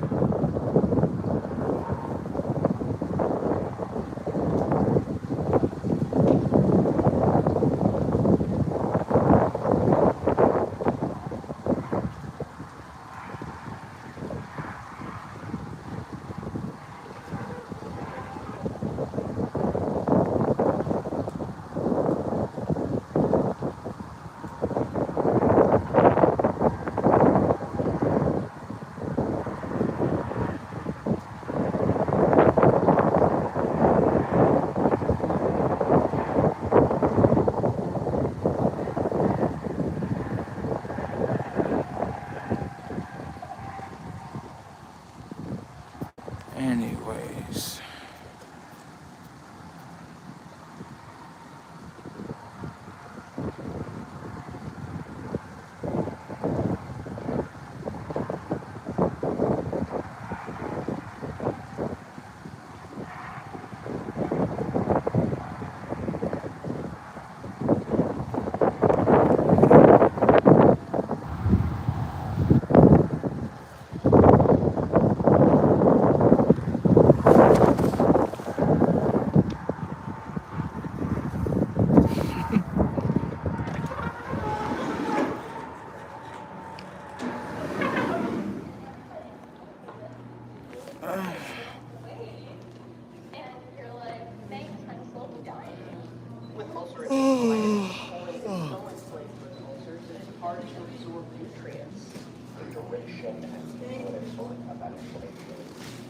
generation and political eventually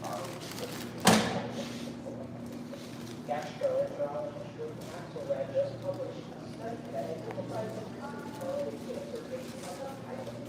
are gastroenterologist Axel Red just published a study that identifies the responsibility cancer patients of the type of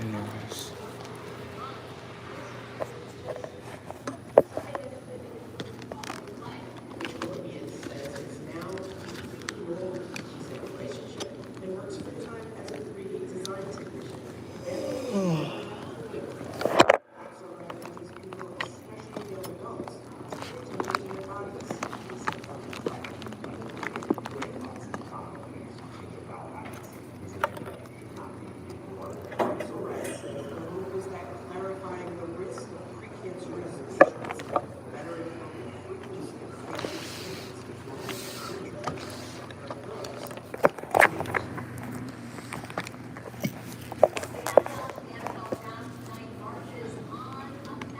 Anyways.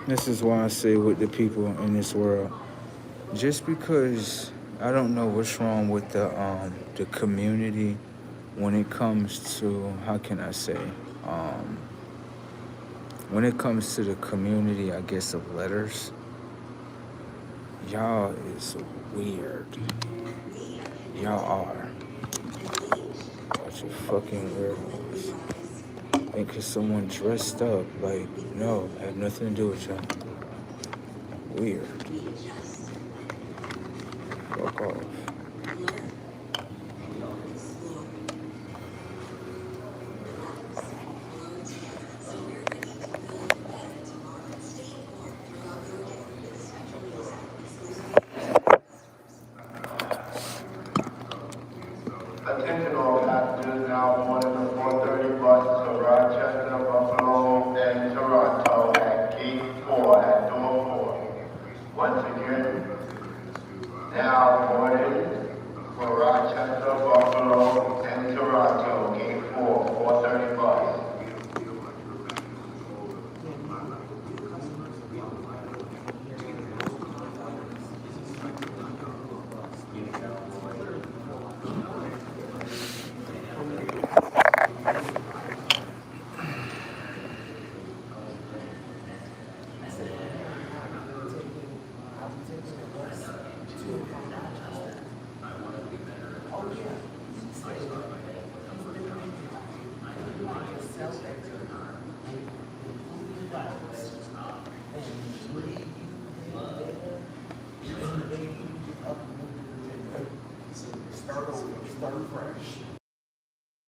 This is why I say with the people in this world, just because I don't know what's wrong with the community when it comes to, how can I say, when it comes to the community, I guess, of letters, y'all is weird. Y'all are. Bunch of fucking weirdos. And cause someone dressed up, like, no, have nothing to do with y'all. Weird. Fuck off. Attention all passengers now boarding the 4:30 buses of Rochester, Buffalo, and Toronto at Gate 4 at Door 4. Once again, now boarding for Rochester, Buffalo, and Toronto, Gate 4, 4:30 bus.